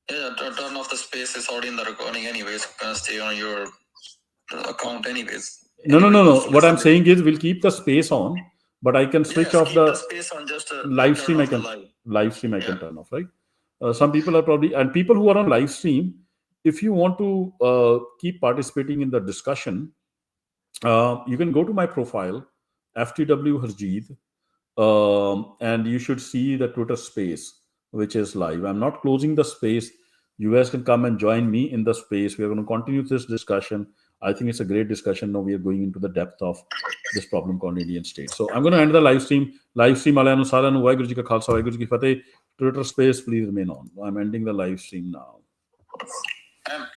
Yeah, turn off the space. It's already in the recording anyways. It's gonna stay on your account anyways. No. What I'm saying is we'll keep the space on, but I can switch off the space on. Just live stream. I can turn off, right? Some people are probably, and people who are on live stream, if you want to keep participating in the discussion, you can go to my profile, FTW Harjeet, and you should see the Twitter space, which is live. I'm not closing the space. You guys can come and join me in the space. We are going to continue this discussion. I think it's a great discussion. Now we are going into the depth of this problem called Indian state. So I'm going to end the live stream. Alayanu Saranu, Waheguru Ji Ka Khalsa, Waheguru Ji Ki Fateh. Twitter space, please remain on. I'm ending the live stream now.